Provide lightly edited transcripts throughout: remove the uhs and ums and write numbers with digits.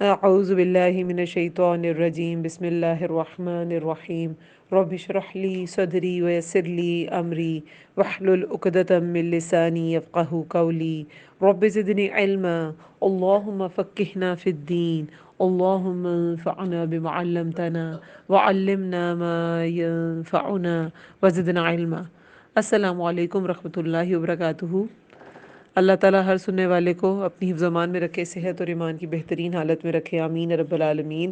اعوذ باللہ من الشیطان الرجیم بسم اللہ الرحمن الرحیم رب اشرح لی صدری ویسر لی امری واحلل عقدۃ من لسانی یفقہوا قولی رب زدنی علما اللہم فقہنا فی الدین اللہم انفعنا بما علمتنا وعلمنا ما ينفعنا وزدنا علما۔ السلام علیکم ورحمۃ اللہ وبرکاتہ۔ اللہ تعالیٰ ہر سننے والے کو اپنی حفظ و امان میں رکھے، صحت اور ایمان کی بہترین حالت میں رکھے، آمین رب العالمین۔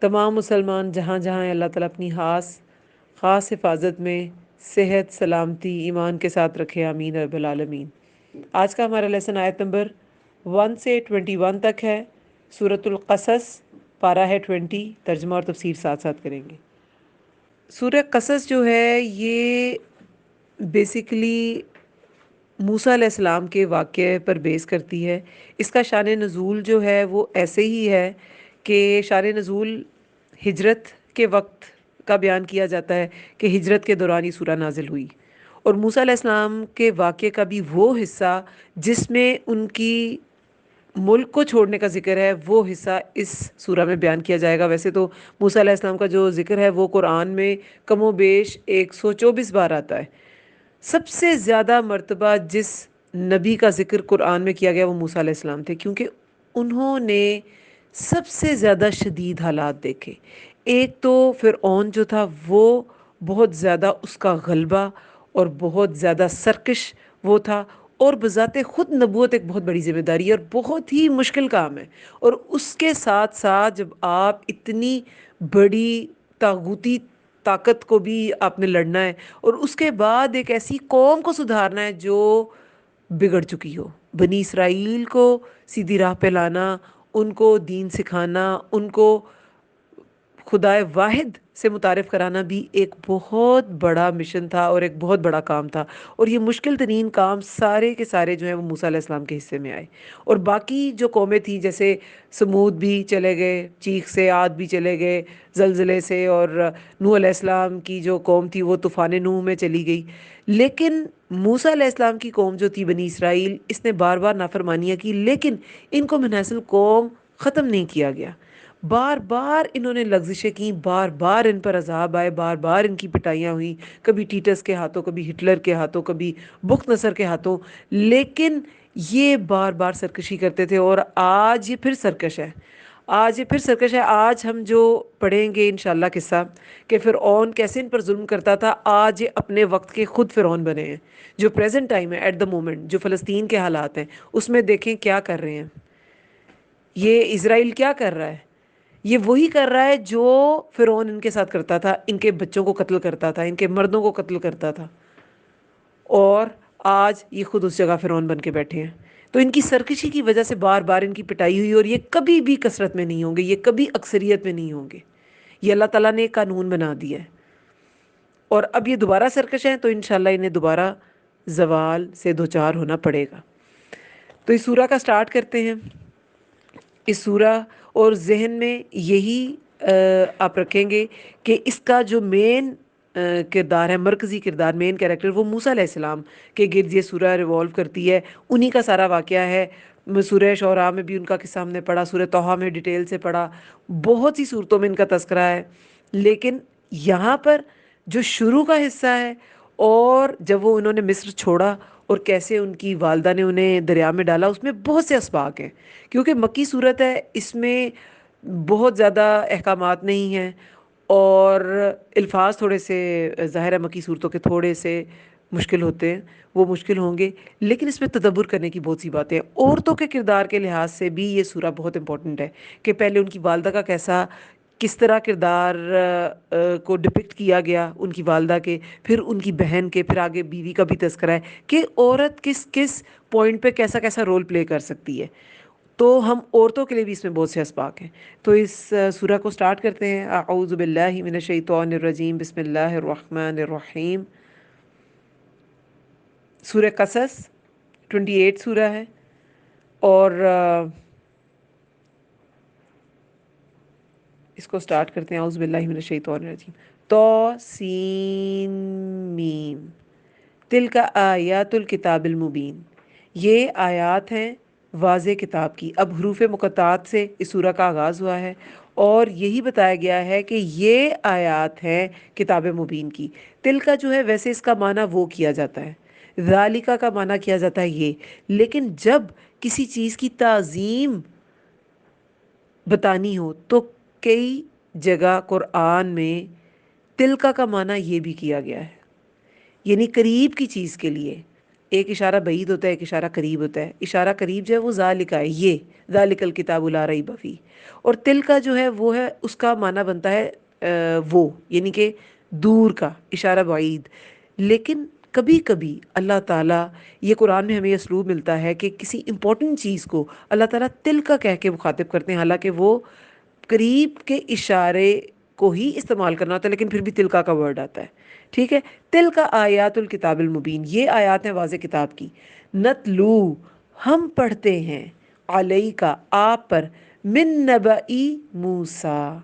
تمام مسلمان جہاں جہاں ہیں، اللہ تعالیٰ اپنی خاص حفاظت میں صحت، سلامتی، ایمان کے ساتھ رکھے، آمین رب العالمین۔ آج کا ہمارا لیسن آیت نمبر 1 سے 21 تک ہے، سورۃ القصص، پارہ ہے 20، ترجمہ اور تفسیر ساتھ ساتھ کریں گے۔ سورہ قصص جو ہے یہ بیسیکلی موسیٰ علیہ السلام کے واقعے پر بیس کرتی ہے۔ اس کا شان نزول جو ہے وہ ایسے ہی ہے کہ شان نزول ہجرت کے وقت کا بیان کیا جاتا ہے کہ ہجرت کے دوران یہ سورہ نازل ہوئی، اور موسیٰ علیہ السلام کے واقعے کا بھی وہ حصہ جس میں ان کی ملک کو چھوڑنے کا ذکر ہے، وہ حصہ اس سورہ میں بیان کیا جائے گا۔ ویسے تو موسیٰ علیہ السلام کا جو ذکر ہے وہ قرآن میں کم و بیش 124 بار آتا ہے۔ سب سے زیادہ مرتبہ جس نبی کا ذکر قرآن میں کیا گیا وہ موسیٰ علیہ السلام تھے، کیونکہ انہوں نے سب سے زیادہ شدید حالات دیکھے۔ ایک تو فرعون جو تھا وہ بہت زیادہ اس کا غلبہ اور بہت زیادہ سرکش وہ تھا، اور بذات خود نبوت ایک بہت بڑی ذمہ داری ہے اور بہت ہی مشکل کام ہے، اور اس کے ساتھ ساتھ جب آپ اتنی بڑی طاغوتی طاقت کو بھی آپ نے لڑنا ہے، اور اس کے بعد ایک ایسی قوم کو سدھارنا ہے جو بگڑ چکی ہو، بنی اسرائیل کو سیدھی راہ پہ لانا، ان کو دین سکھانا، ان کو خدائے واحد سے متعارف کرانا بھی ایک بہت بڑا مشن تھا اور ایک بہت بڑا کام تھا، اور یہ مشکل ترین کام سارے کے سارے جو ہیں وہ موسیٰ علیہ السلام کے حصے میں آئے۔ اور باقی جو قومیں تھیں جیسے سمود بھی چلے گئے چیخ سے، عاد بھی چلے گئے زلزلے سے، اور نوح علیہ السلام کی جو قوم تھی وہ طوفان نوح میں چلی گئی، لیکن موسیٰ علیہ السلام کی قوم جو تھی بنی اسرائیل، اس نے بار بار نافرمانیاں کی، لیکن ان کو من حیث قوم ختم نہیں کیا گیا۔ بار بار انہوں نے لغزشیں کی، بار بار ان پر عذاب آئے، بار بار ان کی پٹائیاں ہوئیں، کبھی ٹیٹس کے ہاتھوں، کبھی ہٹلر کے ہاتھوں، کبھی بخت نصر کے ہاتھوں، لیکن یہ بار بار سرکشی کرتے تھے، اور آج یہ پھر سرکش ہے۔ آج ہم جو پڑھیں گے انشاءاللہ قصہ کہ فرعون کیسے ان پر ظلم کرتا تھا، آج یہ اپنے وقت کے خود فرعون بنے ہیں۔ جو پریزنٹ ٹائم ہے، ایٹ دا مومنٹ جو فلسطین کے حالات ہیں، اس میں دیکھیں کیا کر رہے ہیں یہ اسرائیل، کیا کر رہا ہے۔ یہ وہی کر رہا ہے جو فرعون ان کے ساتھ کرتا تھا، ان کے بچوں کو قتل کرتا تھا، ان کے مردوں کو قتل کرتا تھا، اور آج یہ خود اس جگہ فرعون بن کے بیٹھے ہیں۔ تو ان کی سرکشی کی وجہ سے بار بار ان کی پٹائی ہوئی، اور یہ کبھی بھی کثرت میں نہیں ہوں گے، یہ کبھی اکثریت میں نہیں ہوں گے۔ یہ اللہ تعالیٰ نے ایک قانون بنا دیا ہے، اور اب یہ دوبارہ سرکش ہیں تو انشاءاللہ انہیں دوبارہ زوال سے دوچار ہونا پڑے گا۔ تو اس سورہ کا سٹارٹ کرتے ہیں۔ اس سورہ اور ذہن میں یہی آپ رکھیں گے کہ اس کا جو مین کردار ہے، مرکزی کردار، مین کیریکٹر، وہ موسیٰ علیہ السلام کے گرد یہ سورہ ریوالو کرتی ہے، انہی کا سارا واقعہ ہے۔ سورہ شعراء میں بھی ان کا قصہ ہم نے پڑھا، سورہ طٰہٰ میں ڈیٹیل سے پڑھا، بہت سی صورتوں میں ان کا تذکرہ ہے، لیکن یہاں پر جو شروع کا حصہ ہے، اور جب وہ انہوں نے مصر چھوڑا اور کیسے ان کی والدہ نے انہیں دریا میں ڈالا، اس میں بہت سے اسباق ہیں، کیونکہ مکی صورت ہے، اس میں بہت زیادہ احکامات نہیں ہیں، اور الفاظ تھوڑے سے ظاہر ہے مکی صورتوں کے تھوڑے سے مشکل ہوتے ہیں، وہ مشکل ہوں گے، لیکن اس میں تدبر کرنے کی بہت سی باتیں ہیں۔ عورتوں کے کردار کے لحاظ سے بھی یہ سورہ بہت امپورٹنٹ ہے کہ پہلے ان کی والدہ کا کس طرح کردار کو ڈپکٹ کیا گیا ان کی والدہ کے، پھر ان کی بہن کے، پھر آگے بیوی کا بھی تذکرہ ہے کہ عورت کس کس پوائنٹ پہ کیسا کیسا رول پلے کر سکتی ہے۔ تو ہم عورتوں کے لیے بھی اس میں بہت سے اسباق ہیں۔ تو اس سورہ کو سٹارٹ کرتے ہیں۔ اعوذ باللہ من الشیطان الرجیم، بسم اللہ الرحمن الرحیم۔ سورہ قصص 28 سورہ ہے، اور اس کو سٹارٹ کرتے ہیں۔ اعوذ باللہ من الشیطان الرجیم۔ طاسین میم، تلک آیات الکتاب المبین، یہ آیات ہیں واضح کتاب کی۔ اب حروف مقطعات سے اس سورہ کا آغاز ہوا ہے اور یہی بتایا گیا ہے کہ یہ آیات ہیں کتاب مبین کی۔ تل کا جو ہے ویسے اس کا معنی وہ کیا جاتا ہے، ذالکا کا معنی کیا جاتا ہے یہ، لیکن جب کسی چیز کی تعظیم بتانی ہو تو کئی جگہ قرآن میں تلکا کا معنی یہ بھی کیا گیا ہے، یعنی قریب کی چیز کے لیے۔ ایک اشارہ بعید ہوتا ہے، ایک اشارہ قریب ہوتا ہے۔ اشارہ قریب جو ہے وہ ذالکا ہے، یہ ذالک الکتاب لا ریب فیہ، اور تلکا جو ہے وہ ہے، اس کا معنی بنتا ہے وہ، یعنی کہ دور کا، اشارہ بعید۔ لیکن کبھی کبھی اللہ تعالیٰ، یہ قرآن میں ہمیں اسلوب ملتا ہے کہ کسی امپورٹنٹ چیز کو اللہ تعالیٰ تلکا کہہ کے مخاطب کرتے ہیں، حالانکہ وہ قریب کے اشارے کو ہی استعمال کرنا ہوتا ہے، لیکن پھر بھی تلکا کا ورڈ آتا ہے۔ ٹھیک ہے، تلکا آیات الکتاب المبین، یہ آیات ہیں واضح کتاب کی۔ نتلو، ہم پڑھتے ہیں، علیکا، آپ پر، من نبئی موسیٰ،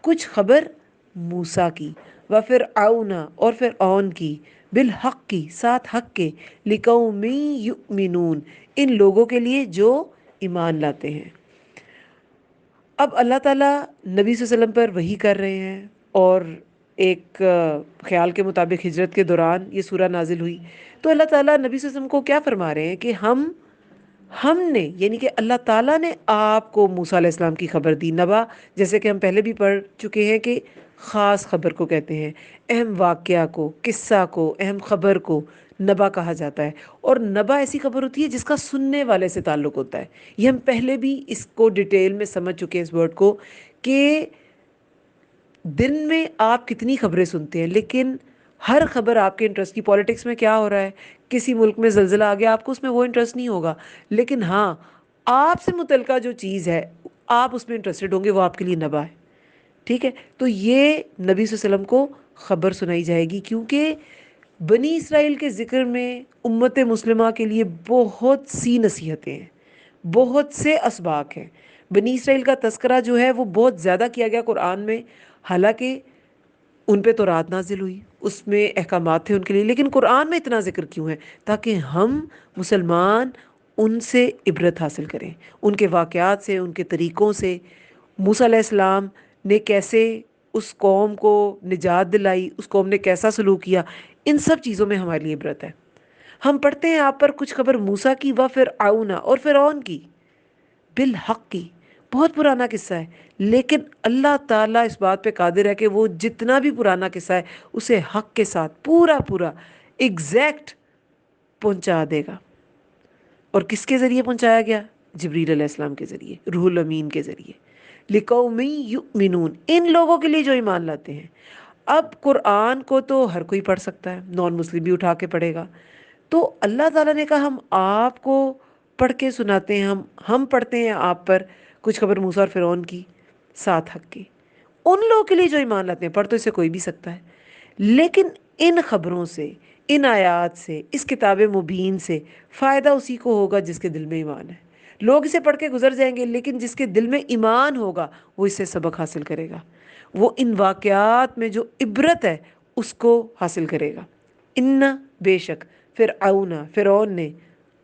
کچھ خبر موسیٰ کی، وفرعون، اور فرعون کی، بالحق کی، ساتھ حق کے، لقوم یؤمنون، ان لوگوں کے لیے جو ایمان لاتے ہیں۔ اب اللہ تعالیٰ نبی صلی اللہ علیہ وسلم پر وحی کر رہے ہیں، اور ایک خیال کے مطابق ہجرت کے دوران یہ سورہ نازل ہوئی، تو اللہ تعالیٰ نبی صلی اللہ علیہ وسلم کو کیا فرما رہے ہیں کہ ہم نے، یعنی کہ اللہ تعالیٰ نے آپ کو موسیٰ علیہ السلام کی خبر دی۔ نبا، جیسے کہ ہم پہلے بھی پڑھ چکے ہیں کہ خاص خبر کو کہتے ہیں، اہم واقعہ کو، قصہ کو، اہم خبر کو نبا کہا جاتا ہے۔ اور نبا ایسی خبر ہوتی ہے جس کا سننے والے سے تعلق ہوتا ہے۔ یہ ہم پہلے بھی اس کو ڈیٹیل میں سمجھ چکے ہیں، اس ورڈ کو، کہ دن میں آپ کتنی خبریں سنتے ہیں، لیکن ہر خبر آپ کے انٹرسٹ کی۔ پولیٹکس میں کیا ہو رہا ہے، کسی ملک میں زلزلہ آ گیا، آپ کو اس میں وہ انٹرسٹ نہیں ہوگا، لیکن ہاں آپ سے متعلقہ جو چیز ہے آپ اس میں انٹرسٹڈ ہوں گے، وہ آپ کے لیے نبا ہے۔ ٹھیک ہے، تو یہ نبی صلی اللہ علیہ وسلم کو خبر سنائی جائے گی، کیونکہ بنی اسرائیل کے ذکر میں امت مسلمہ کے لیے بہت سی نصیحتیں ہیں، بہت سے اسباق ہیں۔ بنی اسرائیل کا تذکرہ جو ہے وہ بہت زیادہ کیا گیا قرآن میں، حالانکہ ان پہ تورات نازل ہوئی، اس میں احکامات تھے ان کے لیے، لیکن قرآن میں اتنا ذکر کیوں ہے؟ تاکہ ہم مسلمان ان سے عبرت حاصل کریں، ان کے واقعات سے، ان کے طریقوں سے۔ موسیٰ علیہ السلام نے کیسے اس قوم کو نجات دلائی، اس قوم نے کیسا سلوک کیا، ان سب چیزوں میں ہمارے لیے عبرت ہے۔ ہم پڑھتے ہیں آپ پر کچھ خبر موسیٰ کی، وفرعون، اور فرعون کی، بالحق کی، بہت پرانا قصہ ہے، لیکن اللہ تعالیٰ اس بات پہ قادر ہے کہ وہ جتنا بھی پرانا قصہ ہے اسے حق کے ساتھ پورا پورا ایگزیکٹ پہنچا دے گا۔ اور کس کے ذریعے پہنچایا گیا؟ جبریل علیہ السلام کے ذریعے، روح الامین کے ذریعے، لقوم یؤمنون، ان لوگوں کے لیے جو ایمان لاتے ہیں۔ اب قرآن کو تو ہر کوئی پڑھ سکتا ہے، نان مسلم بھی اٹھا کے پڑھے گا، تو اللہ تعالیٰ نے کہا ہم آپ کو پڑھ کے سناتے ہیں، ہم پڑھتے ہیں آپ پر کچھ خبر موسیٰ اور فرعون کی، ساتھ حق کی، ان لوگوں کے لیے جو ایمان لاتے ہیں۔ پڑھ تو اسے کوئی بھی سکتا ہے، لیکن ان خبروں سے، ان آیات سے، اس کتاب مبین سے فائدہ اسی کو ہوگا جس کے دل میں ایمان ہے۔ لوگ اسے پڑھ کے گزر جائیں گے، لیکن جس کے دل میں ایمان ہوگا وہ اس سے سبق حاصل کرے گا، وہ ان واقعات میں جو عبرت ہے اس کو حاصل کرے گا۔ ان، بے شک، فرعون نے،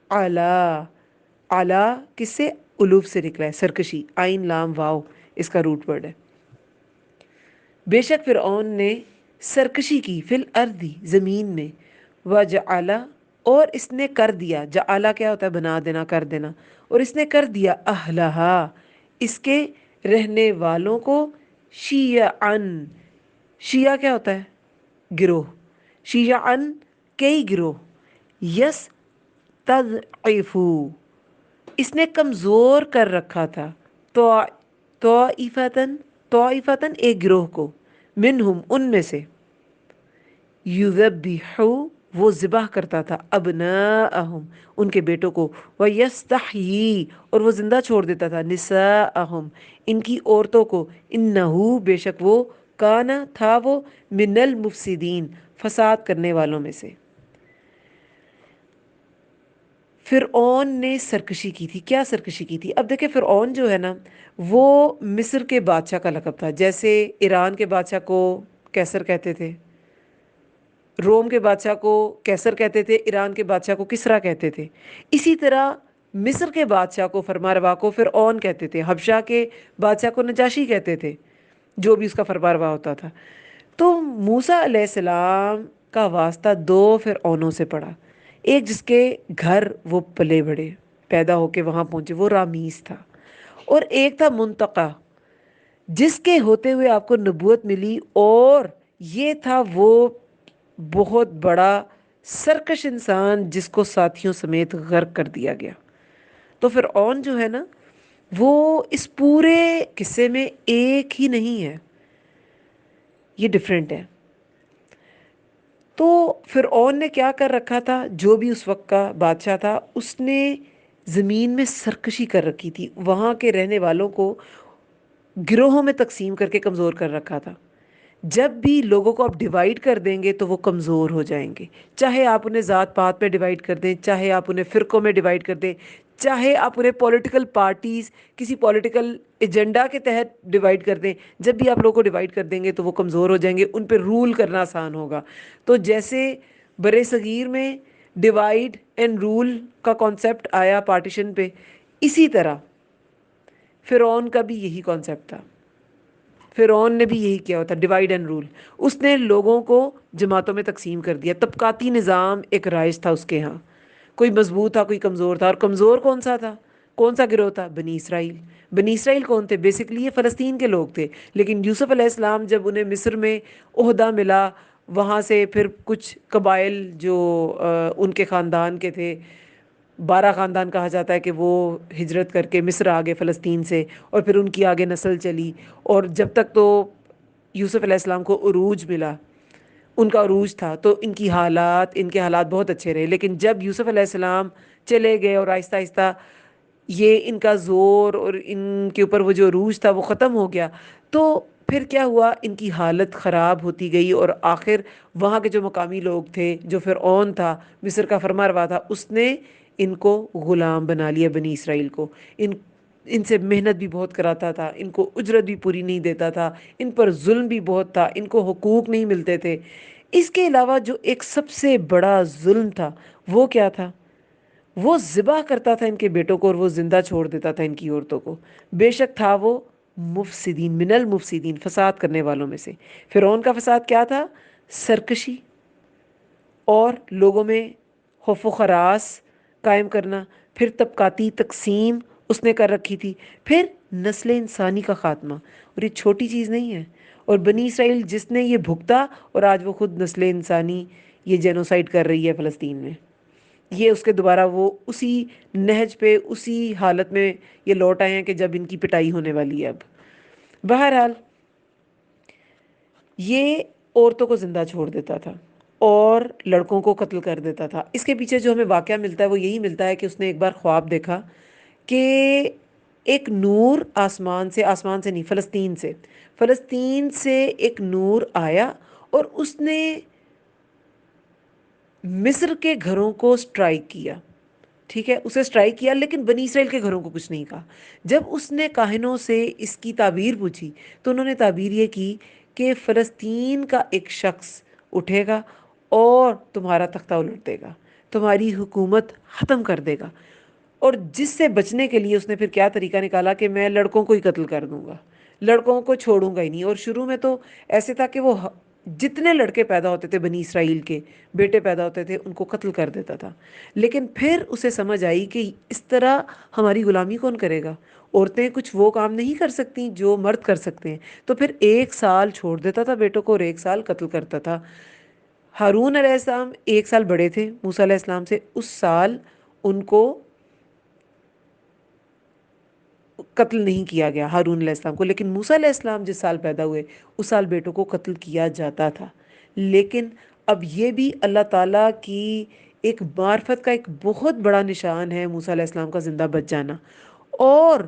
علا، علا کس سے؟ الوف سے نکلا ہے، سرکشی، آئین لام واو اس کا روٹ ورڈ ہے۔ بے شک فرعون نے سرکشی کی، فی الارضی، زمین میں، وجعل، اور اس نے کر دیا، جعل کیا ہوتا ہے؟ بنا دینا، کر دینا، اور اس نے کر دیا، اہلہا، اس کے رہنے والوں کو، شیعن، شیعہ کیا ہوتا ہے؟ گروہ، شیعن کئی گروہ، یس تضعفو، اس نے کمزور کر رکھا تھا، تو طائفتن، طائفتن ایک گروہ کو، منہم ان میں سے، یذبحو وہ ذبح کرتا تھا، ابناءہم ان کے بیٹوں کو، ویستحیی اور وہ زندہ چھوڑ دیتا تھا، نساءہم ان کی عورتوں کو، انہو بے شک وہ، کانا تھا وہ، من المفسدین فساد کرنے والوں میں سے۔ فرعون نے سرکشی کی تھی، کیا سرکشی کی تھی؟ اب دیکھیں فرعون جو ہے نا وہ مصر کے بادشاہ کا لقب تھا، جیسے ایران کے بادشاہ کو کیسر کہتے تھے، روم کے بادشاہ کو کیسر کہتے تھے، ایران کے بادشاہ کو کسریٰ کہتے تھے۔ اسی طرح مصر کے بادشاہ کو فرمانروا کو فرعون کہتے تھے، حبشہ کے بادشاہ کو نجاشی کہتے تھے، جو بھی اس کا فرمانروا ہوتا تھا۔ تو موسیٰ علیہ السلام کا واسطہ دو فرعونوں سے پڑا، ایک جس کے گھر وہ پلے بڑھے، پیدا ہو کے وہاں پہنچے، وہ رامیس تھا، اور ایک تھا منتقا، جس کے ہوتے ہوئے آپ کو نبوت ملی، اور یہ تھا وہ بہت بڑا سرکش انسان جس کو ساتھیوں سمیت غرق کر دیا گیا۔ تو فرعون جو ہے نا، وہ اس پورے قصے میں ایک ہی نہیں ہے، یہ ڈیفرنٹ ہے۔ تو فرعون نے کیا کر رکھا تھا، جو بھی اس وقت کا بادشاہ تھا، اس نے زمین میں سرکشی کر رکھی تھی، وہاں کے رہنے والوں کو گروہوں میں تقسیم کر کے کمزور کر رکھا تھا۔ جب بھی لوگوں کو آپ ڈیوائیڈ کر دیں گے تو وہ کمزور ہو جائیں گے، چاہے آپ انہیں ذات پات میں ڈیوائیڈ کر دیں، چاہے آپ انہیں فرقوں میں ڈیوائیڈ کر دیں، چاہے آپ انہیں پولیٹیکل پارٹیز کسی پولیٹیکل ایجنڈا کے تحت ڈیوائیڈ کر دیں، جب بھی آپ لوگوں کو ڈیوائیڈ کر دیں گے تو وہ کمزور ہو جائیں گے، ان پہ رول کرنا آسان ہوگا۔ تو جیسے برِ صغیر میں ڈیوائیڈ اینڈ رول کا کانسیپٹ آیا پارٹیشن پہ، اسی طرح فرعون کا بھی یہی کانسیپٹ تھا، فرعون نے بھی یہی کیا ہوتا، ڈیوائیڈ اینڈ رول۔ اس نے لوگوں کو جماعتوں میں تقسیم کر دیا، طبقاتی نظام ایک رائج تھا اس کے ہاں، کوئی مضبوط تھا کوئی کمزور تھا، اور کمزور کون سا تھا، کون سا گروہ تھا، بنی اسرائیل۔ بنی اسرائیل کون تھے، بیسکلی یہ فلسطین کے لوگ تھے، لیکن یوسف علیہ السلام جب انہیں مصر میں عہدہ ملا، وہاں سے پھر کچھ قبائل جو ان کے خاندان کے تھے، 12 خاندان کہا جاتا ہے کہ وہ ہجرت کر کے مصر آ گئے فلسطین سے، اور پھر ان کی آگے نسل چلی، اور جب تک تو یوسف علیہ السلام کو عروج ملا، ان کا عروج تھا، تو ان کے حالات بہت اچھے رہے، لیکن جب یوسف علیہ السلام چلے گئے اور آہستہ آہستہ یہ ان کا زور اور ان کے اوپر وہ جو عروج تھا وہ ختم ہو گیا، تو پھر کیا ہوا، ان کی حالت خراب ہوتی گئی، اور آخر وہاں کے جو مقامی لوگ تھے، جو فرعون تھا، مصر کا فرمانروا تھا، اس نے ان کو غلام بنا لیا، بنی اسرائیل کو۔ ان سے محنت بھی بہت کراتا تھا، ان کو اجرت بھی پوری نہیں دیتا تھا، ان پر ظلم بھی بہت تھا، ان کو حقوق نہیں ملتے تھے۔ اس کے علاوہ جو ایک سب سے بڑا ظلم تھا وہ کیا تھا، وہ ذبح کرتا تھا ان کے بیٹوں کو، اور وہ زندہ چھوڑ دیتا تھا ان کی عورتوں کو۔ بے شک تھا وہ مفسدین من المفسدین، فساد کرنے والوں میں سے۔ فرعون کا فساد کیا تھا، سرکشی، اور لوگوں میں خوف و خراس قائم کرنا، پھر طبقاتی تقسیم اس نے کر رکھی تھی، پھر نسل انسانی کا خاتمہ، اور یہ چھوٹی چیز نہیں ہے۔ اور بنی اسرائیل جس نے یہ بھگتا، اور آج وہ خود نسل انسانی یہ جینوسائیڈ کر رہی ہے فلسطین میں، یہ اس کے دوبارہ وہ اسی نہج پہ اسی حالت میں یہ لوٹ آئے ہیں کہ جب ان کی پٹائی ہونے والی ہے اب۔ بہرحال یہ عورتوں کو زندہ چھوڑ دیتا تھا اور لڑکوں کو قتل کر دیتا تھا۔ اس کے پیچھے جو ہمیں واقعہ ملتا ہے وہ یہی ملتا ہے کہ اس نے ایک بار خواب دیکھا کہ ایک نور آسمان سے نہیں، فلسطین سے ایک نور آیا، اور اس نے مصر کے گھروں کو سٹرائک کیا، ٹھیک ہے، اسے سٹرائک کیا، لیکن بنی اسرائیل کے گھروں کو کچھ نہیں کہا۔ جب اس نے کاہنوں سے اس کی تعبیر پوچھی تو انہوں نے تعبیر یہ کی کہ فلسطین کا ایک شخص اٹھے گا اور تمہارا تختہ الٹ دے گا، تمہاری حکومت ختم کر دے گا۔ اور جس سے بچنے کے لیے اس نے پھر کیا طریقہ نکالا کہ میں لڑکوں کو ہی قتل کر دوں گا، لڑکوں کو چھوڑوں گا ہی نہیں۔ اور شروع میں تو ایسے تھا کہ وہ جتنے لڑکے پیدا ہوتے تھے، بنی اسرائیل کے بیٹے پیدا ہوتے تھے، ان کو قتل کر دیتا تھا۔ لیکن پھر اسے سمجھ آئی کہ اس طرح ہماری غلامی کون کرے گا، عورتیں کچھ وہ کام نہیں کر سکتی جو مرد کر سکتے ہیں۔ تو پھر 1 سال چھوڑ دیتا تھا بیٹوں کو، اور 1 سال قتل کرتا تھا۔ ہارون علیہ السلام 1 سال بڑے تھے موسیٰ علیہ السلام سے، اس سال ان کو قتل نہیں کیا گیا ہارون علیہ السلام کو، لیکن موسیٰ علیہ السلام جس سال پیدا ہوئے اس سال بیٹوں کو قتل کیا جاتا تھا۔ لیکن اب یہ بھی اللہ تعالیٰ کی ایک معرفت کا ایک بہت بڑا نشان ہے موسیٰ علیہ السلام کا زندہ بچ جانا، اور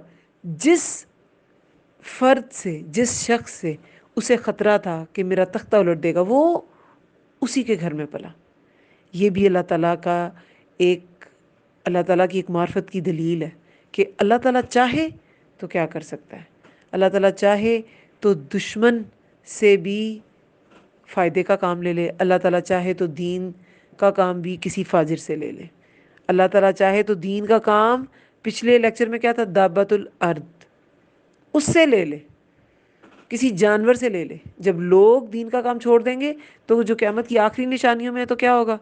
جس فرد سے، جس شخص سے اسے خطرہ تھا کہ میرا تختہ الٹ دے گا، وہ اسی کے گھر میں پلا۔ یہ بھی ایک اللہ تعالیٰ کی ایک معرفت کی دلیل ہے کہ اللہ تعالیٰ چاہے تو کیا کر سکتا ہے۔ اللہ تعالیٰ چاہے تو دشمن سے بھی فائدے کا کام لے لے، اللہ تعالیٰ چاہے تو دین کا کام بھی کسی فاجر سے لے لے۔ اللہ تعالیٰ چاہے تو دین کا کام پچھلے لیکچر میں کیا تھا، دابت الارض، اس سے لے لے، کسی جانور سے لے لے. جب لوگ دین کا کام چھوڑ دیں گے تو جو قیامت کی آخری نشانیوں میں ہے تو کیا ہوگا،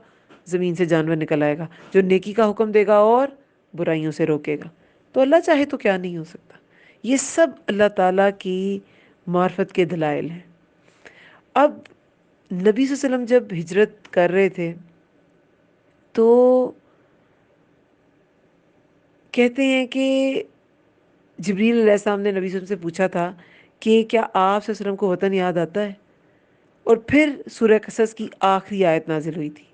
زمین سے جانور نکل آئے گا جو نیکی کا حکم دے گا اور برائیوں سے روکے گا. تو اللہ چاہے تو کیا نہیں ہو سکتا. یہ سب اللہ تعالیٰ کی معرفت کے دلائل ہیں. اب نبی صلی اللہ علیہ وسلم جب ہجرت کر رہے تھے تو کہتے ہیں کہ جبریل علیہ السلام نے نبی صلی اللہ علیہ وسلم سے پوچھا تھا کہ کیا آپ صلی اللہ علیہ وسلم کو وطن یاد آتا ہے؟ اور پھر سورہ قصص کی آخری آیت نازل ہوئی تھی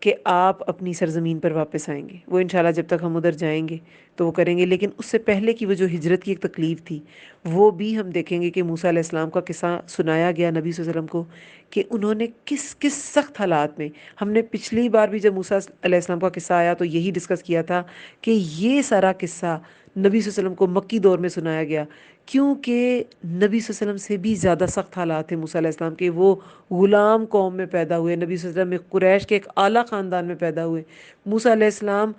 کہ آپ اپنی سرزمین پر واپس آئیں گے. وہ انشاءاللہ جب تک ہم ادھر جائیں گے تو وہ کریں گے، لیکن اس سے پہلے کی وہ جو ہجرت کی ایک تکلیف تھی وہ بھی ہم دیکھیں گے کہ موسیٰ علیہ السلام کا قصہ سنایا گیا نبی صلی اللہ علیہ وسلم کو کہ انہوں نے کس کس سخت حالات میں. ہم نے پچھلی بار بھی جب موسیٰ علیہ السلام کا قصہ آیا تو یہی ڈسکس کیا تھا کہ یہ سارا قصہ نبی صلی اللہ علیہ وسلم کو مکی دور میں سنایا گیا کیونکہ نبی صلی اللہ علیہ وسلم سے بھی زیادہ سخت حالات تھے موسیٰ علیہ السلام کے. وہ غلام قوم میں پیدا ہوئے، نبی صلی اللہ علیہ وسلم میں قریش کے ایک اعلیٰ خاندان میں پیدا ہوئے. موسیٰ علیہ السلام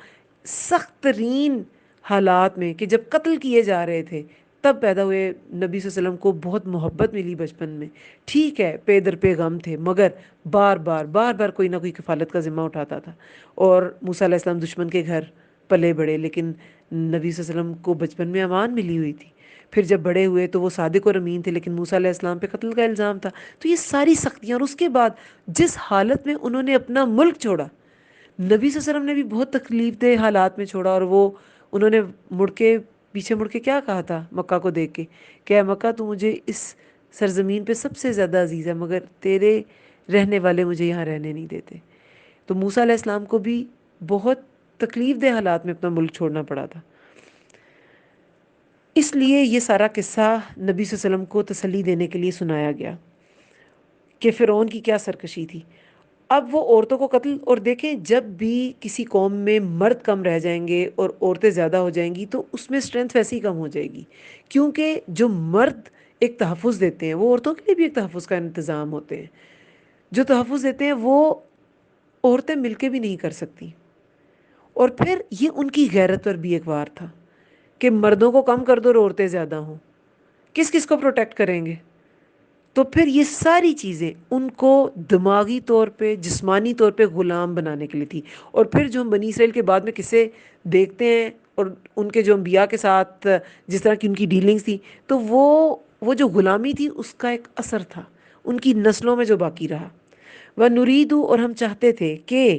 سخت ترین حالات میں کہ جب قتل کیے جا رہے تھے تب پیدا ہوئے. نبی صلی اللہ علیہ وسلم کو بہت محبت ملی بچپن میں، ٹھیک ہے پے در پہ غم تھے، مگر بار بار کوئی نہ کوئی کفالت کا ذمہ اٹھاتا تھا. اور موسیٰ علیہ السلام دشمن کے گھر پلے بڑے، لیکن نبی صلی اللہ علیہ وسلم کو بچپن میں امان ملی ہوئی تھی. پھر جب بڑے ہوئے تو وہ صادق اور امین تھے، لیکن موسیٰ علیہ السلام پہ قتل کا الزام تھا. تو یہ ساری سختیاں، اور اس کے بعد جس حالت میں انہوں نے اپنا ملک چھوڑا، نبی صلی اللہ علیہ وسلم نے بھی بہت تکلیف دہ حالات میں چھوڑا. اور وہ انہوں نے پیچھے مڑ کے کیا کہا تھا مکہ کو دیکھ کے کہ اے مکہ تو مجھے اس سرزمین پہ سب سے زیادہ عزیز ہے، مگر تیرے رہنے والے مجھے یہاں رہنے نہیں دیتے. تو موسیٰ علیہ السلام کو بھی بہت تکلیف دہ حالات میں اپنا ملک چھوڑنا پڑا تھا. اس لیے یہ سارا قصہ نبی صلی اللہ علیہ وسلم کو تسلی دینے کے لیے سنایا گیا کہ فرعون کی کیا سرکشی تھی. اب وہ عورتوں کو قتل، اور دیکھیں جب بھی کسی قوم میں مرد کم رہ جائیں گے اور عورتیں زیادہ ہو جائیں گی تو اس میں اسٹرینتھ ویسے ہی کم ہو جائے گی، کیونکہ جو مرد ایک تحفظ دیتے ہیں وہ عورتوں کے لیے بھی ایک تحفظ کا انتظام ہوتے ہیں. جو تحفظ دیتے ہیں وہ عورتیں مل کے بھی نہیں کر سکتی. اور پھر یہ ان کی غیرت پر بھی ایک وار تھا کہ مردوں کو کم کر دو اور عورتیں زیادہ ہوں، کس کس کو پروٹیکٹ کریں گے. تو پھر یہ ساری چیزیں ان کو دماغی طور پہ، جسمانی طور پہ غلام بنانے کے لیے تھی. اور پھر جو ہم بنی اسرائیل کے بعد میں قصے دیکھتے ہیں اور ان کے جو انبیاء کے ساتھ جس طرح کی ان کی ڈیلنگز تھی، تو وہ جو غلامی تھی اس کا ایک اثر تھا ان کی نسلوں میں جو باقی رہا. وَنُرِيدُ، اور ہم چاہتے تھے کہ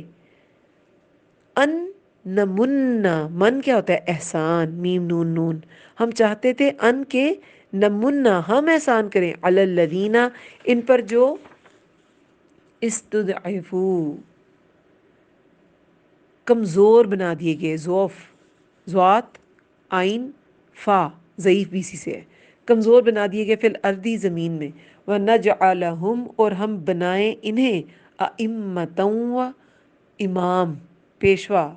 ان نمنا، من کیا ہوتا ہے احسان، میم نون نون، ہم چاہتے تھے ان کے نمنا، ہم احسان کریں، علی الذین، ان پر جو استضعفوا، کمزور بنا دیے گئے. ضعف، ضوات عین فا، ضعیف بھی اسی سے ہے، کمزور بنا دیے گئے فی الارض، زمین میں. ونجعلہم، اور ہم بنائیں انہیں ائمۃ، و امام پیشوا،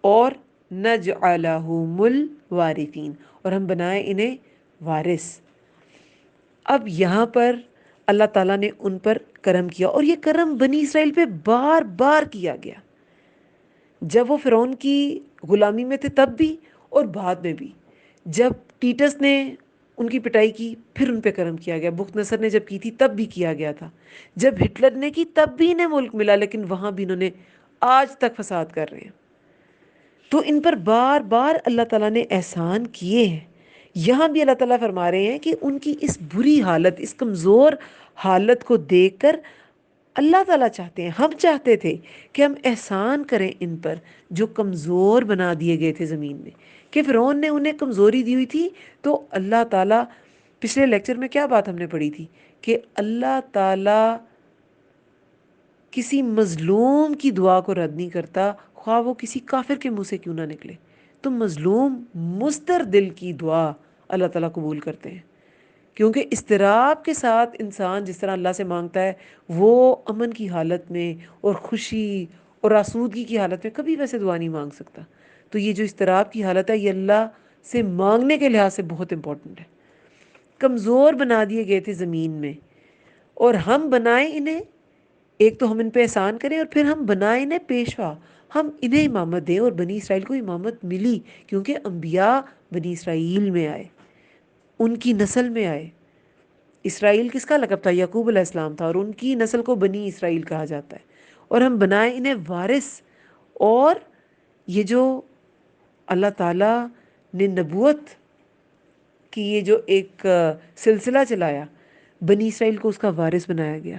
اور نجعلہم الوارثین، اور ہم بنائیں انہیں وارث. اب یہاں پر اللہ تعالیٰ نے ان پر کرم کیا، اور یہ کرم بنی اسرائیل پہ بار بار کیا گیا، جب وہ فرعون کی غلامی میں تھے تب بھی اور بعد میں بھی. جب ٹیٹس نے ان کی پٹائی کی پھر ان پہ کرم کیا گیا، بخت نصر نے جب کی تھی تب بھی کیا گیا تھا، جب ہٹلر نے کی تب بھی انہیں ملک ملا، لیکن وہاں بھی انہوں نے آج تک فساد کر رہے ہیں. تو ان پر بار بار اللہ تعالیٰ نے احسان کیے ہیں. یہاں بھی اللہ تعالیٰ فرما رہے ہیں کہ ان کی اس بری حالت، اس کمزور حالت کو دیکھ کر اللہ تعالیٰ چاہتے ہیں، ہم چاہتے تھے کہ ہم احسان کریں ان پر جو کمزور بنا دیے گئے تھے زمین میں، کہ فرعون نے انہیں کمزوری دی ہوئی تھی. تو اللہ تعالیٰ، پچھلے لیکچر میں کیا بات ہم نے پڑھی تھی کہ اللہ تعالیٰ کسی مظلوم کی دعا کو رد نہیں کرتا، خواہ وہ کسی کافر کے منہ سے کیوں نہ نکلے. تو مظلوم مضطر دل کی دعا اللہ تعالیٰ قبول کرتے ہیں، کیونکہ اضطراب کے ساتھ انسان جس طرح اللہ سے مانگتا ہے وہ امن کی حالت میں اور خوشی اور آسودگی کی حالت میں کبھی ویسے دعا نہیں مانگ سکتا. تو یہ جو اضطراب کی حالت ہے یہ اللہ سے مانگنے کے لحاظ سے بہت امپورٹنٹ ہے. کمزور بنا دیے گئے تھے زمین میں، اور ہم بنائیں انہیں ایک تو ہم ان پہ احسان کریں اور پھر ہم بنائیں انہیں پیشوا، ہم انہیں امامت دیں. اور بنی اسرائیل کو امامت ملی کیونکہ انبیاء بنی اسرائیل میں آئے، ان کی نسل میں آئے. اسرائیل کس کا لقب تھا؟ یعقوب علیہ السلام تھا، اور ان کی نسل کو بنی اسرائیل کہا جاتا ہے. اور ہم بنائیں انہیں وارث. اور یہ جو اللہ تعالیٰ نے نبوت کی یہ جو ایک سلسلہ چلایا، بنی اسرائیل کو اس کا وارث بنایا گیا.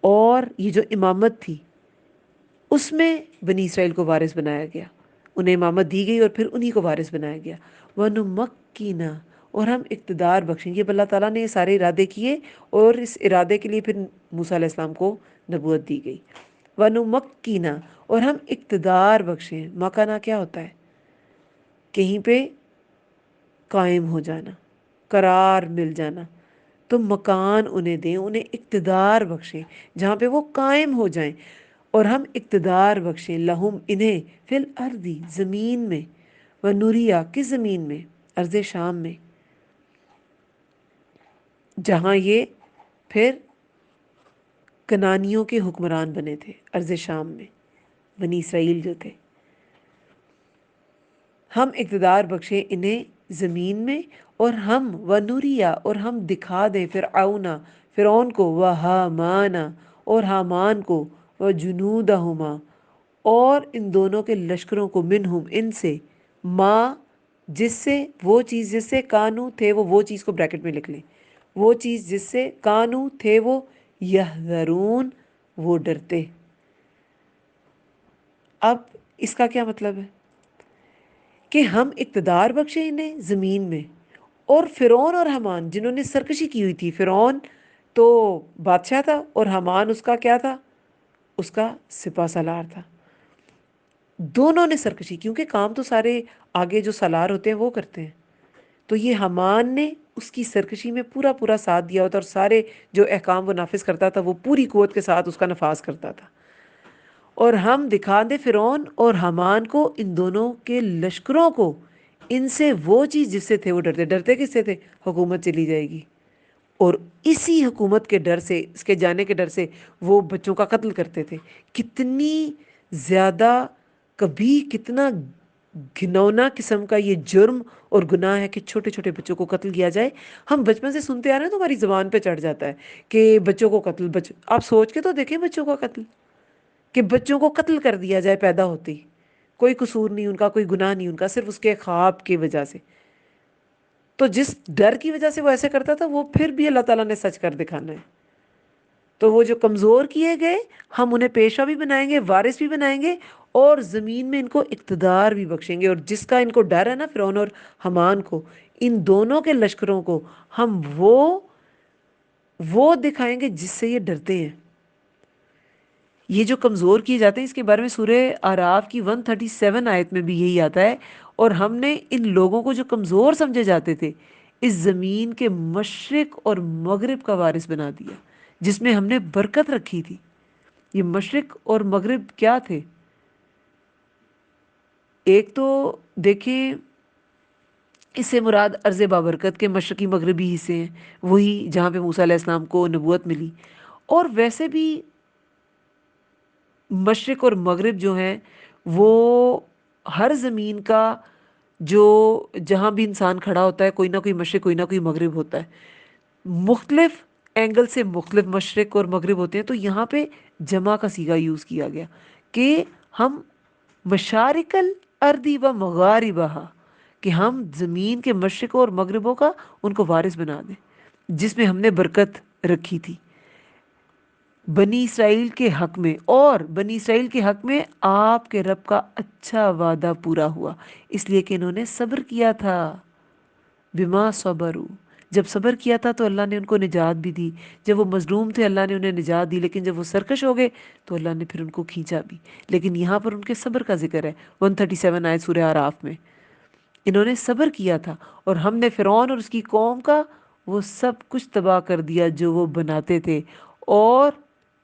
اور یہ جو امامت تھی اس میں بنی اسرائیل کو وارث بنایا گیا، انہیں امامت دی گئی اور پھر انہی کو وارث بنایا گیا. وَنُمَكِّنَ، اور ہم اقتدار بخشیں. یہ اللہ تعالیٰ نے یہ سارے ارادے کیے اور اس ارادے کے لیے پھر موسیٰ علیہ السلام کو نبوت دی گئی. وَنُمَكِّنَ، اور ہم اقتدار بخشیں. مکانہ کیا ہوتا ہے؟ کہیں پہ قائم ہو جانا، قرار مل جانا. تو مکان انہیں دیں، انہیں اقتدار بخشیں جہاں پہ وہ قائم ہو جائیں. اور ہم اقتدار بخشیں لہم انہیں فی الارض، زمین میں. ونوریا، کس زمین میں؟ ارض شام میں، جہاں یہ پھر کنانیوں کے حکمران بنے تھے. ارض شام میں بنی اسرائیل جو تھے، ہم اقتدار بخشیں انہیں زمین میں. اور ہم ونوریا، اور ہم دکھا دیں فرعون کو، و ہامانا، اور حامان کو، و جنودہما، اور ان دونوں کے لشکروں کو، منہم ان سے، ما جس سے، وہ چیز جس سے، کانو تھے وہ چیز کو بریکٹ میں لکھ لیں، وہ چیز جس سے، کانو تھے وہ، یحذرون وہ ڈرتے. اب اس کا کیا مطلب ہے؟ کہ ہم اقتدار بخشیں انہیں زمین میں. اور فرعون اور حمان جنہوں نے سرکشی کی ہوئی تھی، فرعون تو بادشاہ تھا اور حمان اس کا کیا تھا؟ اس کا سپہ سالار تھا. دونوں نے سرکشی، کیونکہ کام تو سارے آگے جو سالار ہوتے ہیں وہ کرتے ہیں. تو یہ حمان نے اس کی سرکشی میں پورا پورا ساتھ دیا ہوتا، اور سارے جو احکام وہ نافذ کرتا تھا وہ پوری قوت کے ساتھ اس کا نفاذ کرتا تھا. اور ہم دکھا دیں فرعون اور حمان کو، ان دونوں کے لشکروں کو، ان سے وہ چیز جس سے تھے وہ ڈرتے. ڈرتے کس سے تھے؟ حکومت چلی جائے گی. اور اسی حکومت کے ڈر سے، اس کے جانے کے ڈر سے وہ بچوں کا قتل کرتے تھے. کتنی زیادہ، کبھی کتنا گھنونا قسم کا یہ جرم اور گناہ ہے کہ چھوٹے چھوٹے بچوں کو قتل کیا جائے. ہم بچپن سے سنتے آ رہے ہیں تو ہماری زبان پہ چڑھ جاتا ہے کہ بچوں کو قتل. آپ سوچ کے تو دیکھیں بچوں کا قتل، کہ بچوں کو قتل کر دیا جائے پیدا ہوتے ہی. کوئی قصور نہیں ان کا، کوئی گناہ نہیں ان کا، صرف اس کے خواب کی وجہ سے. تو جس ڈر کی وجہ سے وہ ایسے کرتا تھا، وہ پھر بھی اللہ تعالیٰ نے سچ کر دکھانا ہے. تو وہ جو کمزور کیے گئے، ہم انہیں پیشوا بھی بنائیں گے، وارث بھی بنائیں گے، اور زمین میں ان کو اقتدار بھی بخشیں گے. اور جس کا ان کو ڈر ہے نا، فرعون اور حمان کو، ان دونوں کے لشکروں کو ہم وہ دکھائیں گے جس سے یہ ڈرتے ہیں. یہ جو کمزور کیے جاتے ہیں، اس کے بارے میں سورہ اعراف کی 137 آیت میں بھی یہی آتا ہے. اور ہم نے ان لوگوں کو جو کمزور سمجھے جاتے تھے، اس زمین کے مشرق اور مغرب کا وارث بنا دیا، جس میں ہم نے برکت رکھی تھی. یہ مشرق اور مغرب کیا تھے؟ ایک تو دیکھیں، اس سے مراد ارض بابرکت کے مشرقی مغربی حصے ہیں، وہی جہاں پہ موسیٰ علیہ السلام کو نبوت ملی. اور ویسے بھی مشرق اور مغرب جو ہیں وہ ہر زمین کا، جو جہاں بھی انسان کھڑا ہوتا ہے، کوئی نہ کوئی مشرق کوئی نہ کوئی مغرب ہوتا ہے. مختلف اینگل سے مختلف مشرق اور مغرب ہوتے ہیں. تو یہاں پہ جمع کا صیغہ یوز کیا گیا کہ ہم مشارق الارض و مغاربہا، کہ ہم زمین کے مشرقوں اور مغربوں کا ان کو وارث بنا دیں، جس میں ہم نے برکت رکھی تھی بنی اسرائیل کے حق میں. اور بنی اسرائیل کے حق میں آپ کے رب کا اچھا وعدہ پورا ہوا، اس لیے کہ انہوں نے صبر کیا تھا. بما صبروا، جب صبر کیا تھا تو اللہ نے ان کو نجات بھی دی. جب وہ مظلوم تھے اللہ نے انہیں نجات دی، لیکن جب وہ سرکش ہو گئے تو اللہ نے پھر ان کو کھینچا بھی. لیکن یہاں پر ان کے صبر کا ذکر ہے 137 آیت سورہ اعراف میں. انہوں نے صبر کیا تھا، اور ہم نے فرعون اور اس کی قوم کا وہ سب کچھ تباہ کر دیا جو وہ بناتے تھے اور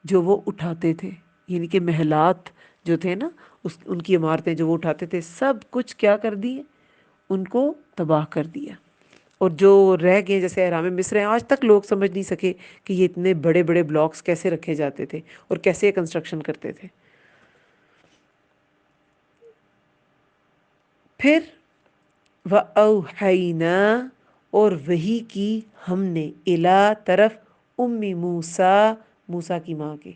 جو وہ اٹھاتے تھے. یعنی کہ محلات جو تھے نا، ان کی عمارتیں جو وہ اٹھاتے تھے، سب کچھ کیا کر دی، ان کو تباہ کر دیا. اور جو رہ گئے جیسے اہرام مصر ہیں، آج تک لوگ سمجھ نہیں سکے کہ یہ اتنے بڑے بڑے بلاکس کیسے رکھے جاتے تھے اور کیسے کنسٹرکشن کرتے تھے۔ پھر وَأَوْحَيْنَا، اور وحی کی ہم نے، الا طرف، موسیٰ، موسیٰ کی ماں کے،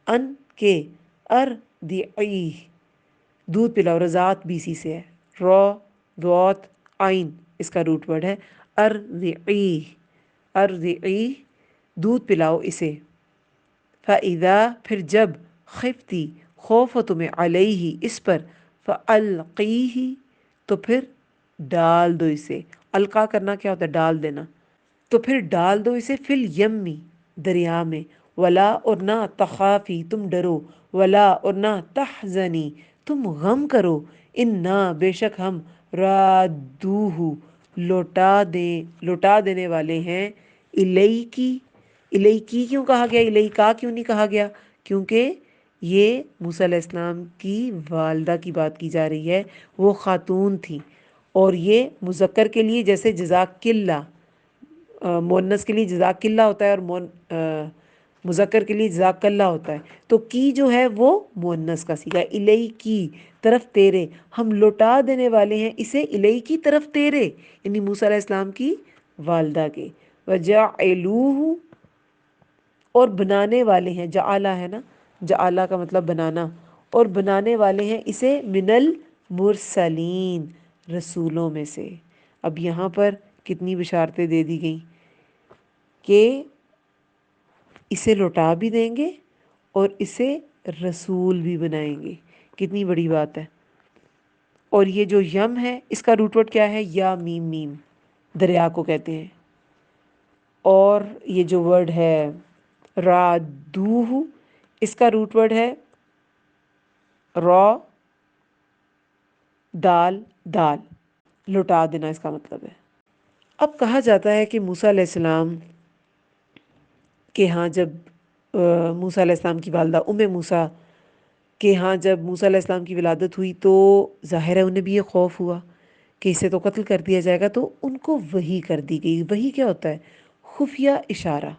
ان کے، ارضعیہ، دودھ پلاؤ، رضاعت بھی اسی سے ہے، را ضاد عین اس کا روٹ ورڈ ہے، ارضعیہ، ارضعیہ، دودھ پلاؤ اسے، فَإِذَا، پھر جب، خفتی، خوف ہو تمہیں، علیہ اس پر، فَأَلْقِیہ، تو پھر ڈال دو اسے، القا کرنا کیا ہوتا ہے؟ ڈال دینا، تو پھر ڈال دو اسے، فل یمی، دریا میں، ولا، اور نہ، تخافی، تم ڈرو، ولا، اور نہ، تحزنی، تم غم کرو، انا، بے شک ہم، رادوہ، لوٹا دینے والے ہیں، الیکی، الیکی کیوں کہا گیا؟ الیکا کیوں نہیں کہا گیا؟ کیونکہ یہ موسیٰ علیہ السلام کی والدہ کی بات کی جا رہی ہے، وہ خاتون تھی، اور یہ مذکر کے لیے جیسے جزاک اللہ، مؤنث کے لیے جزاک اللہ ہوتا ہے، اور مذکر کے لیے جزاک اللہ ہوتا ہے، تو کی جو ہے وہ مؤنث کا صیغہ، الی کی، طرف تیرے، ہم لوٹا دینے والے ہیں اسے، الی کی، طرف تیرے، یعنی موسیٰ علیہ السلام کی والدہ کے، وجعلوہ، اور بنانے والے ہیں، جعلہ ہے نا، جعلہ کا مطلب بنانا، اور بنانے والے ہیں اسے، من المرسلین، رسولوں میں سے۔ اب یہاں پر کتنی بشارتیں دے دی گئیں کہ اسے لوٹا بھی دیں گے اور اسے رسول بھی بنائیں گے، کتنی بڑی بات ہے۔ اور یہ جو یم ہے اس کا روٹ ورڈ کیا ہے؟ یا میم، میم دریا کو کہتے ہیں، اور یہ جو ورڈ ہے رادوہ، اس کا روٹ ورڈ ہے را، دال، دال، لوٹا دینا اس کا مطلب ہے۔ اب کہا جاتا ہے کہ موسیٰ علیہ السلام کہ ہاں جب موسیٰ علیہ السلام کی والدہ موسیٰ کہ ہاں جب موسیٰ علیہ السلام کی ولادت ہوئی تو ظاہر ہے انہیں بھی یہ خوف ہوا کہ اسے تو قتل کر دیا جائے گا، تو ان کو وحی کر دی گئی۔ وحی کیا ہوتا ہے؟ خفیہ اشارہ،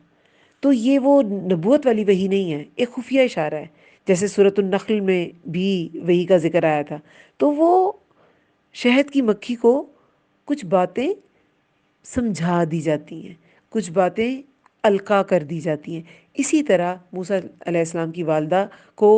تو یہ وہ نبوت والی وحی نہیں ہے، ایک خفیہ اشارہ ہے، جیسے سورۃ النحل میں بھی وحی کا ذکر آیا تھا، تو وہ شہد کی مکھی کو کچھ باتیں سمجھا دی جاتی ہیں، کچھ باتیں القا کر دی جاتی ہیں۔ اسی طرح موسیٰ علیہ السلام کی والدہ کو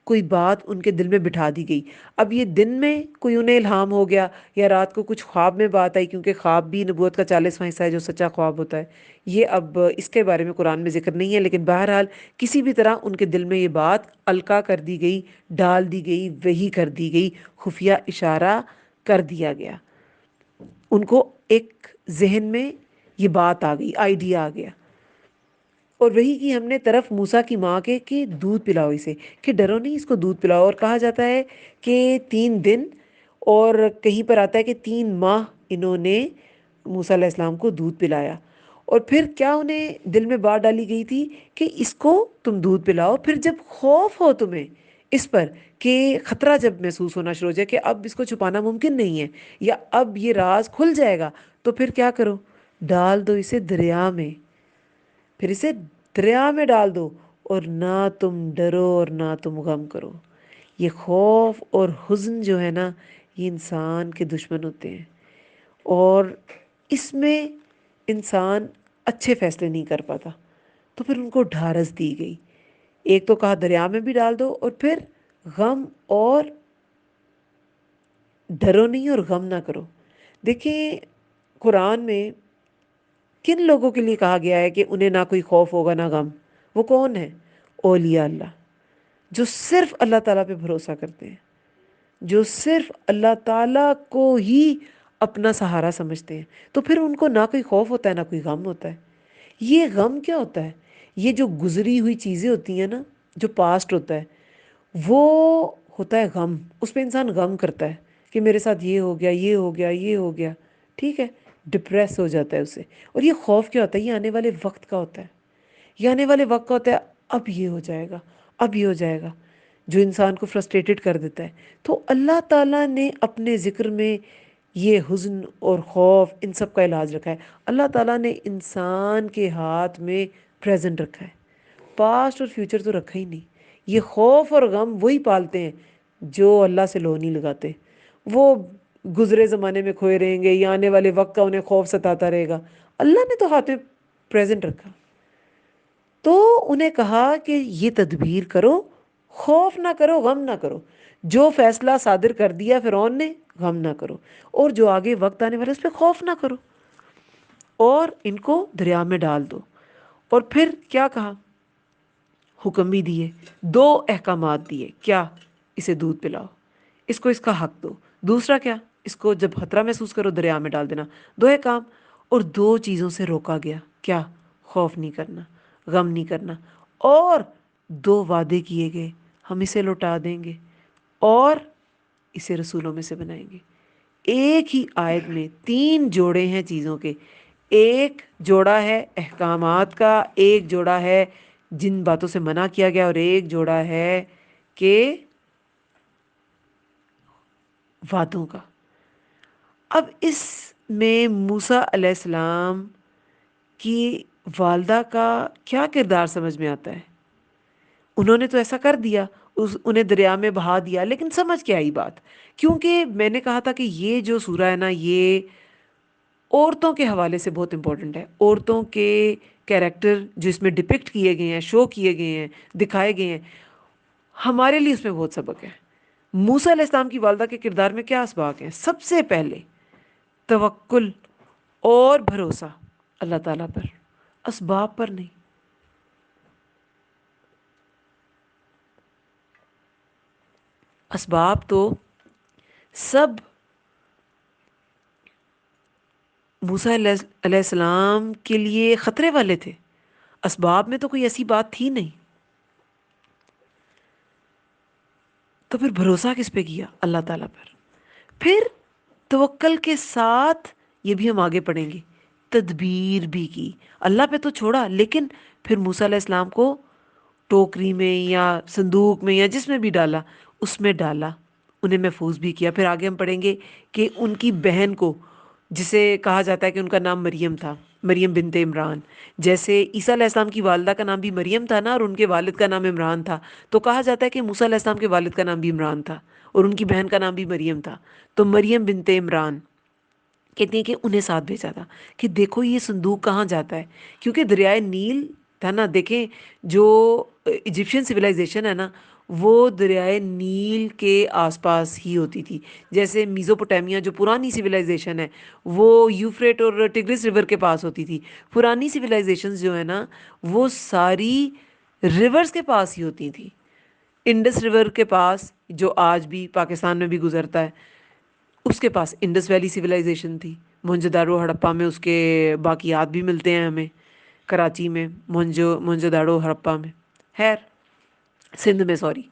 کوئی بات ان کے دل میں بٹھا دی گئی، اب یہ دن میں کوئی انہیں الہام ہو گیا یا رات کو کچھ خواب میں بات آئی، کیونکہ خواب بھی نبوت کا 40واں حصہ ہے جو سچا خواب ہوتا ہے، یہ اب اس کے بارے میں قرآن میں ذکر نہیں ہے، لیکن بہرحال کسی بھی طرح ان کے دل میں یہ بات القا کر دی گئی، ڈال دی گئی، وحی کر دی گئی، خفیہ اشارہ کر دیا گیا، ان کو ایک ذہن میں یہ بات آ گئی، آئیڈیا آ گیا، اور وہی کی ہم نے طرف موسیٰ کی ماں کے کہ دودھ پلاؤ اسے، کہ ڈرو نہیں، اس کو دودھ پلاؤ، اور کہا جاتا ہے کہ 3 دن، اور کہیں پر آتا ہے کہ 3 ماہ انہوں نے موسیٰ علیہ السلام کو دودھ پلایا، اور پھر کیا انہیں دل میں بات ڈالی گئی تھی کہ اس کو تم دودھ پلاؤ، پھر جب خوف ہو تمہیں اس پر، کہ خطرہ جب محسوس ہونا شروع ہو جائے کہ اب اس کو چھپانا ممکن نہیں ہے یا اب یہ راز کھل جائے گا، تو پھر کیا کرو؟ ڈال دو اسے دریا میں، پھر اسے دریا میں ڈال دو، اور نہ تم ڈرو اور نہ تم غم کرو۔ یہ خوف اور حزن جو ہے نا، یہ انسان کے دشمن ہوتے ہیں، اور اس میں انسان اچھے فیصلے نہیں کر پاتا، تو پھر ان کو ڈھارس دی گئی، ایک تو کہا دریا میں بھی ڈال دو، اور پھر غم اور ڈرو نہیں اور غم نہ کرو۔ دیکھیں قرآن میں کن لوگوں کے لیے کہا گیا ہے کہ انہیں نہ کوئی خوف ہوگا نہ غم؟ وہ کون ہے؟ اولیاء اللہ، جو صرف اللہ تعالیٰ پہ بھروسہ کرتے ہیں، جو صرف اللہ تعالیٰ کو ہی اپنا سہارا سمجھتے ہیں، تو پھر ان کو نہ کوئی خوف ہوتا ہے نہ کوئی غم ہوتا ہے۔ یہ غم کیا ہوتا ہے؟ یہ جو گزری ہوئی چیزیں ہوتی ہیں نا، جو پاسٹ ہوتا ہے، وہ ہوتا ہے غم، اس پہ انسان غم کرتا ہے کہ میرے ساتھ یہ ہو گیا، یہ ہو گیا، یہ ہو گیا، ٹھیک ہے، ڈپریس ہو جاتا ہے اسے۔ اور یہ خوف کیا ہوتا ہے؟ یہ آنے والے وقت کا ہوتا ہے، یہ آنے والے وقت کا ہوتا ہے، اب یہ ہو جائے گا، اب یہ ہو جائے گا، جو انسان کو فرسٹریٹڈ کر دیتا ہے۔ تو اللہ تعالیٰ نے اپنے ذکر میں یہ حزن اور خوف ان سب کا علاج رکھا ہے۔ اللہ تعالیٰ نے انسان کے ہاتھ میں پریزنٹ رکھا ہے، پاسٹ اور فیوچر تو رکھا ہی نہیں۔ یہ خوف اور غم وہی پالتے ہیں جو اللہ سے لو نہیں لگاتے۔ وہ گزرے زمانے میں کھوئے رہیں گے یا آنے والے وقت کا انہیں خوف ستاتا رہے گا۔ اللہ نے تو ہاتھ میں پریزنٹ رکھا، تو انہیں کہا کہ یہ تدبیر کرو، خوف نہ کرو، غم نہ کرو۔ جو فیصلہ صادر کر دیا فرعون نے، غم نہ کرو، اور جو آگے وقت آنے والے اس پہ خوف نہ کرو، اور ان کو دریا میں ڈال دو۔ اور پھر کیا کہا؟ حکم بھی دیے، دو احکامات دیے۔ کیا؟ اسے دودھ پلاؤ، اس کو اس کا حق دو۔ دوسرا کیا؟ اس کو جب خطرہ محسوس کرو دریا میں ڈال دینا۔ دو احکام، اور دو چیزوں سے روکا گیا۔ کیا؟ خوف نہیں کرنا، غم نہیں کرنا، اور دو وعدے کیے گئے، ہم اسے لوٹا دیں گے اور اسے رسولوں میں سے بنائیں گے۔ ایک ہی آیت میں تین جوڑے ہیں چیزوں کے، ایک جوڑا ہے احکامات کا، ایک جوڑا ہے جن باتوں سے منع کیا گیا، اور ایک جوڑا ہے کہ وعدوں کا۔ اب اس میں موسیٰ علیہ السلام کی والدہ کا کیا کردار سمجھ میں آتا ہے؟ انہوں نے تو ایسا کر دیا، انہیں دریا میں بہا دیا، لیکن سمجھ کے آئی بات؟ کیونکہ میں نے کہا تھا کہ یہ جو سورہ ہے نا، یہ عورتوں کے حوالے سے بہت امپورٹنٹ ہے۔ عورتوں کے کیریکٹر جو اس میں ڈپکٹ کیے گئے ہیں، شو کیے گئے ہیں، دکھائے گئے ہیں، ہمارے لیے اس میں بہت سبق ہے۔ موسیٰ علیہ السلام کی والدہ کے کردار میں کیا اسباق ہیں؟ سب سے پہلے توکل اور بھروسہ اللہ تعالیٰ پر، اسباب پر نہیں۔ اسباب تو سب موسیٰ علیہ السلام کے لیے خطرے والے تھے، اسباب میں تو کوئی ایسی بات تھی نہیں۔ تو پھر بھروسہ کس پہ کیا؟ اللہ تعالیٰ پر۔ پھر توکل کے ساتھ، یہ بھی ہم آگے پڑھیں گے، تدبیر بھی کی۔ اللہ پہ تو چھوڑا، لیکن پھر موسیٰ علیہ السلام کو ٹوکری میں یا صندوق میں یا جس میں بھی ڈالا، اس میں ڈالا، انہیں محفوظ بھی کیا۔ پھر آگے ہم پڑھیں گے کہ ان کی بہن کو، جسے کہا جاتا ہے کہ ان کا نام مریم تھا، مریم بنت عمران، جیسے عیسیٰ علیہ السلام کی والدہ کا نام بھی مریم تھا نا، اور ان کے والد کا نام عمران تھا، تو کہا جاتا ہے کہ موسیٰ علیہ السلام کے والد کا نام بھی عمران تھا اور ان کی بہن کا نام بھی مریم تھا۔ تو مریم بنت عمران کہتی ہیں کہ انہیں ساتھ بھیجا تھا کہ دیکھو یہ صندوق کہاں جاتا ہے، کیونکہ دریائے نیل تھا نا۔ دیکھیں جو ایجپشین سویلائزیشن ہے نا، وہ دریائے نیل کے آس پاس ہی ہوتی تھی۔ جیسے میزوپوٹیمیا جو پرانی سویلائزیشن ہے، وہ یوفریٹ اور ٹگرس ریور کے پاس ہوتی تھی۔ پرانی سویلائزیشنز جو ہے نا، وہ ساری ریورز کے پاس ہی ہوتی تھی۔ انڈس ریور کے پاس، جو آج بھی پاکستان میں بھی گزرتا ہے، اس کے پاس انڈس ویلی سویلائزیشن تھی۔ موہنجو داڑو ہڑپا میں اس کے باقیات بھی ملتے ہیں ہمیں، کراچی میں موہنجو داڑو ہڑپا میں، خیر سندھ میں، سوری۔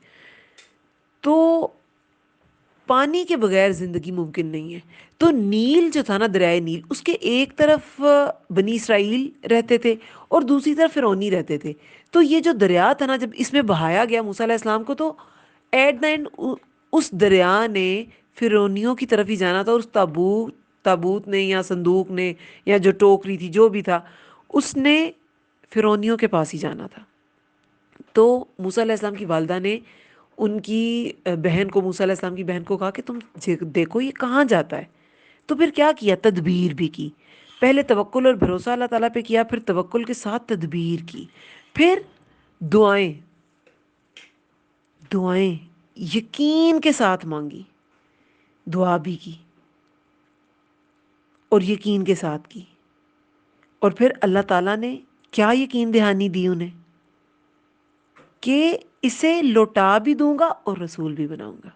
تو پانی کے بغیر زندگی ممکن نہیں ہے۔ تو نیل جو تھا نا، دریائے نیل، اس کے ایک طرف بنی اسرائیل رہتے تھے اور دوسری طرف فرعونی رہتے تھے۔ تو یہ جو دریا تھا نا، جب اس میں بہایا گیا موسیٰ علیہ السلام کو، تو ایٹ دا اینڈ اس دریا نے فرعونیوں کی طرف ہی جانا تھا، اور اس تابوت نے یا صندوق نے یا جو ٹوکری تھی، جو بھی تھا، اس نے فرعونیوں کے پاس ہی جانا تھا۔ تو موسیٰ علیہ السلام کی والدہ نے ان کی بہن کو، موسیٰ علیہ السلام کی بہن کو کہا کہ تم دیکھو یہ کہاں جاتا ہے۔ تو پھر کیا کیا؟ تدبیر بھی کی۔ پہلے توکل اور بھروسہ اللہ تعالیٰ پہ کیا، پھر توکل کے ساتھ تدبیر کی، پھر دعائیں یقین کے ساتھ مانگی، دعا بھی کی اور یقین کے ساتھ کی۔ اور پھر اللہ تعالیٰ نے کیا یقین دہانی دی انہیں کہ اسے لوٹا بھی دوں گا اور رسول بھی بناؤں گا۔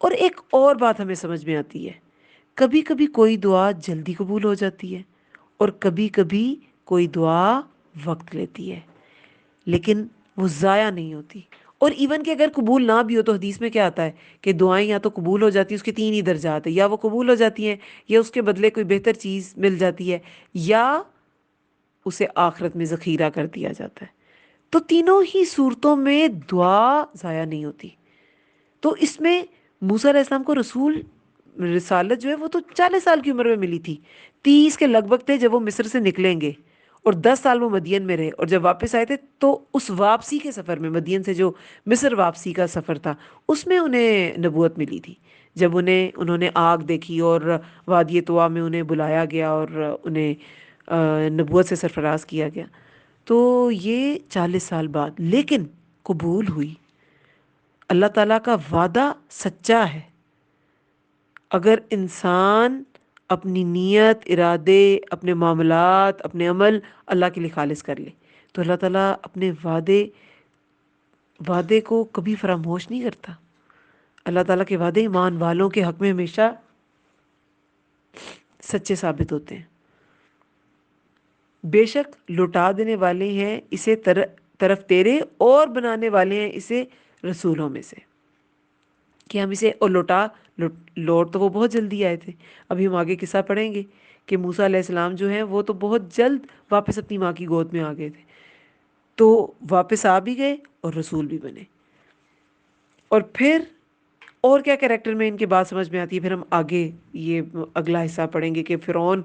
اور ایک اور بات ہمیں سمجھ میں آتی ہے، کبھی کبھی کوئی دعا جلدی قبول ہو جاتی ہے اور کبھی کبھی کوئی دعا وقت لیتی ہے، لیکن وہ ضائع نہیں ہوتی۔ اور ایون کہ اگر قبول نہ بھی ہو، تو حدیث میں کیا آتا ہے کہ دعائیں یا تو قبول ہو جاتی ہیں، اس کے تین ہی درجات ہیں، یا وہ قبول ہو جاتی ہیں، یا اس کے بدلے کوئی بہتر چیز مل جاتی ہے، یا اسے آخرت میں ذخیرہ کر دیا جاتا ہے۔ تو تینوں ہی صورتوں میں دعا ضائع نہیں ہوتی۔ تو اس میں موسیٰ علیہ السلام کو رسول رسالت جو ہے وہ تو 40 سال کی عمر میں ملی تھی، 30 کے لگ بھگ تھے جب وہ مصر سے نکلیں گے، اور 10 سال وہ مدین میں رہے، اور جب واپس آئے تھے تو اس واپسی کے سفر میں، مدین سے جو مصر واپسی کا سفر تھا، اس میں انہیں نبوت ملی تھی، جب انہوں نے آگ دیکھی اور وادی طوا میں انہیں بلایا گیا اور انہیں نبوت سے سرفراز کیا گیا. تو یہ 40 سال بعد لیکن قبول ہوئی. اللہ تعالیٰ کا وعدہ سچا ہے. اگر انسان اپنی نیت، ارادے، اپنے معاملات، اپنے عمل اللہ کے لیے خالص کر لے تو اللہ تعالیٰ اپنے وعدے کو کبھی فراموش نہیں کرتا. اللہ تعالیٰ کے وعدے ایمان والوں کے حق میں ہمیشہ سچے ثابت ہوتے ہیں. بے شک لوٹا دینے والے ہیں اسے طرف تیرے، اور بنانے والے ہیں اسے رسولوں میں سے، کہ ہم اسے اور لوٹ تو وہ بہت جلدی آئے تھے. ابھی ہم آگے قصہ پڑھیں گے کہ موسیٰ علیہ السلام جو ہیں وہ تو بہت جلد واپس اپنی ماں کی گود میں آ گئے تھے، تو واپس آ بھی گئے اور رسول بھی بنے. اور پھر اور کیا کریکٹر میں ان کے بات سمجھ میں آتی ہے، پھر ہم آگے یہ اگلا حصہ پڑھیں گے کہ فرعون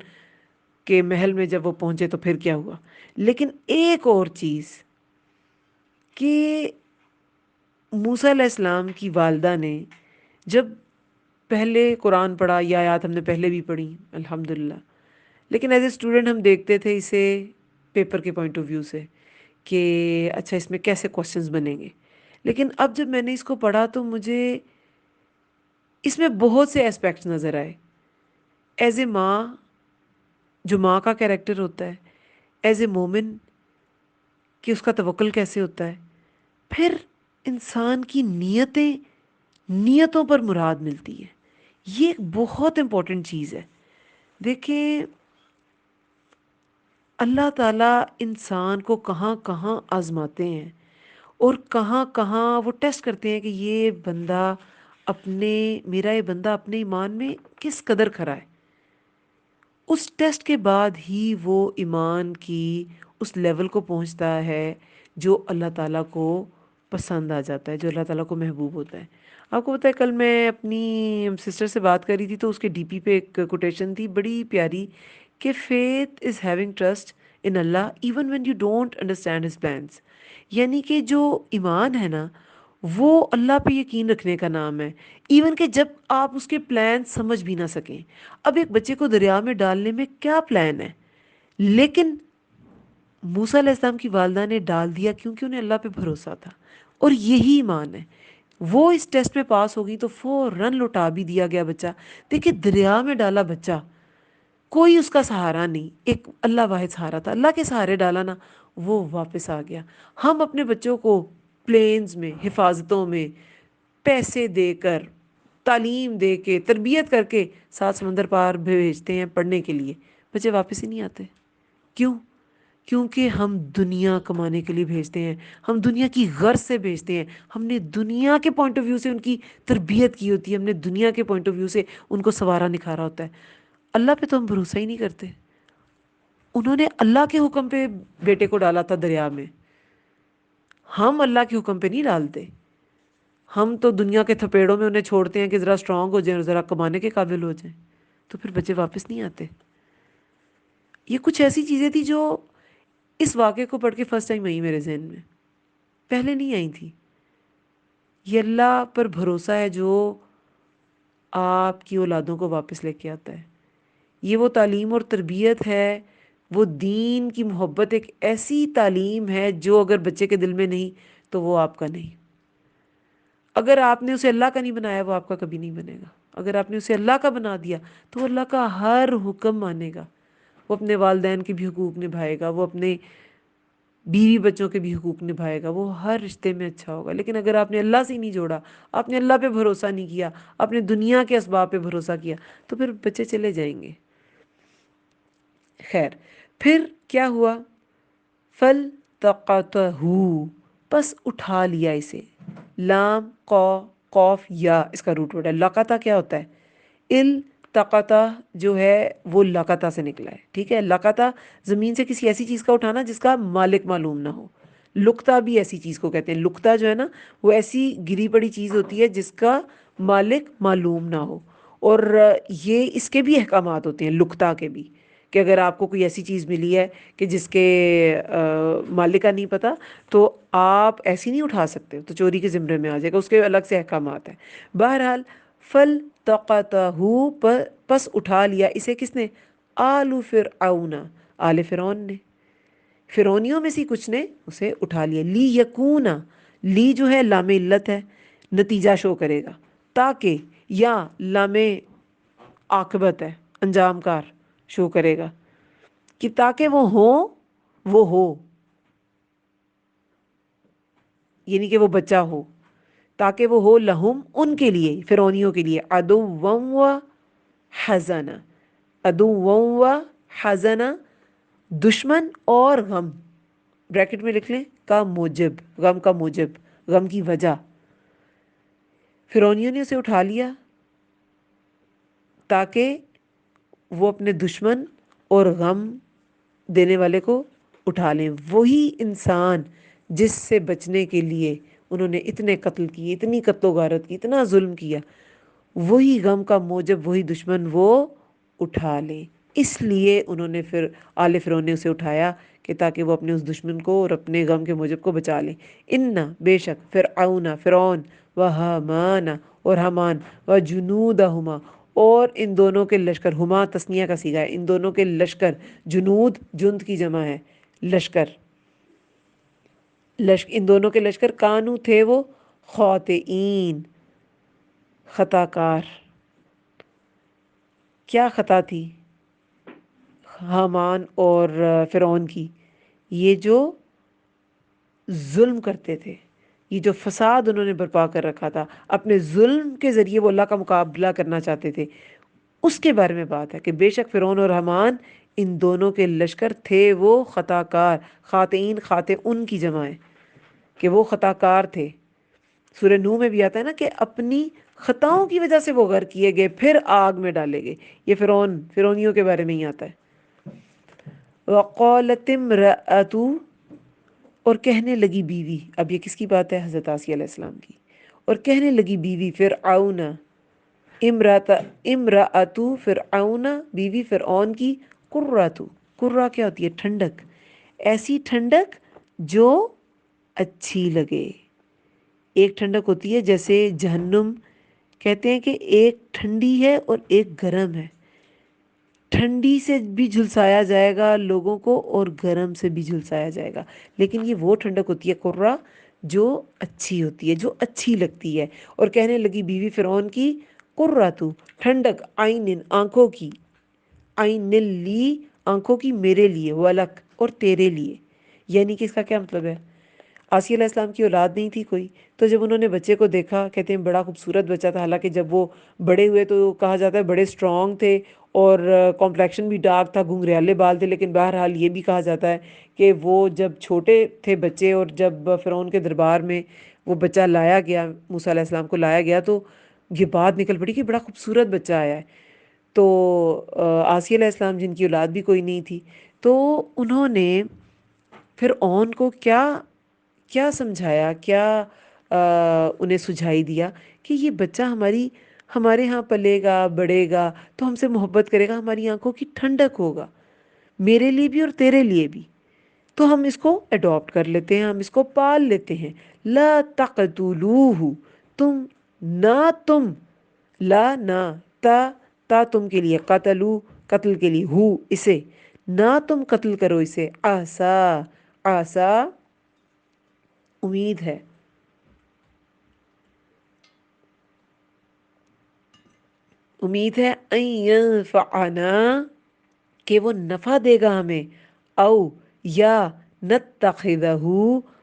کے محل میں جب وہ پہنچے تو پھر کیا ہوا. لیکن ایک اور چیز کہ موسیٰ علیہ السلام کی والدہ نے جب پہلے قرآن پڑھا، یہ آیات ہم نے پہلے بھی پڑھی الحمدللہ، لیکن ایز اے اسٹوڈنٹ ہم دیکھتے تھے اسے پیپر کے پوائنٹ آف ویو سے کہ اچھا اس میں کیسے کوسچنز بنیں گے. لیکن اب جب میں نے اس کو پڑھا تو مجھے اس میں بہت سے اسپیکٹس نظر آئے. ایز اے ماں، جو ماں کا کیریکٹر ہوتا ہے، ایز اے مومن کہ اس کا توکل کیسے ہوتا ہے، پھر انسان کی نیتوں پر مراد ملتی ہے. یہ ایک بہت امپورٹنٹ چیز ہے. دیکھیں اللہ تعالیٰ انسان کو کہاں کہاں آزماتے ہیں اور کہاں کہاں وہ ٹیسٹ کرتے ہیں کہ میرا یہ بندہ اپنے ایمان میں کس قدر کھرا ہے. اس ٹیسٹ کے بعد ہی وہ ایمان کی اس لیول کو پہنچتا ہے جو اللہ تعالیٰ کو پسند آ جاتا ہے، جو اللہ تعالیٰ کو محبوب ہوتا ہے. آپ کو پتہ ہے کل میں اپنی سسٹر سے بات کر رہی تھی تو اس کے ڈی پی پہ ایک کوٹیشن تھی بڑی پیاری کہ faith is having trust in Allah even when you don't understand his plans. یعنی کہ جو ایمان ہے نا وہ اللہ پہ یقین رکھنے کا نام ہے، ایون کہ جب آپ اس کے پلان سمجھ بھی نہ سکیں. اب ایک بچے کو دریا میں ڈالنے میں کیا پلان ہے، لیکن موسیٰ علیہ السلام کی والدہ نے ڈال دیا کیونکہ انہیں اللہ پہ بھروسہ تھا، اور یہی ایمان ہے. وہ اس ٹیسٹ میں پاس ہو گئی تو فوراً لوٹا بھی دیا گیا بچہ. دیکھیں دریا میں ڈالا بچہ، کوئی اس کا سہارا نہیں، ایک اللہ واحد سہارا تھا، اللہ کے سہارے ڈالا نا وہ واپس آ گیا. ہم اپنے بچوں کو پلینز میں، حفاظتوں میں پیسے دے کر، تعلیم دے کے، تربیت کر کے 7 سمندر پار بھیجتے ہیں پڑھنے کے لیے، بچے واپس ہی نہیں آتے. کیوں؟ کیونکہ ہم دنیا کمانے کے لیے بھیجتے ہیں، ہم دنیا کی غرض سے بھیجتے ہیں، ہم نے دنیا کے پوائنٹ آف ویو سے ان کی تربیت کی ہوتی ہے، ہم نے دنیا کے پوائنٹ آف ویو سے ان کو سنوارا نکھارا ہوتا ہے. اللہ پہ تو ہم بھروسہ ہی نہیں کرتے. انہوں نے اللہ کے حکم پہ بیٹے کو ڈالا تھا دریا میں، ہم اللہ کے حکم پہ نہیں ڈالتے. ہم تو دنیا کے تھپیڑوں میں انہیں چھوڑتے ہیں کہ ذرا اسٹرانگ ہو جائیں اور ذرا کمانے کے قابل ہو جائیں، تو پھر بچے واپس نہیں آتے. یہ کچھ ایسی چیزیں تھی جو اس واقعے کو پڑھ کے فرسٹ ٹائم آئی میرے ذہن میں، پہلے نہیں آئی تھی. یہ اللہ پر بھروسہ ہے جو آپ کی اولادوں کو واپس لے کے آتا ہے. یہ وہ تعلیم اور تربیت ہے، وہ دین کی محبت، ایک ایسی تعلیم ہے جو اگر بچے کے دل میں نہیں تو وہ آپ کا نہیں. اگر آپ نے اسے اللہ کا نہیں بنایا وہ آپ کا کبھی نہیں بنے گا. اگر آپ نے اسے اللہ کا بنا دیا تو وہ اللہ کا ہر حکم مانے گا، وہ اپنے والدین کے بھی حقوق نبھائے گا، وہ اپنے بیوی بچوں کے بھی حقوق نبھائے گا، وہ ہر رشتے میں اچھا ہوگا. لیکن اگر آپ نے اللہ سے نہیں جوڑا، آپ نے اللہ پہ بھروسہ نہیں کیا، آپ نے دنیا کے اسباب پہ بھروسہ کیا، تو پھر بچے چلے جائیں گے. خیر، پھر کیا ہوا؟ فَالْتَقَطَهُ، پس اٹھا لیا اسے. لام قوف یا اس کا روٹ ورڈ ہے. لقطہ کیا ہوتا ہے؟ التقطہ جو ہے وہ لقطہ سے نکلا ہے. ٹھیک ہے، لقطہ زمین سے کسی ایسی چیز کا اٹھانا جس کا مالک معلوم نہ ہو. لقطہ بھی ایسی چیز کو کہتے ہیں. لقطہ جو ہے نا وہ ایسی گری پڑی چیز ہوتی ہے جس کا مالک معلوم نہ ہو. اور یہ اس کے بھی احکامات ہوتے ہیں، لقطہ کے بھی، کہ اگر آپ کو کوئی ایسی چیز ملی ہے کہ جس کے مالک کا نہیں پتہ، تو آپ ایسی نہیں اٹھا سکتے، تو چوری کے زمرے میں آ جائے گا، اس کے الگ سے احکامات ہیں۔ بہرحال فل تقتہ، پس اٹھا لیا اسے کس نے؟ آل فرعون، آل فرعون نے، فرعونیوں میں سے کچھ نے اسے اٹھا لیا۔ لی یکونا، لی جو ہے لام علت ہے، نتیجہ شو کرے گا، تاکہ، یا لام عاقبت ہے، انجام کار شو کرے گا، کہ تاکہ وہ ہو، یعنی کہ وہ بچہ ہو، تاکہ وہ ہو لہم، ان کے لیے، فرعونیوں کے لیے، عدو و حزنا، عدو و حزنا، دشمن اور غم، بریکٹ میں لکھ لیں، کا موجب، غم کا موجب، غم کی وجہ۔ فرعونیوں نے اسے اٹھا لیا تاکہ وہ اپنے دشمن اور غم دینے والے کو اٹھا لیں۔ وہی انسان جس سے بچنے کے لیے انہوں نے اتنے قتل کیے، اتنی قتل و غارت کی، اتنا ظلم کیا، وہی غم کا موجب، وہی دشمن وہ اٹھا لے۔ اس لیے انہوں نے پھر آل فرعون نے اسے اٹھایا کہ تاکہ وہ اپنے اس دشمن کو اور اپنے غم کے موجب کو بچا لیں۔ ان، بے شک، فرعون، فرعون، و حامان، اور حامان، و جنودہما، اور ان دونوں کے لشکر، ہما تثنیہ کا صیغہ ہے، ان دونوں کے لشکر، جنود جند کی جمع ہے، لشکر، ان دونوں کے لشکر، کانو تھے وہ، خاطئین، خطا کار۔ کیا خطا تھی حامان اور فرعون کی؟ یہ جو ظلم کرتے تھے، یہ جو فساد انہوں نے برپا کر رکھا تھا، اپنے ظلم کے ذریعے وہ اللہ کا مقابلہ کرنا چاہتے تھے، اس کے بارے میں بات ہے کہ بے شک فرعون اور حامان، ان دونوں کے لشکر تھے وہ خطا کار، خاطئین، خاطئ ان کی جمع ہے کہ وہ خطا کار تھے۔ سورہ نوح میں بھی آتا ہے نا کہ اپنی خطاؤں کی وجہ سے وہ غرق کیے گئے، پھر آگ میں ڈالے گئے۔ یہ فرعونیوں کے بارے میں ہی آتا ہے۔ وَقَالَتِ امْرَأَتُ، اور کہنے لگی بیوی، اب یہ کس کی بات ہے؟ حضرت آسیہ علیہ السلام کی۔ اور کہنے لگی بیوی فرعون، امرأۃ فرعون، بیوی فرعون کی، قرۃ، قرہ کیا ہوتی ہے؟ ٹھنڈک، ایسی ٹھنڈک جو اچھی لگے۔ ایک ٹھنڈک ہوتی ہے جیسے جہنم، کہتے ہیں کہ ایک ٹھنڈی ہے اور ایک گرم ہے، ٹھنڈی سے بھی جھلسایا جائے گا لوگوں کو اور گرم سے بھی جھلسایا جائے گا، لیکن یہ وہ ٹھنڈک ہوتی ہے قرہ جو اچھی ہوتی ہے، جو اچھی لگتی ہے۔ اور کہنے لگی بیوی فرعون کی، قرۃ، ٹھنڈک، عین، آنکھوں کی، عین لی، آنکھوں کی، میرے لیے، ولک، اور تیرے لیے۔ یعنی کہ اس کا کیا مطلب ہے؟ آسیہ علیہ السلام کی اولاد نہیں تھی کوئی، تو جب انہوں نے بچے کو دیکھا، کہتے ہیں بڑا خوبصورت بچہ تھا، حالانکہ جب وہ بڑے ہوئے تو کہا جاتا ہے بڑے سٹرونگ تھے اور کمپلیکشن بھی ڈارک تھا، گھنگریالے بال تھے، لیکن بہرحال یہ بھی کہا جاتا ہے کہ وہ جب چھوٹے تھے بچے اور جب فرعون کے دربار میں وہ بچہ لایا گیا، موسیٰ علیہ السلام کو لایا گیا، تو یہ بات نکل پڑی کہ بڑا خوبصورت بچہ آیا ہے۔ تو آسیہ علیہ السلام جن کی اولاد بھی کوئی نہیں تھی، تو انہوں نے فرعون کو کیا سمجھایا، کیا انہیں سجھائی دیا کہ یہ بچہ ہمارے ہاں پلے گا، بڑھے گا، تو ہم سے محبت کرے گا، ہماری آنکھوں کی ٹھنڈک ہوگا، میرے لیے بھی اور تیرے لیے بھی، تو ہم اس کو اڈاپٹ کر لیتے ہیں، ہم اس کو پال لیتے ہیں۔ لا تقتلوہ، تم لا، نہ، تا تم کے لیے، قتلو، قتل کے لیے، ہو، اسے، نہ تم قتل کرو اسے، آسا، امید ہے، امید ہے، ان ینفعنا، کہ وہ نفع دے گا ہمیں، او، یا، نتخذہ،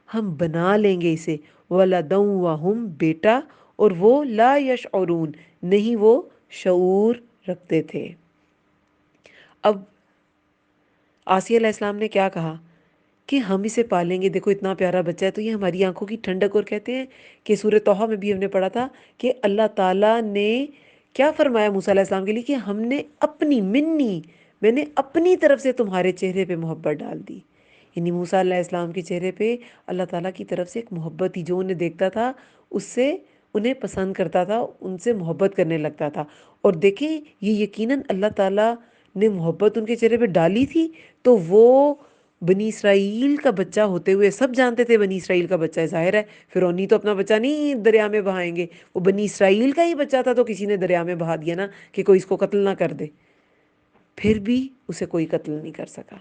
ہم بنا لیں گے اسے، ولدا وہم، بیٹا، اور وہ لا یشعرون، نہیں وہ شعور رکھتے تھے۔ اب آسیہ علیہ السلام نے کیا کہا کہ ہم اسے پالیں گے، دیکھو اتنا پیارا بچہ ہے، تو یہ ہماری آنکھوں کی ٹھنڈک، اور کہتے ہیں کہ سورہ طٰہٰ میں بھی ہم نے پڑھا تھا کہ اللہ تعالیٰ نے کیا فرمایا موسیٰ علیہ السلام کے لیے کہ ہم نے میں نے اپنی طرف سے تمہارے چہرے پہ محبت ڈال دی۔ یعنی موسیٰ علیہ السلام کے چہرے پہ اللہ تعالیٰ کی طرف سے ایک محبت تھی، جو انہیں دیکھتا تھا اس سے انہیں پسند کرتا تھا، ان سے محبت کرنے لگتا تھا۔ اور دیکھیں یہ یقیناً اللہ تعالیٰ نے محبت ان کے چہرے پہ ڈالی تھی، تو وہ بنی اسرائیل کا بچہ ہوتے ہوئے سب جانتے تھے بنی اسرائیل کا بچہ ہے، ظاہر ہے فرعونی تو اپنا بچہ نہیں دریا میں بہائیں گے، وہ بنی اسرائیل کا ہی بچہ تھا تو کسی نے دریا میں بہا دیا نا کہ کوئی اس کو قتل نہ کر دے۔ پھر بھی اسے کوئی قتل نہیں کر سکا،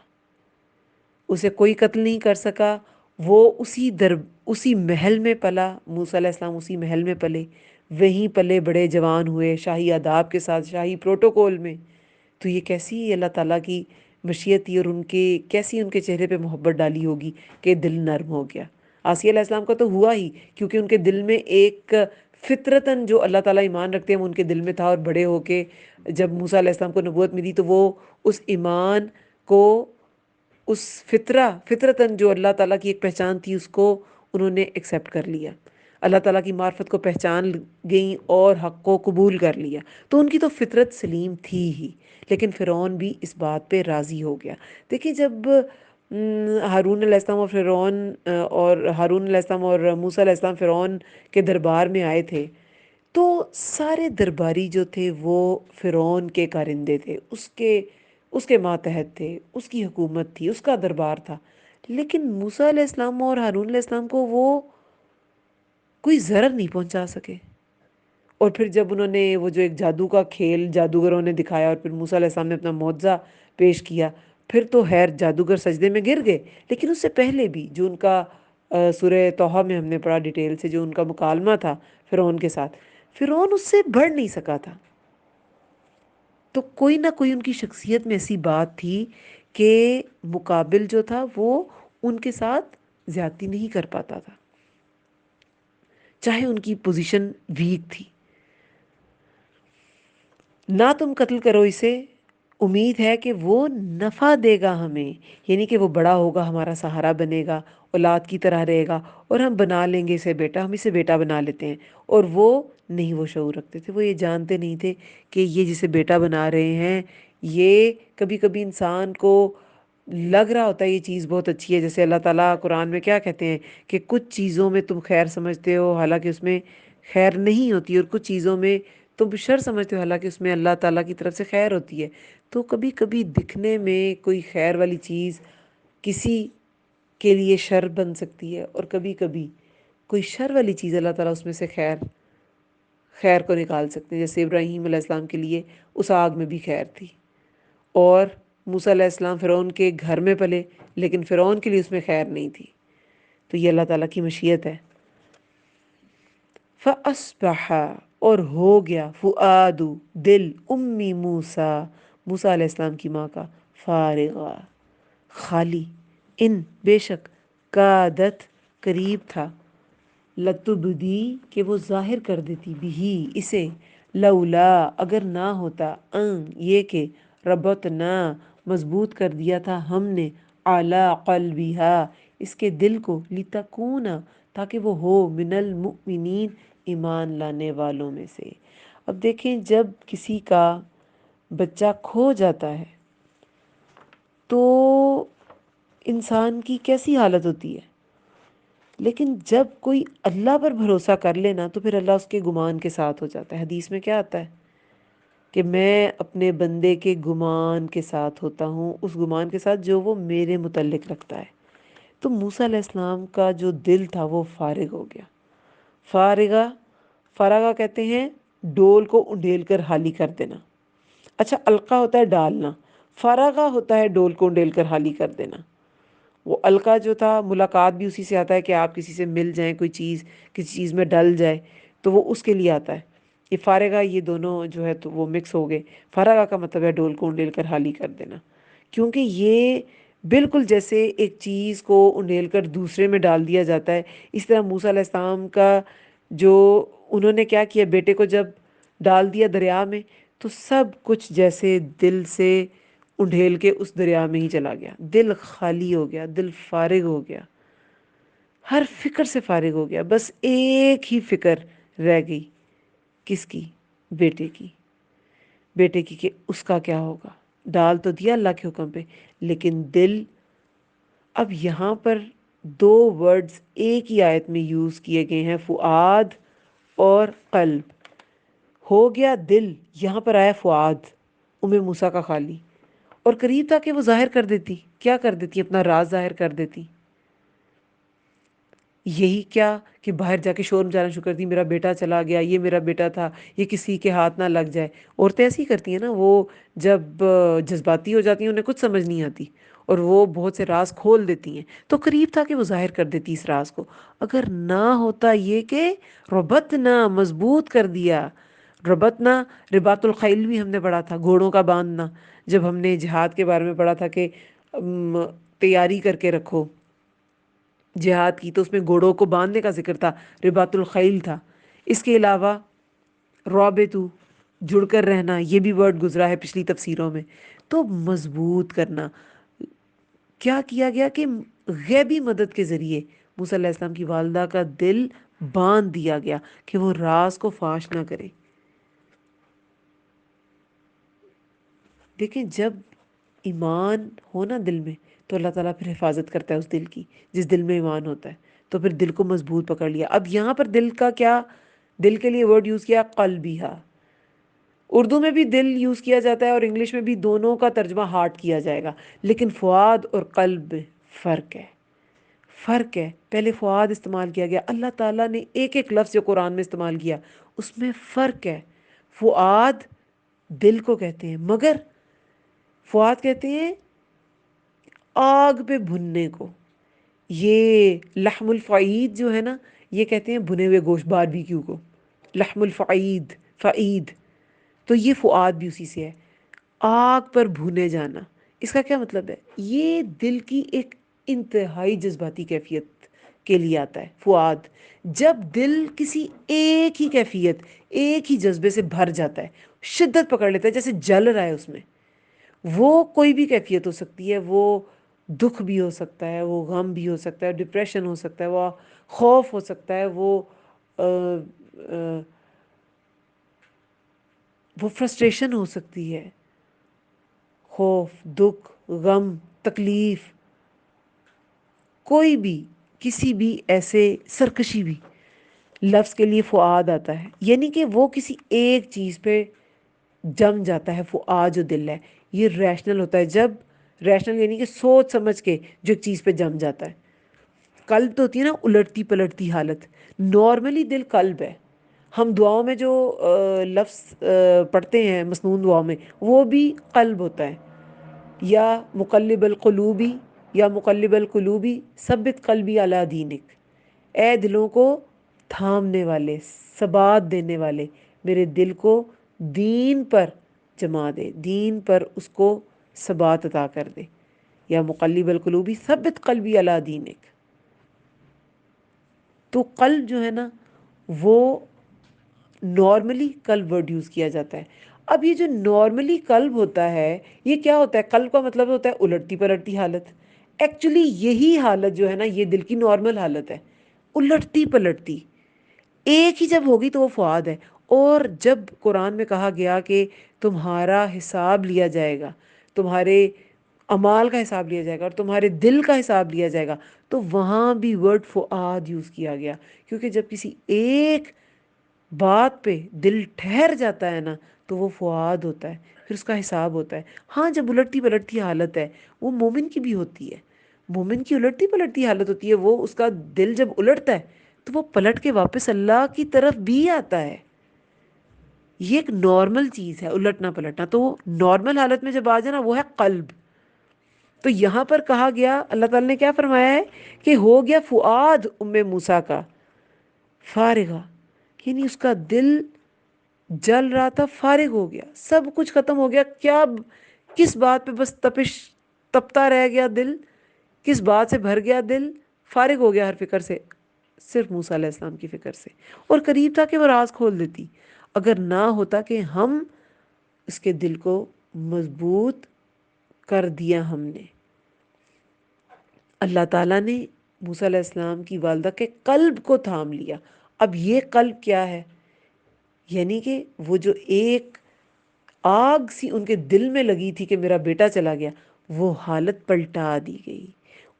اسے کوئی قتل نہیں کر سکا۔ وہ اسی محل میں پلا، موسیٰ علیہ السلام اسی محل میں پلے، وہیں پلے بڑے جوان ہوئے شاہی آداب کے ساتھ، شاہی پروٹوکول میں۔ تو یہ کیسی اللہ تعالیٰ کی مشیت تھی، اور کیسی ان کے چہرے پہ محبت ڈالی ہوگی کہ دل نرم ہو گیا۔ آسیہ علیہ السلام کا تو ہوا ہی، کیونکہ ان کے دل میں ایک فطرتاً جو اللہ تعالیٰ ایمان رکھتے ہیں وہ ان کے دل میں تھا، اور بڑے ہو کے جب موسیٰ علیہ السلام کو نبوت ملی تو وہ اس ایمان کو، اس فطرتاً جو اللہ تعالیٰ کی ایک پہچان تھی، اس کو انہوں نے ایکسیپٹ کر لیا، اللہ تعالیٰ کی معرفت کو پہچان گئیں اور حق کو قبول کر لیا۔ تو ان کی تو فطرت سلیم تھی ہی، لیکن فرعون بھی اس بات پہ راضی ہو گیا۔ دیکھیں جب ہارون علیہ السلام اور ہارون علیہ السلام اور موسیٰ علیہ السلام فرعون کے دربار میں آئے تھے، تو سارے درباری جو تھے وہ فرعون کے کارندے تھے، اس کے ماتحت تھے، اس کی حکومت تھی، اس کا دربار تھا۔ لیکن موسیٰ علیہ السلام اور ہارون علیہ السلام کو وہ کوئی ضرر نہیں پہنچا سکے۔ اور پھر جب انہوں نے وہ جو ایک جادو کا کھیل جادوگروں نے دکھایا، اور پھر موسیٰ علیہ السلام نے اپنا معجزہ پیش کیا، پھر تو خیر جادوگر سجدے میں گر گئے۔ لیکن اس سے پہلے بھی جو ان کا سورہ طٰہٰ میں ہم نے پڑھا ڈیٹیل سے، جو ان کا مکالمہ تھا فرعون کے ساتھ، فرعون اس سے بڑھ نہیں سکا تھا۔ تو کوئی نہ کوئی ان کی شخصیت میں ایسی بات تھی کہ مقابل جو تھا وہ ان کے ساتھ زیادتی نہیں کر پاتا تھا، چاہے ان کی پوزیشن ویک تھی۔ نہ تم قتل کرو اسے، امید ہے کہ وہ نفع دے گا ہمیں، یعنی کہ وہ بڑا ہوگا، ہمارا سہارا بنے گا، اولاد کی طرح رہے گا، اور ہم بنا لیں گے اسے بیٹا، ہم اسے بیٹا بنا لیتے ہیں۔ اور وہ شعور رکھتے تھے، وہ یہ جانتے نہیں تھے کہ یہ جسے بیٹا بنا رہے ہیں، یہ کبھی کبھی انسان کو لگ رہا ہوتا ہے یہ چیز بہت اچھی ہے، جیسے اللہ تعالیٰ قرآن میں کیا کہتے ہیں کہ کچھ چیزوں میں تم خیر سمجھتے ہو حالانکہ اس میں خیر نہیں ہوتی، اور کچھ چیزوں میں تم شر سمجھتے ہو حالانکہ اس میں اللہ تعالیٰ کی طرف سے خیر ہوتی ہے۔ تو کبھی کبھی دکھنے میں کوئی خیر والی چیز کسی کے لیے شر بن سکتی ہے، اور کبھی کبھی کوئی شر والی چیز اللہ تعالیٰ اس میں سے خیر کو نکال سکتے ہیں، جیسے ابراہیم علیہ السلام کے لیے اس آگ میں بھی خیر تھی، اور موسیٰ علیہ السلام فرعون کے گھر میں پلے لیکن فرعون کے لیے اس میں خیر نہیں تھی۔ تو یہ اللہ تعالیٰ کی مشیت ہے۔ فَأَصْبَحَ، اور ہو گیا، فؤاد، دل، امی موسیٰ، موسیٰ علیہ السلام کی ماں کا، فارغا، خالی، ان، بے شک، کادت، قریب تھا، لتبدی، کہ وہ ظاہر کر دیتی، بھی، اسے، لولا، اگر نہ ہوتا، یہ کہ ربطنا، مضبوط کر دیا تھا ہم نے، علی قلبہا، اس کے دل کو، لتکون، تاکہ وہ ہو، من المؤمنین، ایمان لانے والوں میں سے۔ اب دیکھیں جب کسی کا بچہ کھو جاتا ہے تو انسان کی کیسی حالت ہوتی ہے، لیکن جب کوئی اللہ پر بھروسہ کر لینا تو پھر اللہ اس کے گمان کے ساتھ ہو جاتا ہے۔ حدیث میں کیا آتا ہے کہ میں اپنے بندے کے گمان کے ساتھ ہوتا ہوں، اس گمان کے ساتھ جو وہ میرے متعلق رکھتا ہے۔ تو موسیٰ علیہ السلام کا جو دل تھا وہ فارغ ہو گیا۔ فارغہ کہتے ہیں ڈول کو انڈیل کر خالی کر دینا۔ اچھا، القا ہوتا ہے ڈالنا، فارغہ ہوتا ہے ڈول کو انڈیل کر خالی کر دینا۔ وہ القا جو تھا، ملاقات بھی اسی سے آتا ہے کہ آپ کسی سے مل جائیں، کوئی چیز کسی چیز میں ڈل جائے تو وہ اس کے لیے آتا ہے۔ یہ فارغہ، یہ دونوں جو ہے تو وہ مکس ہو گئے۔ فارغہ کا مطلب ہے ڈول کو انڈیل کر خالی کر دینا، کیونکہ یہ بالکل جیسے ایک چیز کو انڈیل کر دوسرے میں ڈال دیا جاتا ہے، اس طرح موسیٰ علیہ السلام کا جو انہوں نے کیا کیا، بیٹے کو جب ڈال دیا دریا میں تو سب کچھ جیسے دل سے انڈھیل کے اس دریا میں ہی چلا گیا، دل خالی ہو گیا، دل فارغ ہو گیا، ہر فکر سے فارغ ہو گیا، بس ایک ہی فکر رہ گئی، کس کی؟ بیٹے کی، بیٹے کی کہ اس کا کیا ہوگا۔ ڈال تو دیا اللہ کے حکم پہ، لیکن دل، اب یہاں پر دو ورڈز ایک ہی آیت میں یوز کیے گئے ہیں، فؤاد اور قلب. ہو گیا دل، یہاں پر آیا فؤاد، موسیٰ کا خالی. اور قریب تھا کہ وہ ظاہر کر دیتی. کیا کر دیتی؟ اپنا راز ظاہر کر دیتی. یہی کیا کہ باہر جا کے شور مچانا شروع کر دی، میرا بیٹا چلا گیا، یہ میرا بیٹا تھا، یہ کسی کے ہاتھ نہ لگ جائے. عورتیں ایسی کرتی ہیں نا، وہ جب جذباتی ہو جاتی ہیں انہیں کچھ سمجھ نہیں آتی اور وہ بہت سے راز کھول دیتی ہیں. تو قریب تھا کہ وہ ظاہر کر دیتی اس راز کو، اگر نہ ہوتا یہ کہ ربط نہ مضبوط کر دیا. ربط نہ، رباط الخیل بھی ہم نے پڑھا تھا، گھوڑوں کا باندھنا، جب ہم نے جہاد کے بارے میں پڑھا تھا کہ تیاری کر کے رکھو جہاد کی، تو اس میں گھوڑوں کو باندھنے کا ذکر تھا، رباط الخیل تھا. اس کے علاوہ رابطو، جڑ کر رہنا، یہ بھی ورڈ گزرا ہے پچھلی تفسیروں میں. تو مضبوط کرنا کیا کیا گیا کہ غیبی مدد کے ذریعے موسیٰ علیہ السلام کی والدہ کا دل باندھ دیا گیا کہ وہ راز کو فاش نہ کرے. دیکھیں جب ایمان ہونا دل میں تو اللہ تعالیٰ پھر حفاظت کرتا ہے اس دل کی، جس دل میں ایمان ہوتا ہے تو پھر دل کو مضبوط پکڑ لیا. اب یہاں پر دل کا کیا، دل کے لیے ورڈ یوز کیا قلبیہ. اردو میں بھی دل یوز کیا جاتا ہے اور انگلش میں بھی، دونوں کا ترجمہ ہارٹ کیا جائے گا، لیکن فؤاد اور قلب میں فرق ہے. فرق ہے. پہلے فؤاد استعمال کیا گیا، اللہ تعالیٰ نے ایک ایک لفظ جو قرآن میں استعمال کیا اس میں فرق ہے. فؤاد دل کو کہتے ہیں، مگر فؤاد کہتے ہیں آگ پہ بھننے کو. یہ لحم الفعید جو ہے نا، یہ کہتے ہیں بھنے ہوئے گوشت، باربیکیو کو لحم الفعید، فعید. تو یہ فؤاد بھی اسی سے ہے، آگ پر بھونے جانا. اس کا کیا مطلب ہے؟ یہ دل کی ایک انتہائی جذباتی کیفیت کے لیے آتا ہے فؤاد. جب دل کسی ایک ہی کیفیت، ایک ہی جذبے سے بھر جاتا ہے، شدت پکڑ لیتا ہے، جیسے جل رہا ہے اس میں. وہ کوئی بھی کیفیت ہو سکتی ہے، وہ دکھ بھی ہو سکتا ہے، وہ غم بھی ہو سکتا ہے، ڈپریشن ہو سکتا ہے، وہ خوف ہو سکتا ہے، وہ فرسٹریشن ہو سکتی ہے، خوف، دکھ، غم، تکلیف، کوئی بھی کسی بھی ایسے سرکشی بھی لفظ کے لیے فؤاد آتا ہے. یعنی کہ وہ کسی ایک چیز پہ جم جاتا ہے. فؤاد جو دل ہے یہ ریشنل ہوتا ہے، جب ریشنل یعنی کہ سوچ سمجھ کے جو ایک چیز پہ جم جاتا ہے. قلب تو ہوتی ہے نا الٹتی پلٹتی حالت. نارملی دل قلب ہے. ہم دعاؤں میں جو لفظ پڑھتے ہیں مسنون دعاؤں میں، وہ بھی قلب ہوتا ہے. یا مقلب القلوبی، یا مقلب القلوبی ثبت قلبی علی دینک، اے دلوں کو تھامنے والے، ثبات دینے والے، میرے دل کو دین پر جما دے، دین پر اس کو ثبات عطا کر دے. یا مقلب القلوبی ثبت قلبی علی دینک. تو قلب جو ہے نا، وہ نارملی قلب ورڈ یوز کیا جاتا ہے. اب یہ جو نارملی قلب ہوتا ہے، یہ کیا ہوتا ہے؟ قلب کا مطلب ہوتا ہے الٹتی پلٹتی حالت. ایکچولی یہی حالت جو ہے نا، یہ دل کی نارمل حالت ہے، الٹتی پلٹتی. ایک ہی جب ہوگی تو وہ فؤاد ہے. اور جب قرآن میں کہا گیا کہ تمہارا حساب لیا جائے گا، تمہارے اعمال کا حساب لیا جائے گا اور تمہارے دل کا حساب لیا جائے گا، تو وہاں بھی ورڈ فؤاد یوز کیا گیا. کیونکہ جب کسی ایک بات پہ دل ٹھہر جاتا ہے نا، تو وہ فؤاد ہوتا ہے، پھر اس کا حساب ہوتا ہے. ہاں جب الٹتی پلٹتی حالت ہے، وہ مومن کی بھی ہوتی ہے. مومن کی الٹتی پلٹتی حالت ہوتی ہے، وہ اس کا دل جب الٹتا ہے تو وہ پلٹ کے واپس اللہ کی طرف بھی آتا ہے. یہ ایک نارمل چیز ہے الٹنا پلٹنا. تو وہ نارمل حالت میں جب آ جائے نا، وہ ہے قلب. تو یہاں پر کہا گیا، اللہ تعالیٰ نے کیا فرمایا ہے کہ ہو گیا فؤاد موسیٰ کا فارغہ. یعنی اس کا دل جل رہا تھا، فارغ ہو گیا، سب کچھ ختم ہو گیا. کیا، کس بات پہ بس تپش تپتا رہ گیا دل؟ کس بات سے بھر گیا دل؟ فارغ ہو گیا ہر فکر سے، صرف موسیٰ علیہ السلام کی فکر سے. اور قریب تھا کہ وہ راز کھول دیتی، اگر نہ ہوتا کہ ہم اس کے دل کو مضبوط کر دیا ہم نے. اللہ تعالیٰ نے موسیٰ علیہ السلام کی والدہ کے قلب کو تھام لیا. اب یہ قلب کیا ہے؟ یعنی کہ وہ جو ایک آگ سی ان کے دل میں لگی تھی کہ میرا بیٹا چلا گیا، وہ حالت پلٹا دی گئی،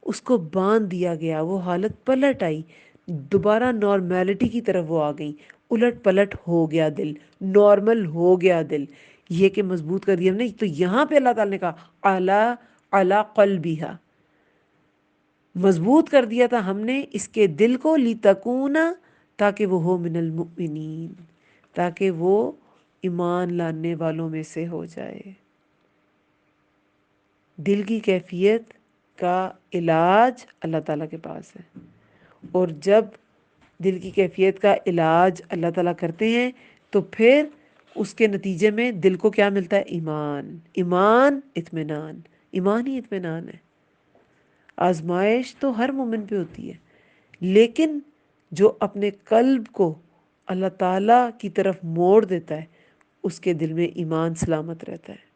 اس کو باندھ دیا گیا، وہ حالت پلٹ آئی، دوبارہ نارمیلٹی کی طرف وہ آ گئی. الٹ پلٹ ہو گیا دل، نارمل ہو گیا دل، یہ کہ مضبوط کر دیا ہم نے. تو یہاں پہ اللہ تعالیٰ نے کہا علی قلبہا، مضبوط کر دیا تھا ہم نے اس کے دل کو، لتکونا، تاکہ وہ ہو من المؤمنین، تاکہ وہ ایمان لانے والوں میں سے ہو جائے. دل کی کیفیت کا علاج اللہ تعالیٰ کے پاس ہے، اور جب دل کی کیفیت کا علاج اللہ تعالیٰ کرتے ہیں تو پھر اس کے نتیجے میں دل کو کیا ملتا ہے؟ ایمان. ایمان اطمینان، ایمان ہی اطمینان ہے. آزمائش تو ہر مومن پہ ہوتی ہے، لیکن جو اپنے قلب کو اللہ تعالیٰ کی طرف موڑ دیتا ہے اس کے دل میں ایمان سلامت رہتا ہے.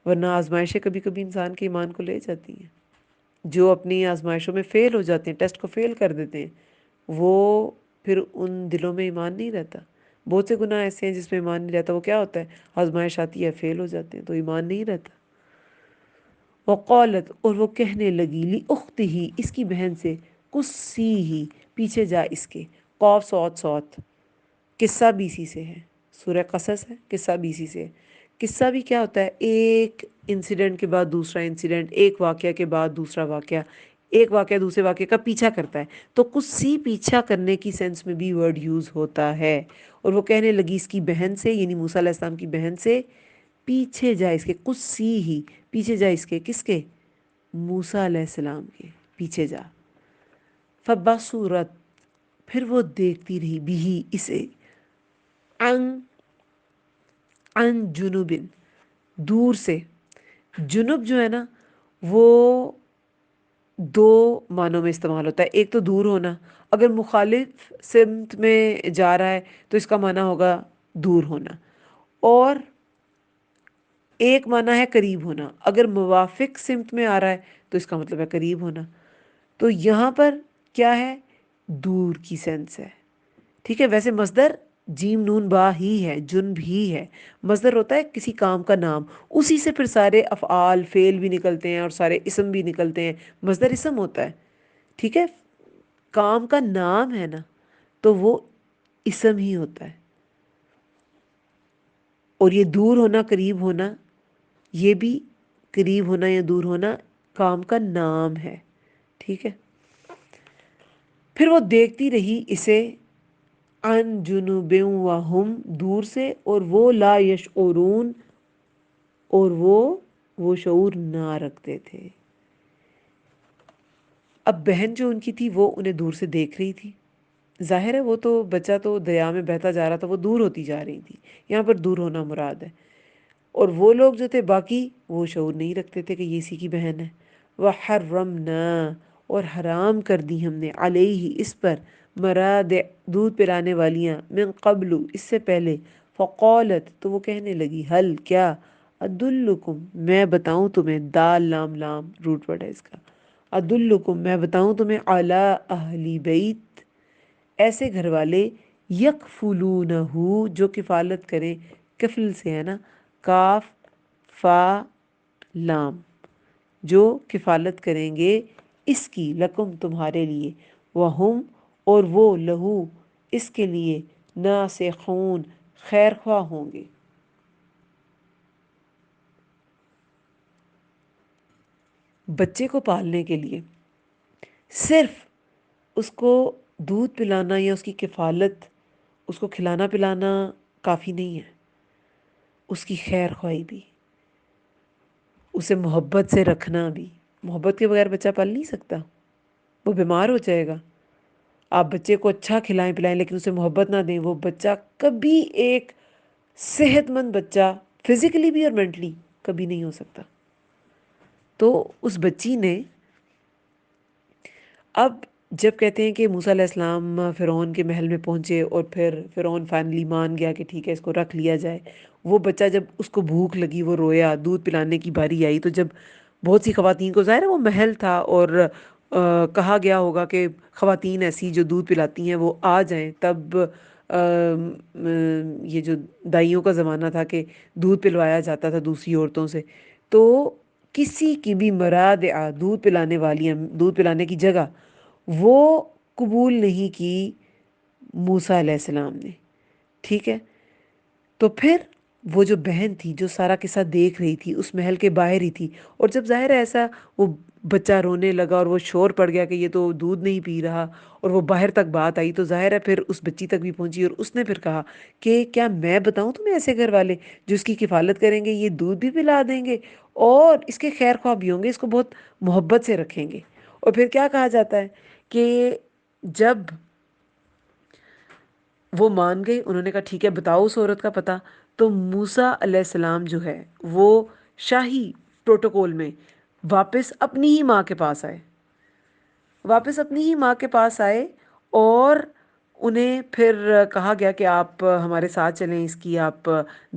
ورنہ آزمائشیں کبھی کبھی انسان کے ایمان کو لے جاتی ہیں. جو اپنی آزمائشوں میں فیل ہو جاتے ہیں، ٹیسٹ کو فیل کر دیتے ہیں، وہ پھر ان دلوں میں ایمان نہیں رہتا. بہت سے گناہ ایسے ہیں جس میں ایمان نہیں رہتا. وہ کیا ہوتا ہے؟ آزمائش آتی ہے، فیل ہو جاتے ہیں تو ایمان نہیں رہتا. وقالت، اور وہ کہنے لگی، لی اختہ، اس کی بہن سے، قصی ہی، پیچھے جا اس کے. قاف صاد صاد، قصہ بیسی سے ہے، سورہ قصص ہے، قصہ بیسی سے ہے. قصہ بھی کیا ہوتا ہے؟ ایک انسیڈنٹ کے بعد دوسرا انسیڈنٹ، ایک واقعہ کے بعد دوسرا واقعہ، ایک واقعہ دوسرے واقعے کا پیچھا کرتا ہے. تو قصی پیچھا کرنے کی سینس میں بھی ورڈ یوز ہوتا ہے. اور وہ کہنے لگی اس کی بہن سے، یعنی موسیٰ علیہ السلام کی بہن سے، پیچھے جا اس کے. قصی ہی، پیچھے جا اس کے. کس کے؟ موسیٰ علیہ السلام کے پیچھے جا. فبصرت، پھر وہ دیکھتی رہی، بھی اسے، عن جنوب، دور سے. جنوب جو ہے نا وہ دو معنوں میں استعمال ہوتا ہے. ایک تو دور ہونا، اگر مخالف سمت میں جا رہا ہے تو اس کا معنی ہوگا دور ہونا. اور ایک معنی ہے قریب ہونا، اگر موافق سمت میں آ رہا ہے تو اس کا مطلب ہے قریب ہونا. تو یہاں پر کیا ہے؟ دور کی سینس ہے. ٹھیک ہے. ویسے مصدر جیم نون با ہی ہے، جنب ہی ہے. مصدر ہوتا ہے کسی کام کا نام، اسی سے پھر سارے افعال، فعل بھی نکلتے ہیں اور سارے اسم بھی نکلتے ہیں. مصدر اسم ہوتا ہے. ٹھیک ہے. کام کا نام ہے نا تو وہ اسم ہی ہوتا ہے. اور یہ دور ہونا، قریب ہونا، یہ بھی قریب ہونا یا دور ہونا کام کا نام ہے. ٹھیک ہے. پھر وہ دیکھتی رہی اسے، عن جنوب وہم، دور سے، اور وہ لا یشعرون، اور وہ شعور نہ رکھتے تھے. اب بہن جو ان کی تھی وہ انہیں دور سے دیکھ رہی تھی. ظاہر ہے وہ تو بچہ تو دریا میں بہتا جا رہا تھا، وہ دور ہوتی جا رہی تھی. یہاں پر دور ہونا مراد ہے. اور وہ لوگ جو تھے باقی، وہ شعور نہیں رکھتے تھے کہ یہ اسی کی بہن ہے. وحرمنا، اور حرام کر دی ہم نے، علیہ، اس پر، مرادع، دودھ پلانے والیاں، من قبل، اس سے پہلے. فقالت، تو وہ کہنے لگی، حل، کیا، ادلکم، میں بتاؤں تمہیں، دال لام لام روٹ ورڈ ہے اس کا. ادلکم، میں بتاؤں تمہیں، علی اہل بیت، ایسے گھر والے، یکفلونہ، جو کفالت کریں. کفل سے ہے نا، کاف فا لام، جو کفالت کریں گے اس کی، لکم، تمہارے لیے، وہم، اور وہ، لہو، اس کے لیے، ناصحون، خیر خواہ ہوں گے. بچے کو پالنے کے لیے صرف اس کو دودھ پلانا یا اس کی کفالت، اس کو کھلانا پلانا کافی نہیں ہے. اس کی خیر خواہی بھی، اسے محبت سے رکھنا بھی. محبت کے بغیر بچہ پل نہیں سکتا، وہ بیمار ہو جائے گا. آپ بچے کو اچھا کھلائیں پلائیں لیکن اسے محبت نہ دیں، وہ بچہ کبھی ایک صحت مند بچہ فزیکلی بھی اور مینٹلی کبھی نہیں ہو سکتا. تو اس بچی نے، اب جب کہتے ہیں کہ موسیٰ علیہ السلام فرعون کے محل میں پہنچے اور پھر فرعون فائنلی مان گیا کہ ٹھیک ہے اس کو رکھ لیا جائے. وہ بچہ جب اس کو بھوک لگی، وہ رویا، دودھ پلانے کی باری آئی تو جب بہت سی خواتین کو، ظاہر ہے وہ محل تھا اور کہا گیا ہوگا کہ خواتین ایسی جو دودھ پلاتی ہیں وہ آ جائیں، تب یہ جو دائیوں کا زمانہ تھا کہ دودھ پلوایا جاتا تھا دوسری عورتوں سے. تو کسی کی بھی مرادع، دودھ پلانے والیاں، دودھ پلانے کی جگہ، وہ قبول نہیں کی موسیٰ علیہ السلام نے. ٹھیک ہے، تو پھر وہ جو بہن تھی جو سارا قصہ دیکھ رہی تھی اس محل کے باہر ہی تھی، اور جب ظاہر ہے ایسا وہ بچہ رونے لگا اور وہ شور پڑ گیا کہ یہ تو دودھ نہیں پی رہا، اور وہ باہر تک بات آئی، تو ظاہر ہے پھر اس بچی تک بھی پہنچی، اور اس نے پھر کہا کہ کیا میں بتاؤں تمہیں ایسے گھر والے جو اس کی کفالت کریں گے، یہ دودھ بھی پلا دیں گے اور اس کے خیر خواہ بھی ہوں گے، اس کو بہت محبت سے رکھیں گے۔ اور پھر کیا کہا جاتا ہے کہ جب وہ مان گئی، انہوں نے کہا ٹھیک ہے بتاؤ اس عورت کا پتہ، تو موسیٰ علیہ السلام جو ہے وہ شاہی پروٹوکول میں واپس اپنی ہی ماں کے پاس آئے، واپس اپنی ہی ماں کے پاس آئے، اور انہیں پھر کہا گیا کہ آپ ہمارے ساتھ چلیں، اس کی آپ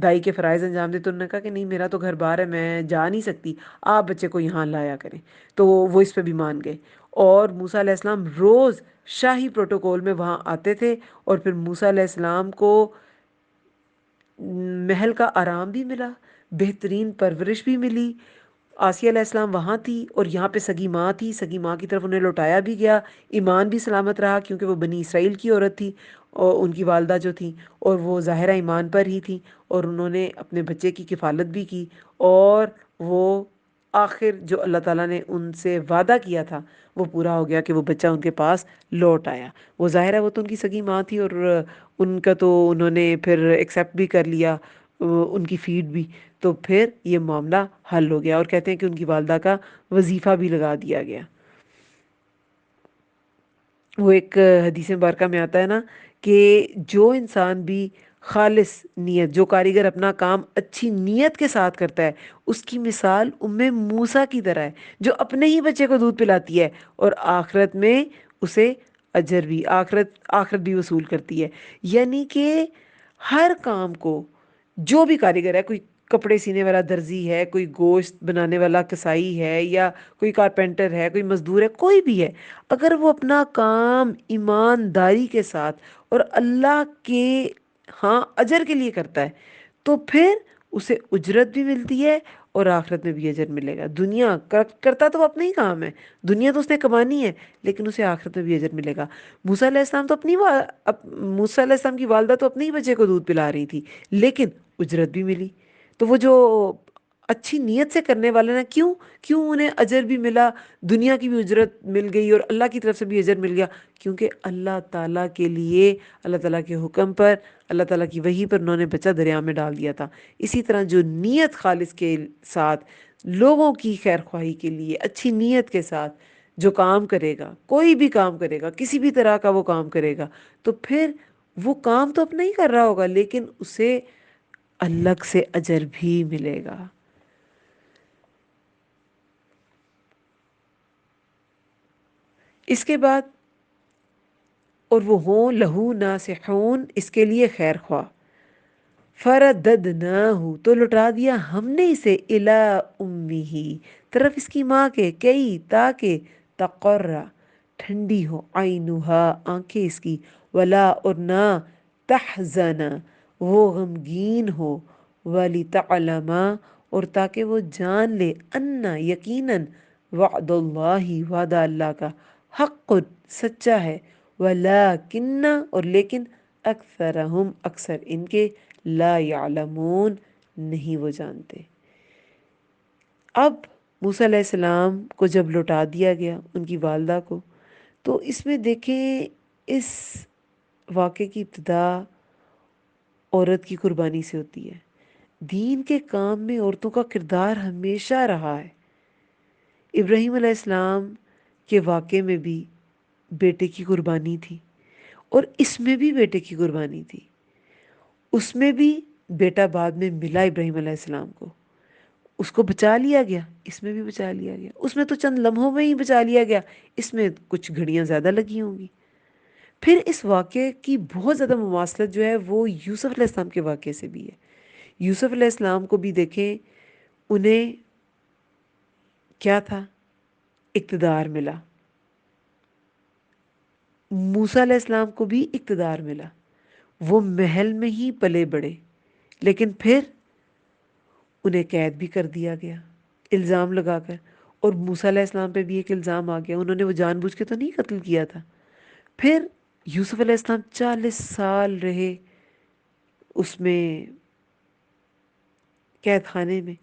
دائی کے فرائض انجام دیں، تو انہوں نے کہا کہ نہیں میرا تو گھر بار ہے، میں جا نہیں سکتی، آپ بچے کو یہاں لایا کریں۔ تو وہ اس پہ بھی مان گئے، اور موسیٰ علیہ السلام روز شاہی پروٹوکول میں وہاں آتے تھے، اور پھر موسیٰ علیہ السلام کو محل کا آرام بھی ملا، بہترین پرورش بھی ملی۔ آسیہ علیہ السلام وہاں تھی، اور یہاں پہ سگی ماں تھی، سگی ماں کی طرف انہیں لوٹایا بھی گیا، ایمان بھی سلامت رہا کیونکہ وہ بنی اسرائیل کی عورت تھی، اور ان کی والدہ جو تھیں، اور وہ ظاہرہ ایمان پر ہی تھیں، اور انہوں نے اپنے بچے کی کفالت بھی کی، اور وہ آخر جو اللہ تعالیٰ نے ان سے وعدہ کیا تھا وہ پورا ہو گیا کہ وہ بچہ ان کے پاس لوٹ آیا۔ وہ ظاہر ہے وہ تو ان کی سگی ماں تھی، اور ان کا تو انہوں نے پھر ایکسیپٹ بھی کر لیا، ان کی فیڈ بھی، تو پھر یہ معاملہ حل ہو گیا، اور کہتے ہیں کہ ان کی والدہ کا وظیفہ بھی لگا دیا گیا۔ وہ ایک حدیث مبارکہ میں آتا ہے نا کہ جو انسان بھی خالص نیت، جو کاریگر اپنا کام اچھی نیت کے ساتھ کرتا ہے، اس کی مثال موسیٰ کی طرح ہے، جو اپنے ہی بچے کو دودھ پلاتی ہے، اور آخرت میں اسے اجر بھی، آخرت بھی وصول کرتی ہے۔ یعنی کہ ہر کام کو جو بھی کاریگر ہے، کوئی کپڑے سینے والا درزی ہے، کوئی گوشت بنانے والا کسائی ہے، یا کوئی کارپینٹر ہے، کوئی مزدور ہے، کوئی بھی ہے، اگر وہ اپنا کام ایمانداری کے ساتھ اور اللہ کے ہاں اجر کے لیے کرتا ہے، تو پھر اسے اجرت بھی ملتی ہے، اور آخرت میں بھی اجر ملے گا۔ دنیا کرتا تو وہ اپنا ہی کام ہے، دنیا تو اس نے کمانی ہے، لیکن اسے آخرت میں بھی اجر ملے گا۔ موسیٰ علیہ السلام تو موسیٰ علیہ السلام کی والدہ تو اپنے ہی بچے کو دودھ پلا رہی تھی، لیکن اجرت بھی ملی۔ تو وہ جو اچھی نیت سے کرنے والے نا، کیوں انہیں اجر بھی ملا، دنیا کی بھی اجرت مل گئی، اور اللہ کی طرف سے بھی اجر مل گیا، کیونکہ اللہ تعالیٰ کے لیے، اللہ تعالیٰ کے حکم پر، اللہ تعالیٰ کی وحی پر انہوں نے بچہ دریا میں ڈال دیا تھا۔ اسی طرح جو نیت خالص کے ساتھ لوگوں کی خیر خواہی کے لیے اچھی نیت کے ساتھ جو کام کرے گا، کوئی بھی کام کرے گا، کسی بھی طرح کا وہ کام کرے گا، تو پھر وہ کام تو اپنا ہی کر رہا ہوگا، لیکن اسے الگ سے اجر بھی ملے گا۔ اس کے بعد اور وہ ہوں لہو ناصحون، اس کے لیے خیر خواہ، فرددناہ تو لٹا دیا ہم نے اسے الی امہ طرف اس کی ماں کے، کئی تاکہ تقر ٹھنڈی ہو، عینہا آنکھیں اس کی، ولا اور نہ تحزن وہ غمگین ہو، ولتعلم اور تاکہ وہ جان لے، انا یقیناً وعد اللہ وعدہ اللہ کا، حق سچا ہے، ولیکن اور لیکن اکثرہم اکثر ان کے، لا یعلمون نہیں وہ جانتے۔ اب موسیٰ علیہ السلام کو جب لوٹا دیا گیا ان کی والدہ کو، تو اس میں دیکھیں اس واقعے کی ابتدا عورت کی قربانی سے ہوتی ہے۔ دین کے کام میں عورتوں کا کردار ہمیشہ رہا ہے۔ ابراہیم علیہ السلام کے واقعے میں بھی بیٹے کی قربانی تھی، اور اس میں بھی بیٹے کی قربانی تھی۔ اس میں بھی بیٹا بعد میں ملا ابراہیم علیہ السلام کو، اس کو بچا لیا گیا، اس میں بھی بچا لیا گیا، اس میں تو چند لمحوں میں ہی بچا لیا گیا، اس میں کچھ گھڑیاں زیادہ لگی ہوں گی۔ پھر اس واقعے کی بہت زیادہ مماثلت جو ہے وہ یوسف علیہ السلام کے واقعے سے بھی ہے۔ یوسف علیہ السلام کو بھی دیکھیں، انہیں کیا تھا؟ اقتدار ملا۔ موسیٰ علیہ السلام کو بھی اقتدار ملا، وہ محل میں ہی پلے بڑے، لیکن پھر انہیں قید بھی کر دیا گیا الزام لگا کر، اور موسیٰ علیہ السلام پہ بھی ایک الزام آ گیا، انہوں نے وہ جان بوجھ کے تو نہیں قتل کیا تھا۔ پھر یوسف علیہ السلام 40 سال رہے اس میں قید خانے میں،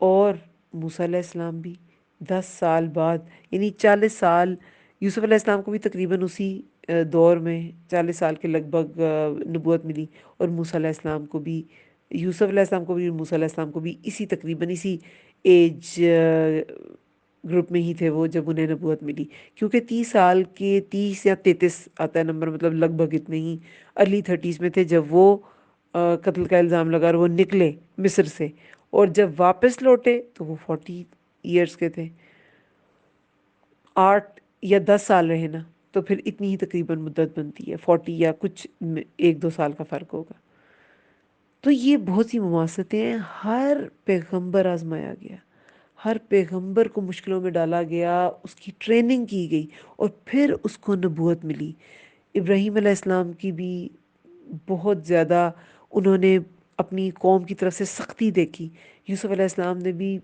اور موسیٰ علیہ السلام بھی 10 سال بعد، یعنی 40 سال یوسف علیہ السلام کو بھی تقریباً اسی دور میں 40 سال کے لگ بھگ نبوت ملی، اور موسیٰ علیہ السلام کو بھی، یوسف علیہ السلام کو بھی اور موسیٰ علیہ السلام کو بھی اسی تقریباً اسی ایج گروپ میں ہی تھے وہ جب انہیں نبوت ملی، کیونکہ 30 سال کے 30 یا 33 آتا ہے نمبر، مطلب لگ بھگ اتنے ہی ارلی 30s میں تھے جب وہ قتل کا الزام لگا اور وہ نکلے مصر سے، اور جب واپس لوٹے تو وہ 40 ایئرس کے تھے، 8 یا 10 سال رہے نا، تو پھر اتنی ہی تقریباً مدت بنتی ہے، 40 یا کچھ 1-2 سال کا فرق ہوگا۔ تو یہ بہت سی مماثلتیں ہیں، ہر پیغمبر آزمایا گیا، ہر پیغمبر کو مشکلوں میں ڈالا گیا، اس کی ٹریننگ کی گئی، اور پھر اس کو نبوت ملی۔ ابراہیم علیہ السلام کی بھی بہت زیادہ انہوں نے اپنی قوم کی طرف سے سختی دیکھی، یوسف علیہ السلام نے بھی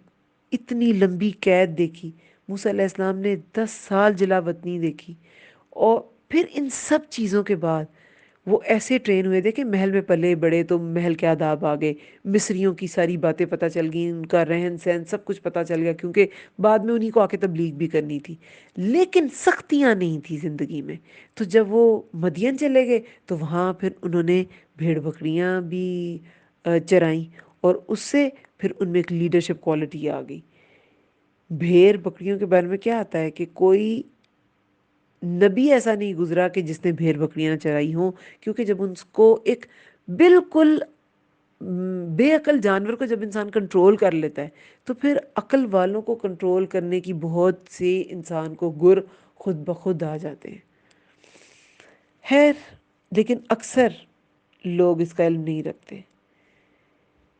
اتنی لمبی قید دیکھی، موسیٰ علیہ السلام نے 10 سال جلا وطنی دیکھی، اور پھر ان سب چیزوں کے بعد وہ ایسے ٹرین ہوئے تھے کہ محل میں پلے بڑے تو محل کے آداب آ گئے، مصریوں کی ساری باتیں پتہ چل گئیں، ان کا رہن سہن سب کچھ پتہ چل گیا، کیونکہ بعد میں انہیں کو آ کے تبلیغ بھی کرنی تھی، لیکن سختیاں نہیں تھی زندگی میں۔ تو جب وہ مدین چلے گئے تو وہاں پھر انہوں نے بھیڑ بکریاں بھی چرائیں، اور اس سے پھر ان میں ایک لیڈرشپ کوالٹی آ گئی۔ بھیڑ بکریوں کے بارے میں کیا آتا ہے کہ کوئی نبی ایسا نہیں گزرا کہ جس نے بھیڑ بکریاں نہ چرائی ہوں، کیونکہ جب ان کو ایک بالکل بے عقل جانور کو جب انسان کنٹرول کر لیتا ہے تو پھر عقل والوں کو کنٹرول کرنے کی بہت سے انسان کو گر خود بخود آ جاتے ہیں۔ خیر، لیکن اکثر لوگ اس کا علم نہیں رکھتے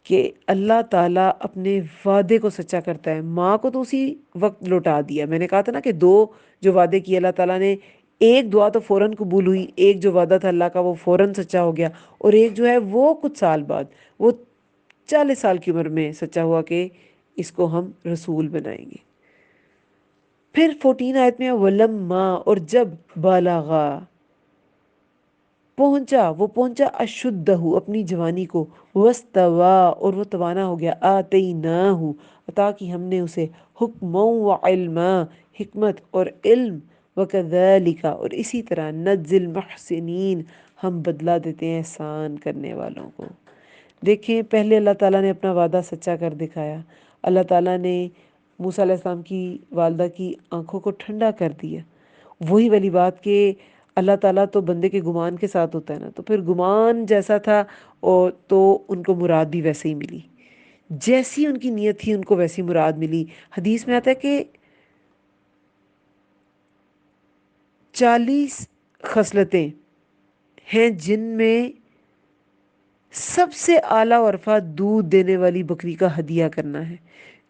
کہ اللہ تعالیٰ اپنے وعدے کو سچا کرتا ہے۔ ماں کو تو اسی وقت لوٹا دیا، میں نے کہا تھا نا کہ دو جو وعدے کیے اللہ تعالیٰ نے، ایک دعا تو فوراً قبول ہوئی، ایک جو وعدہ تھا اللہ کا وہ فوراً سچا ہو گیا، اور ایک جو ہے وہ کچھ سال بعد، وہ 40 سال کی عمر میں سچا ہوا کہ اس کو ہم رسول بنائیں گے۔ پھر 14 آیت میں وَلَمَّا، اور جب بالغا پہنچا اشدہ اپنی جوانی کو، وستوا اور وہ توانا ہو گیا، آتیناہ عطا کی ہم نے اسے، حکما و علما حکمت اور علم، وکذالک اور اسی طرح نجزی المحسنین ہم بدلہ دیتے ہیں احسان کرنے والوں کو۔ دیکھیں، پہلے اللہ تعالیٰ نے اپنا وعدہ سچا کر دکھایا، اللہ تعالیٰ نے موسیٰ علیہ السلام کی والدہ کی آنکھوں کو ٹھنڈا کر دیا۔ وہی والی بات کہ اللہ تعالیٰ تو بندے کے گمان کے ساتھ ہوتا ہے نا، تو پھر گمان جیسا تھا اور تو ان کو مراد بھی ویسے ہی ملی، جیسی ان کی نیت تھی ان کو ویسی مراد ملی۔ حدیث میں آتا ہے کہ 40 خصلتیں ہیں جن میں سب سے اعلیٰ و عرفہ دودھ دینے والی بکری کا ہدیہ کرنا ہے۔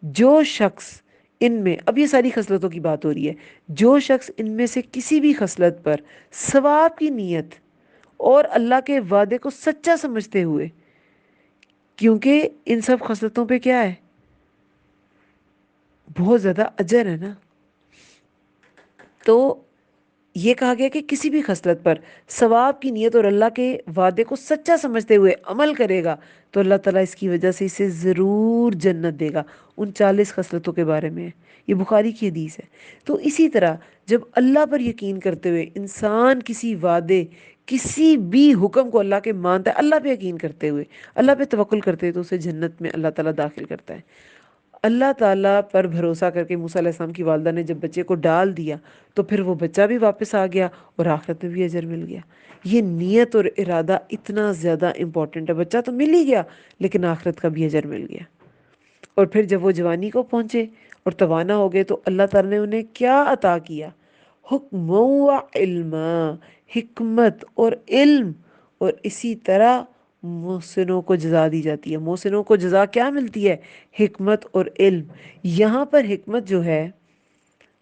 جو شخص ان میں، اب یہ ساری خصلتوں کی بات ہو رہی ہے، جو شخص ان میں سے کسی بھی خصلت پر ثواب کی نیت اور اللہ کے وعدے کو سچا سمجھتے ہوئے، کیونکہ ان سب خصلتوں پہ کیا ہے، بہت زیادہ اجر ہے نا، تو یہ کہا گیا کہ کسی بھی خصلت پر ثواب کی نیت اور اللہ کے وعدے کو سچا سمجھتے ہوئے عمل کرے گا تو اللہ تعالیٰ اس کی وجہ سے اسے ضرور جنت دے گا۔ ان 40 خصلتوں کے بارے میں ہے، یہ بخاری کی حدیث ہے۔ تو اسی طرح جب اللہ پر یقین کرتے ہوئے انسان کسی وعدے، کسی بھی حکم کو اللہ کے مانتا ہے، اللہ پہ یقین کرتے ہوئے، اللہ پہ توکل کرتے ہوئے، تو اسے جنت میں اللہ تعالیٰ داخل کرتا ہے۔ اللہ تعالیٰ پر بھروسہ کر کے موسیٰ علیہ السلام کی والدہ نے جب بچے کو ڈال دیا تو پھر وہ بچہ بھی واپس آ گیا اور آخرت میں بھی اجر مل گیا۔ یہ نیت اور ارادہ اتنا زیادہ امپورٹنٹ ہے، بچہ تو مل ہی گیا لیکن آخرت کا بھی اجر مل گیا۔ اور پھر جب وہ جوانی کو پہنچے اور توانا ہو گئے تو اللہ تعالیٰ نے انہیں کیا عطا کیا، حکم و علم، حکمت اور علم، اور اسی طرح محسنوں کو جزا دی جاتی ہے۔ محسنوں کو جزا کیا ملتی ہے؟ حکمت اور علم۔ یہاں پر حکمت جو ہے،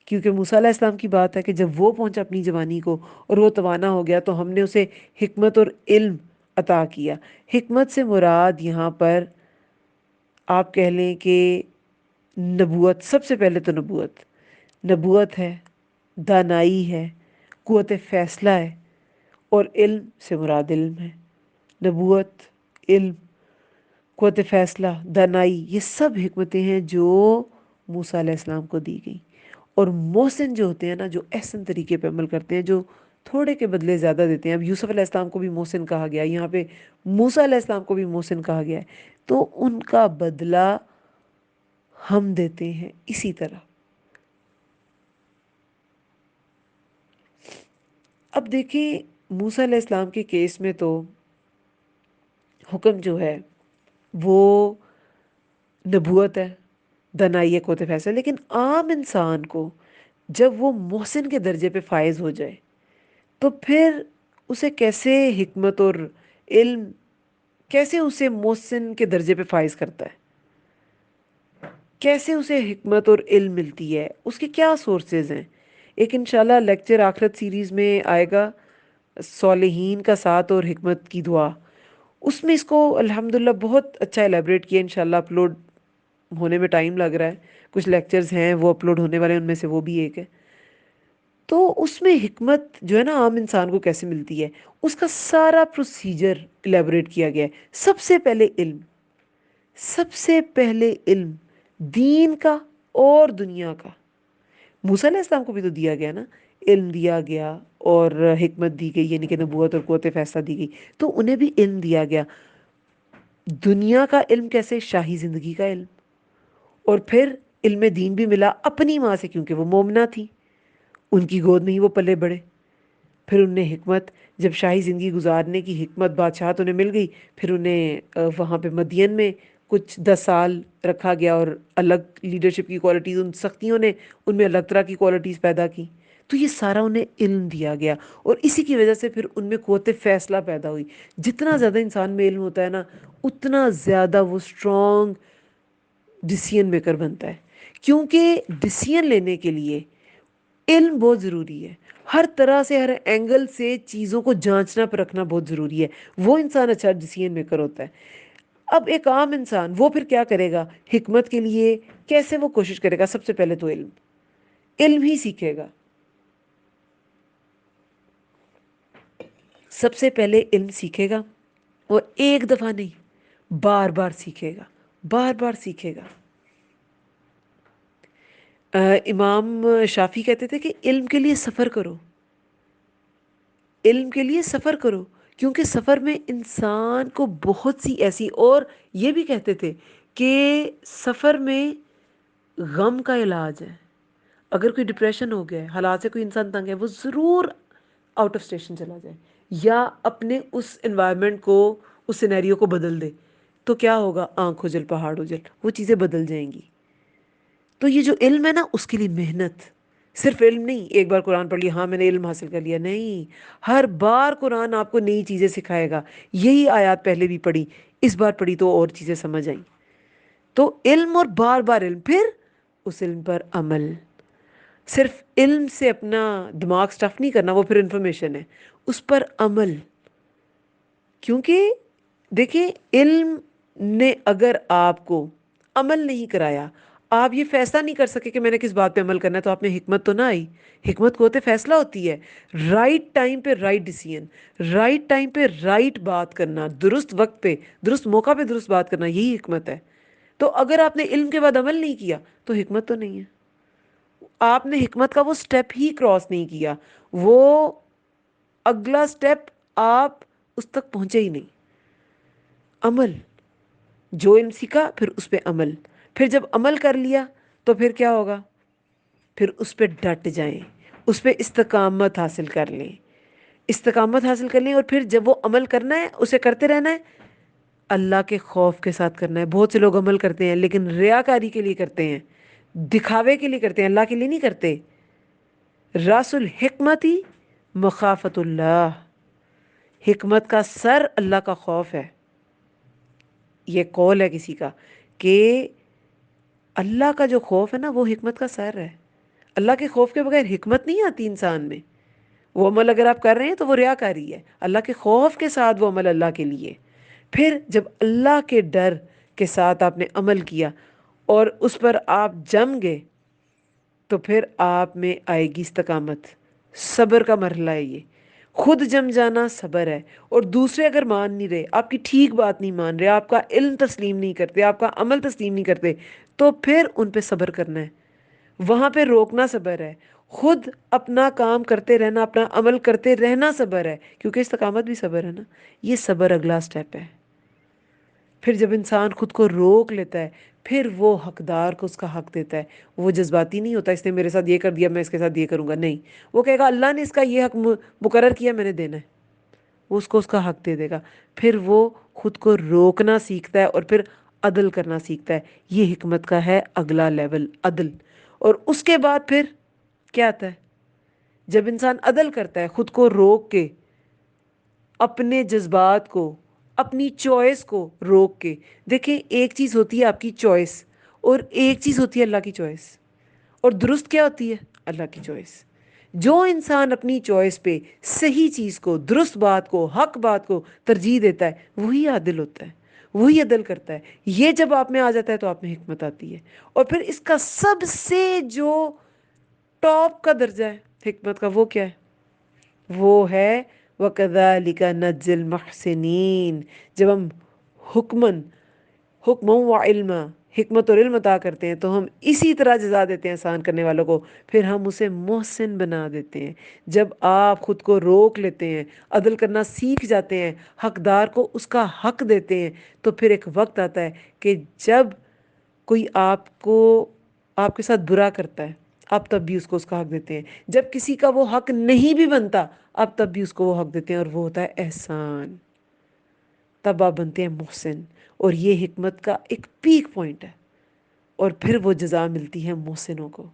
کیونکہ موسیٰ علیہ السلام کی بات ہے کہ جب وہ پہنچا اپنی جوانی کو اور وہ توانا ہو گیا تو ہم نے اسے حکمت اور علم عطا کیا۔ حکمت سے مراد یہاں پر آپ کہہ لیں کہ نبوت، سب سے پہلے تو نبوت ہے، دانائی ہے، قوت فیصلہ ہے، اور علم سے مراد علم ہے۔ نبوت علم، قوت فیصلہ، دانائی، یہ سب حکمتیں ہیں جو موسیٰ علیہ السلام کو دی گئیں. اور محسن جو ہوتے ہیں نا، جو احسن طریقے پہ عمل کرتے ہیں، جو تھوڑے کے بدلے زیادہ دیتے ہیں. اب یوسف علیہ السلام کو بھی محسن کہا گیا، یہاں پہ موسیٰ علیہ السلام کو بھی محسن کہا گیا ہے. تو ان کا بدلہ ہم دیتے ہیں اسی طرح. اب دیکھیں موسیٰ علیہ السلام کے کیس میں تو حکم جو ہے وہ نبوت ہے، دانائی ہے، قوت فیصلہ. لیکن عام انسان کو جب وہ محسن کے درجے پہ فائز ہو جائے تو پھر اسے کیسے حکمت اور علم، کیسے اسے محسن کے درجے پہ فائز کرتا ہے، کیسے اسے حکمت اور علم ملتی ہے، اس کے کیا سورسز ہیں. ایک انشاءاللہ لیکچر آخرت سیریز میں آئے گا، صالحین کا ساتھ اور حکمت کی دعا. اس میں اس کو الحمدللہ بہت اچھا ایلیبریٹ کیا. انشاءاللہ اپلوڈ ہونے میں ٹائم لگ رہا ہے، کچھ لیکچرز ہیں وہ اپلوڈ ہونے والے ہیں، ان میں سے وہ بھی ایک ہے. تو اس میں حکمت جو ہے نا عام انسان کو کیسے ملتی ہے، اس کا سارا پروسیجر ایلیبریٹ کیا گیا ہے. سب سے پہلے علم، سب سے پہلے علم دین کا اور دنیا کا. موسیٰ علیہ السلام کو بھی تو دیا گیا نا، علم دیا گیا اور حکمت دی گئی، یعنی کہ نبوت اور قوت فیصلہ دی گئی. تو انہیں بھی علم دیا گیا. دنیا کا علم کیسے؟ شاہی زندگی کا علم. اور پھر علم دین بھی ملا اپنی ماں سے، کیونکہ وہ مومنہ تھی، ان کی گود میں ہی وہ پلے بڑھے. پھر انہیں حکمت، جب شاہی زندگی گزارنے کی حکمت بادشاہت انہیں مل گئی، پھر انہیں وہاں پہ مدین میں کچھ 10 سال رکھا گیا، اور الگ لیڈرشپ کی کوالٹیز، ان سختیوں نے ان میں الگ طرح کی کوالٹیز پیدا کی. تو یہ سارا انہیں علم دیا گیا، اور اسی کی وجہ سے پھر ان میں قوت فیصلہ پیدا ہوئی. جتنا زیادہ انسان میں علم ہوتا ہے نا، اتنا زیادہ وہ اسٹرانگ ڈیسیژن میکر بنتا ہے. کیونکہ ڈیسیژن لینے کے لیے علم بہت ضروری ہے. ہر طرح سے، ہر اینگل سے چیزوں کو جانچنا پرکھنا بہت ضروری ہے. وہ انسان اچھا ڈیسیژن میکر ہوتا ہے. اب ایک عام انسان وہ پھر کیا کرے گا حکمت کے لیے؟ کیسے وہ کوشش کرے گا؟ سب سے پہلے تو علم، علم ہی سیکھے گا. سب سے پہلے علم سیکھے گا، اور ایک دفعہ نہیں، بار بار سیکھے گا، بار بار سیکھے گا. امام شافعی کہتے تھے کہ علم کے لیے سفر کرو، علم کے لیے سفر کرو. کیونکہ سفر میں انسان کو بہت سی ایسی، اور یہ بھی کہتے تھے کہ سفر میں غم کا علاج ہے. اگر کوئی ڈپریشن ہو گیا ہے، حالات سے کوئی انسان تنگ ہے، وہ ضرور آؤٹ آف اسٹیشن چلا جائے، یا اپنے اس انوائرمنٹ کو، اس سینیریو کو بدل دے. تو کیا ہوگا؟ آنکھ اجل پہاڑ اجل، وہ چیزیں بدل جائیں گی. تو یہ جو علم ہے نا، اس کے لیے محنت. صرف علم نہیں، ایک بار قرآن پڑھ لیا، ہاں میں نے علم حاصل کر لیا، نہیں. ہر بار قرآن آپ کو نئی چیزیں سکھائے گا. یہی آیات پہلے بھی پڑھی، اس بار پڑھی تو اور چیزیں سمجھ آئیں. تو علم، اور بار بار علم، پھر اس علم پر عمل. صرف علم سے اپنا دماغ سٹف نہیں کرنا، وہ پھر انفارمیشن ہے. اس پر عمل. کیونکہ دیکھیں، علم نے اگر آپ کو عمل نہیں کرایا، آپ یہ فیصلہ نہیں کر سکے کہ میں نے کس بات پہ عمل کرنا ہے، تو آپ میں حکمت تو نہ آئی. حکمت قوت فیصلہ ہوتی ہے. رائٹ ٹائم پہ رائٹ ڈیسیژن، رائٹ ٹائم پہ رائٹ بات کرنا، درست وقت پہ درست موقع پہ درست بات کرنا، یہی حکمت ہے. تو اگر آپ نے علم کے بعد عمل نہیں کیا تو حکمت تو نہیں ہے. آپ نے حکمت کا وہ سٹیپ ہی کراس نہیں کیا، وہ اگلا سٹیپ آپ اس تک پہنچے ہی نہیں. عمل. جو علم سیکھا پھر اس پہ عمل. پھر جب عمل کر لیا تو پھر کیا ہوگا؟ پھر اس پہ ڈٹ جائیں، اس پہ استقامت حاصل کر لیں. استقامت حاصل کر لیں، اور پھر جب وہ عمل کرنا ہے اسے کرتے رہنا ہے، اللہ کے خوف کے ساتھ کرنا ہے. بہت سے لوگ عمل کرتے ہیں لیکن ریاکاری کے لیے کرتے ہیں، دکھاوے کے لیے کرتے ہیں، اللہ کے لیے نہیں کرتے. راس الحکمتی مخافت اللہ. حکمت کا سر اللہ کا خوف ہے. یہ قول ہے کسی کا کہ اللہ کا جو خوف ہے نا، وہ حکمت کا سر ہے. اللہ کے خوف کے بغیر حکمت نہیں آتی انسان میں. وہ عمل اگر آپ کر رہے ہیں تو وہ ریاکاری ہے. اللہ کے خوف کے ساتھ وہ عمل اللہ کے لیے. پھر جب اللہ کے ڈر کے ساتھ آپ نے عمل کیا اور اس پر آپ جم گئے، تو پھر آپ میں آئے گی استقامت. صبر کا مرحلہ ہے یہ. خود جم جانا صبر ہے، اور دوسرے اگر مان نہیں رہے، آپ کی ٹھیک بات نہیں مان رہے، آپ کا علم تسلیم نہیں کرتے، آپ کا عمل تسلیم نہیں کرتے، تو پھر ان پہ صبر کرنا ہے، وہاں پہ روکنا صبر ہے، خود اپنا کام کرتے رہنا، اپنا عمل کرتے رہنا صبر ہے، کیونکہ استقامت بھی صبر ہے نا۔ یہ صبر اگلا سٹیپ ہے۔ پھر جب انسان خود کو روک لیتا ہے، پھر وہ حقدار کو اس کا حق دیتا ہے۔ وہ جذباتی نہیں ہوتا، اس نے میرے ساتھ یہ کر دیا میں اس کے ساتھ یہ کروں گا، نہیں، وہ کہے گا اللہ نے اس کا یہ حق مقرر کیا، میں نے دینا ہے، وہ اس کو اس کا حق دے دے گا۔ پھر وہ خود کو روکنا سیکھتا ہے اور پھر عدل کرنا سیکھتا ہے۔ یہ حکمت کا ہے اگلا لیول، عدل۔ اور اس کے بعد پھر کیا آتا ہے؟ جب انسان عدل کرتا ہے، خود کو روک کے، اپنے جذبات کو، اپنی چوائس کو روک کے، دیکھیں ایک چیز ہوتی ہے آپ کی چوائس، اور ایک چیز ہوتی ہے اللہ کی چوائس، اور درست کیا ہوتی ہے؟ اللہ کی چوائس۔ جو انسان اپنی چوائس پہ صحیح چیز کو، درست بات کو، حق بات کو ترجیح دیتا ہے، وہی عادل ہوتا ہے، وہی عدل کرتا ہے۔ یہ جب آپ میں آ جاتا ہے تو آپ میں حکمت آتی ہے۔ اور پھر اس کا سب سے جو ٹاپ کا درجہ ہے حکمت کا، وہ کیا ہے؟ وہ ہے وَكَذَلِكَ نَجْزِي الْمُحْسِنِينَ۔ جب ہم حکم و علم، حکمت اور علم عطا کرتے ہیں تو ہم اسی طرح جزا دیتے ہیں احسان کرنے والوں کو، پھر ہم اسے محسن بنا دیتے ہیں۔ جب آپ خود کو روک لیتے ہیں، عدل کرنا سیکھ جاتے ہیں، حقدار کو اس کا حق دیتے ہیں، تو پھر ایک وقت آتا ہے کہ جب کوئی آپ کے ساتھ برا کرتا ہے، آپ تب بھی اس کو اس کا حق دیتے ہیں۔ جب کسی کا وہ حق نہیں بھی بنتا، آپ تب بھی اس کو وہ حق دیتے ہیں، اور وہ ہوتا ہے احسان۔ تب آپ بنتے ہیں محسن، اور یہ حکمت کا ایک پیک پوائنٹ ہے، اور پھر وہ جزا ملتی ہے محسنوں کو۔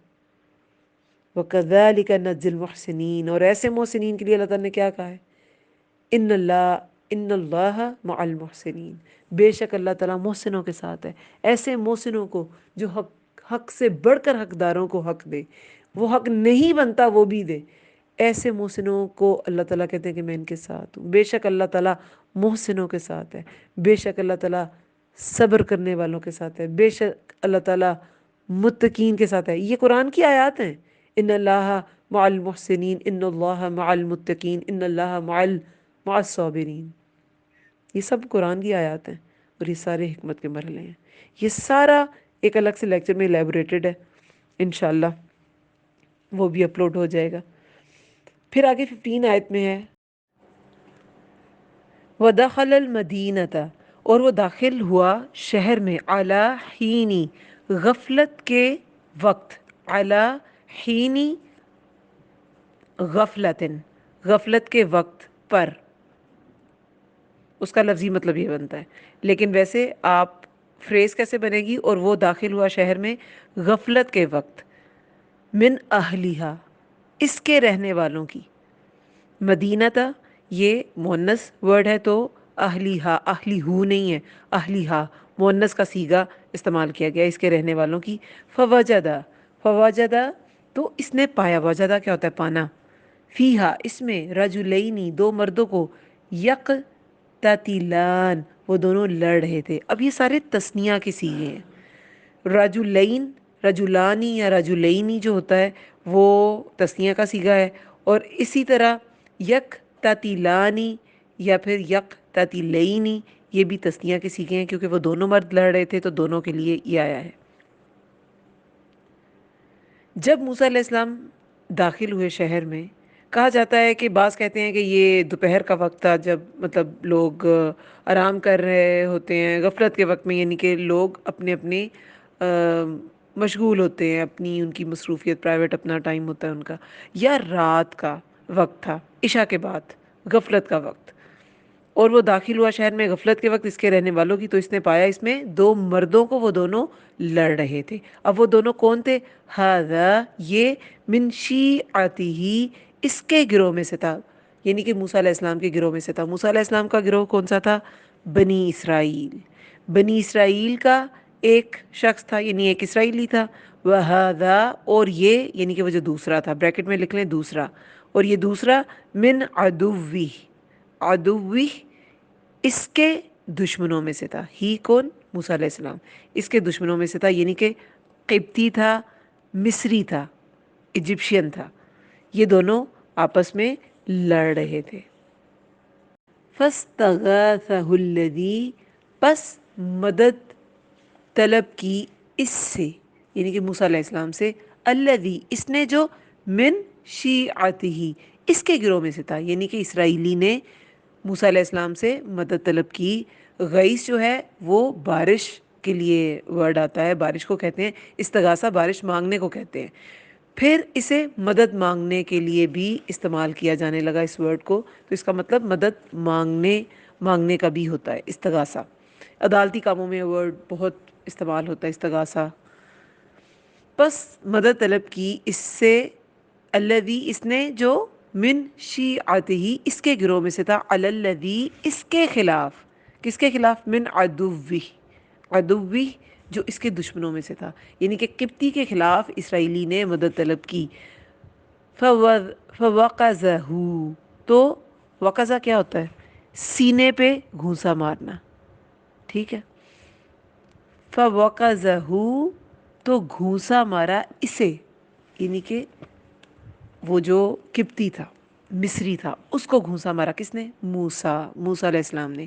وَكَذَلِكَ نَجْزِي الْمُحْسِنِينَ۔ اور ایسے محسنین کے لیے اللہ تعالیٰ نے کیا کہا ہے؟ ان اللہ مع المحسنین۔ بے شک اللہ تعالیٰ محسنوں کے ساتھ ہے۔ ایسے محسنوں کو جو حق سے بڑھ کر حقداروں کو حق دے، وہ حق نہیں بنتا وہ بھی دے، ایسے محسنوں کو اللہ تعالیٰ کہتے ہیں کہ میں ان کے ساتھ ہوں۔ بے شک اللہ تعالیٰ محسنوں کے ساتھ ہے، بے شک اللہ تعالیٰ صبر کرنے والوں کے ساتھ ہے، بے شک اللہ تعالیٰ متقین کے ساتھ ہے۔ یہ قرآن کی آیات ہیں۔ ان اللہ مع المحسنین، ان اللہ مع المتقین، ان اللہ مع الصابرین۔ یہ سب قرآن کی آیات ہیں، اور یہ سارے حکمت کے مرحلے ہیں۔ یہ سارا ایک الگ سے لیکچر میں الیبوریٹڈ ہے، انشاءاللہ وہ بھی اپلوڈ ہو جائے گا۔ پھر آگے 15 آیت میں ہے وَدَخَلَ الْمَدِينَةَ، اور وہ داخل ہوا شہر میں، عَلَى حِينِ، غفلت کے وقت، عَلَى حِينِ غفلتن، غفلت کے وقت پر، اس کا لفظی مطلب یہ بنتا ہے، لیکن ویسے آپ فریز کیسے بنے گی؟ اور وہ داخل ہوا شہر میں غفلت کے وقت، من اہلیہا، اس کے رہنے والوں کی۔ مدینہ تھا، یہ مونس ورڈ ہے تو اہلیہا، اہلی ہو نہیں ہے، اہلیہا مونس کا صیغہ استعمال کیا گیا اس کے رہنے والوں کی۔ فوجدہ، فوجدہ تو اس نے پایا، وجدہ کیا ہوتا ہے؟ پانا۔ فیہا، اس میں، رجلینی، دو مردوں کو، یقتتلان، وہ دونوں لڑ رہے تھے۔ اب یہ سارے تثنیہ کے صیغے ہیں۔ رجلین، رجلانی یا رجلینی جو ہوتا ہے وہ تثنیہ کا صیغہ ہے، اور اسی طرح یقتتلانی یا پھر یقتتلینی، یہ بھی تثنیہ کے صیغے ہیں، کیونکہ وہ دونوں مرد لڑ رہے تھے تو دونوں کے لیے یہ آیا ہے۔ جب موسیٰ علیہ السلام داخل ہوئے شہر میں، کہا جاتا ہے کہ بعض کہتے ہیں کہ یہ دوپہر کا وقت تھا، جب مطلب لوگ آرام کر رہے ہوتے ہیں، غفلت کے وقت میں، یعنی کہ لوگ اپنے اپنے مشغول ہوتے ہیں، اپنی ان کی مصروفیت، پرائیویٹ اپنا ٹائم ہوتا ہے ان کا، یا رات کا وقت تھا، عشاء کے بعد، غفلت کا وقت، اور وہ داخل ہوا شہر میں غفلت کے وقت اس کے رہنے والوں کی، تو اس نے پایا اس میں دو مردوں کو، وہ دونوں لڑ رہے تھے۔ اب وہ دونوں کون تھے؟ ہذا، یہ، من شیعتہ، اس کے گروہ میں سے تھا، یعنی کہ موسیٰ علیہ السلام کے گروہ میں سے تھا۔ موسیٰ علیہ السلام کا گروہ کون سا تھا؟ بنی اسرائیل، بنی اسرائیل کا ایک شخص تھا، یعنی ایک اسرائیلی تھا۔ وہذا، اور یہ، یعنی کہ وہ جو دوسرا تھا، بریکٹ میں لکھ لیں دوسرا، اور یہ دوسرا من عدوی، عدوی، اس کے دشمنوں میں سے تھا۔ ہی کون؟ موسیٰ علیہ السلام، اس کے دشمنوں میں سے تھا، یعنی کہ قبطی تھا، مصری تھا، ایجپشین تھا۔ یہ دونوں آپس میں لڑ رہے تھے. فاستغاثہ الذی، پس مدد طلب کی اس سے، یعنی کہ موسیٰ علیہ السلام سے، الذی، اس نے جو، من شیعتہ، اس کے گروہ میں سے تھا، یعنی کہ اسرائیلی نے موسیٰ علیہ السلام سے مدد طلب کی. غیث جو ہے وہ بارش کے لیے ورڈ آتا ہے، بارش کو کہتے ہیں. استغاثہ بارش مانگنے کو کہتے ہیں. پھر اسے مدد مانگنے کے لیے بھی استعمال کیا جانے لگا اس ورڈ کو. تو اس کا مطلب مدد مانگنے کا بھی ہوتا ہے استغاثہ. عدالتی کاموں میں ورڈ بہت استعمال ہوتا ہے استغاثہ. پس مدد طلب کی اس سے، الذی، اس نے جو، من شیعتہ، اس کے گروہ میں سے تھا، علی الذی، اس کے خلاف. کس کے خلاف؟ من عدوہ، عدوہ، جو اس کے دشمنوں میں سے تھا، یعنی کہ قبطی کے خلاف اسرائیلی نے مدد طلب کی. فوقذہ، تو وقذہ کیا ہوتا ہے؟ سینے پہ گھونسا مارنا. ٹھیک ہے. فوقذہ، تو گھونسا مارا اسے، یعنی کہ وہ جو قبطی تھا، مصری تھا، اس کو گھونسا مارا کس نے؟ موسیٰ علیہ السلام نے.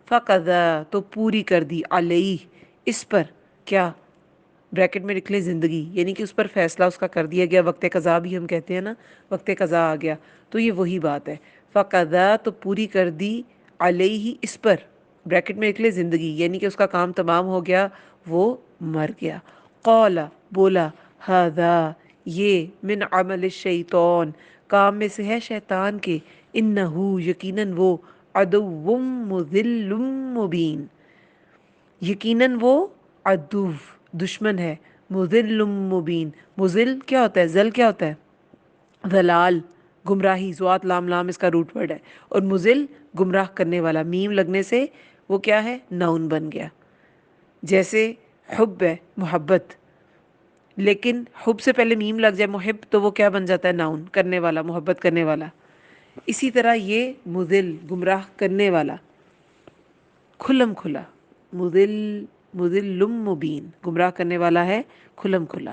فقضا، تو پوری کر دی، علیہ، اس پر، کیا؟ بریکٹ میں لکھ لیں زندگی، یعنی کہ اس پر فیصلہ اس کا کر دیا گیا. وقت قضا بھی ہم کہتے ہیں نا، وقت قضا آ گیا، تو یہ وہی بات ہے. فقضا، تو پوری کر دی، علیہ، اس پر، بریکٹ میں لکھ لیں زندگی، یعنی کہ اس کا کام تمام ہو گیا، وہ مر گیا. قال، بولا، ھذا، یہ، من عمل الشیطان، کام میں سے ہے شیطان کے. انہو، یقیناً وہ، عدو مضل مبین، یقیناً وہ عدو، دشمن ہے، مضل مبین. مضل کیا ہوتا ہے؟ ضل کیا ہوتا ہے؟ ضلال، گمراہی. ذوات لام لام اس کا روٹ ورڈ ہے. اور مضل، گمراہ کرنے والا. میم لگنے سے وہ کیا ہے؟ ناؤن بن گیا. جیسے حب ہے، محبت، لیکن حب سے پہلے میم لگ جائے، محب، تو وہ کیا بن جاتا ہے؟ ناؤن، کرنے والا، محبت کرنے والا. اسی طرح یہ مضل، گمراہ کرنے والا، کھلم کھلا. مضل مبین، گمراہ کرنے والا ہے، کھلم کھلا.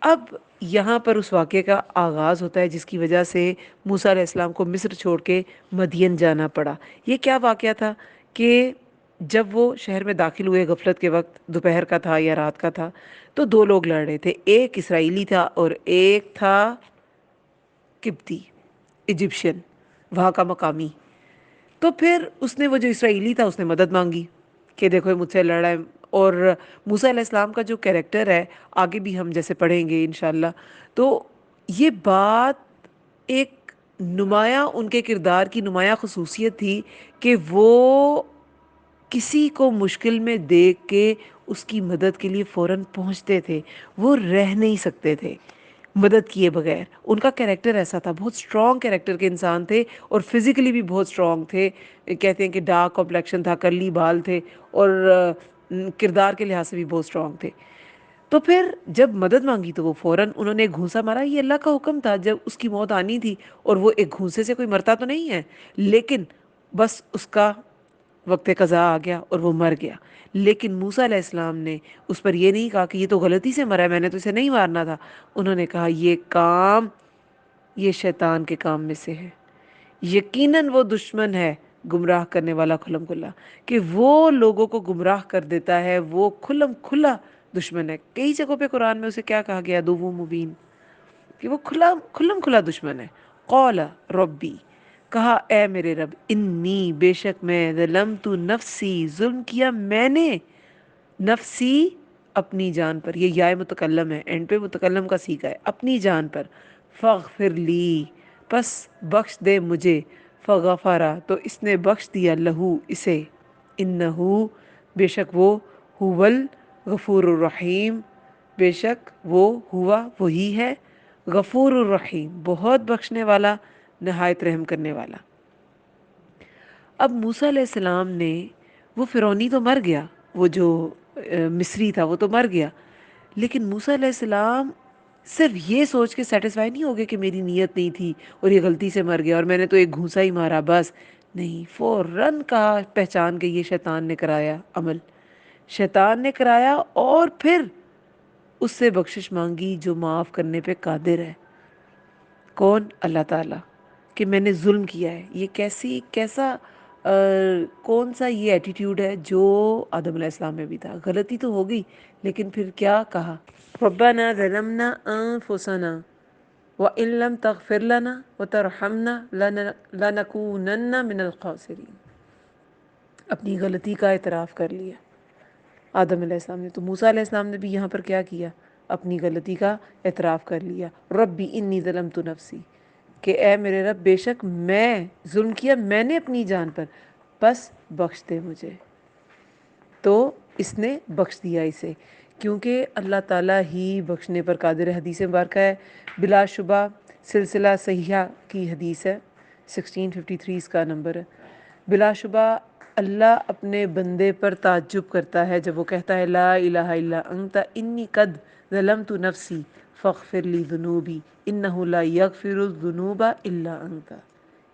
اب یہاں پر اس واقعے کا آغاز ہوتا ہے جس کی وجہ سے موسیٰ علیہ السلام کو مصر چھوڑ کے مدین جانا پڑا. یہ کیا واقعہ تھا کہ جب وہ شہر میں داخل ہوئے غفلت کے وقت، دوپہر کا تھا یا رات کا تھا، تو دو لوگ لڑ رہے تھے. ایک اسرائیلی تھا اور ایک تھا قبطی، ایجپشین، وہاں کا مقامی. تو پھر اس نے، وہ جو اسرائیلی تھا، اس نے مدد مانگی کہ دیکھو یہ مجھ سے لڑ رہا ہے. اور موسیٰ علیہ السلام کا جو کیریکٹر ہے، آگے بھی ہم جیسے پڑھیں گے انشاءاللہ، تو یہ بات ایک نمایاں، ان کے کردار کی نمایاں خصوصیت تھی کہ وہ کسی کو مشکل میں دیکھ کے اس کی مدد کے لیے فوراً پہنچتے تھے. وہ رہ نہیں سکتے تھے مدد کیے بغیر. ان کا کیریکٹر ایسا تھا، بہت سٹرونگ کیریکٹر کے انسان تھے، اور فزیکلی بھی بہت سٹرونگ تھے. کہتے ہیں کہ ڈارک کمپلیکشن تھا، کرلی بال تھے، اور کردار کے لحاظ سے بھی بہت سٹرونگ تھے. تو پھر جب مدد مانگی تو وہ فوراً انہوں نے ایک گھونسا مارا. یہ اللہ کا حکم تھا، جب اس کی موت آنی تھی، اور وہ ایک گھونسے سے کوئی مرتا تو نہیں ہے، لیکن بس اس کا وقت قضا آ گیا اور وہ مر گیا. لیکن موسیٰ علیہ السلام نے اس پر یہ نہیں کہا کہ یہ تو غلطی سے مرا ہے، میں نے تو اسے نہیں مارنا تھا. انہوں نے کہا یہ کام، یہ شیطان کے کام میں سے ہے، یقیناً وہ دشمن ہے، گمراہ کرنے والا، کھلم کھلا، کہ وہ لوگوں کو گمراہ کر دیتا ہے، وہ کھلم کھلا دشمن ہے. کئی جگہوں پہ قرآن میں اسے کیا کہا گیا؟ عدو مبین، کہ وہ کھلم کھلا دشمن ہے. قال ربی، کہا اے میرے رب، انی، بے شک میں، ظلمت نفسی، ظلم کیا میں نے، نفسی، اپنی جان پر. یہ یا متکلم ہے، اینڈ پہ متکلم کا سیغہ ہے، اپنی جان پر. فاغفر لی، پس بخش دے مجھے. فغفرا، تو اس نے بخش دیا، لہو، اسے. انہو، بے شک وہ، ہوول غفور الرحیم، بے شک وہ، ہوا، وہی ہے، غفور الرحیم، بہت بخشنے والا، نہایت رحم کرنے والا. اب موسیٰ علیہ السلام نے، وہ فرعونی تو مر گیا، وہ جو مصری تھا وہ تو مر گیا، لیکن موسیٰ علیہ السلام صرف یہ سوچ کے سیٹسفائی نہیں ہو گئے کہ میری نیت نہیں تھی اور یہ غلطی سے مر گیا اور میں نے تو ایک گھونسا ہی مارا بس. نہیں، فوراً کہا، پہچان کے یہ شیطان نے کرایا عمل، شیطان نے کرایا. اور پھر اس سے بخشش مانگی جو معاف کرنے پہ قادر ہے. کون؟ اللہ تعالیٰ. کہ میں نے ظلم کیا ہے. یہ کیسا کون سا یہ ایٹیٹیوڈ ہے جو آدم علیہ السلام میں بھی تھا. غلطی تو ہو گئی لیکن پھر کیا کہا؟ ربنا ظلمنا انفسنا وان لم تغفر لنا وترحمنا لنکونن من الخاسرین. اپنی غلطی کا اعتراف کر لیا آدم علیہ السلام نے. تو موسیٰ علیہ السلام نے بھی یہاں پر کیا کیا؟ اپنی غلطی کا اعتراف کر لیا. ربی انی ظلمت نفسی، کہ اے میرے رب بے شک میں ظلم کیا میں نے اپنی جان پر، بس بخش دے مجھے. تو اس نے بخش دیا اسے، کیونکہ اللہ تعالیٰ ہی بخشنے پر قادر ہے. حدیث مبارکہ ہے، بلا شبہ سلسلہ صحیحہ کی حدیث ہے، 1653 اس کا نمبر ہے. بلا شبہ اللہ اپنے بندے پر تعجب کرتا ہے جب وہ کہتا ہے لا الہ الا انت انی قد ظلمت نفسی فاغفر لی ذنوبی انہ لا یغفر الذنوب الا انت.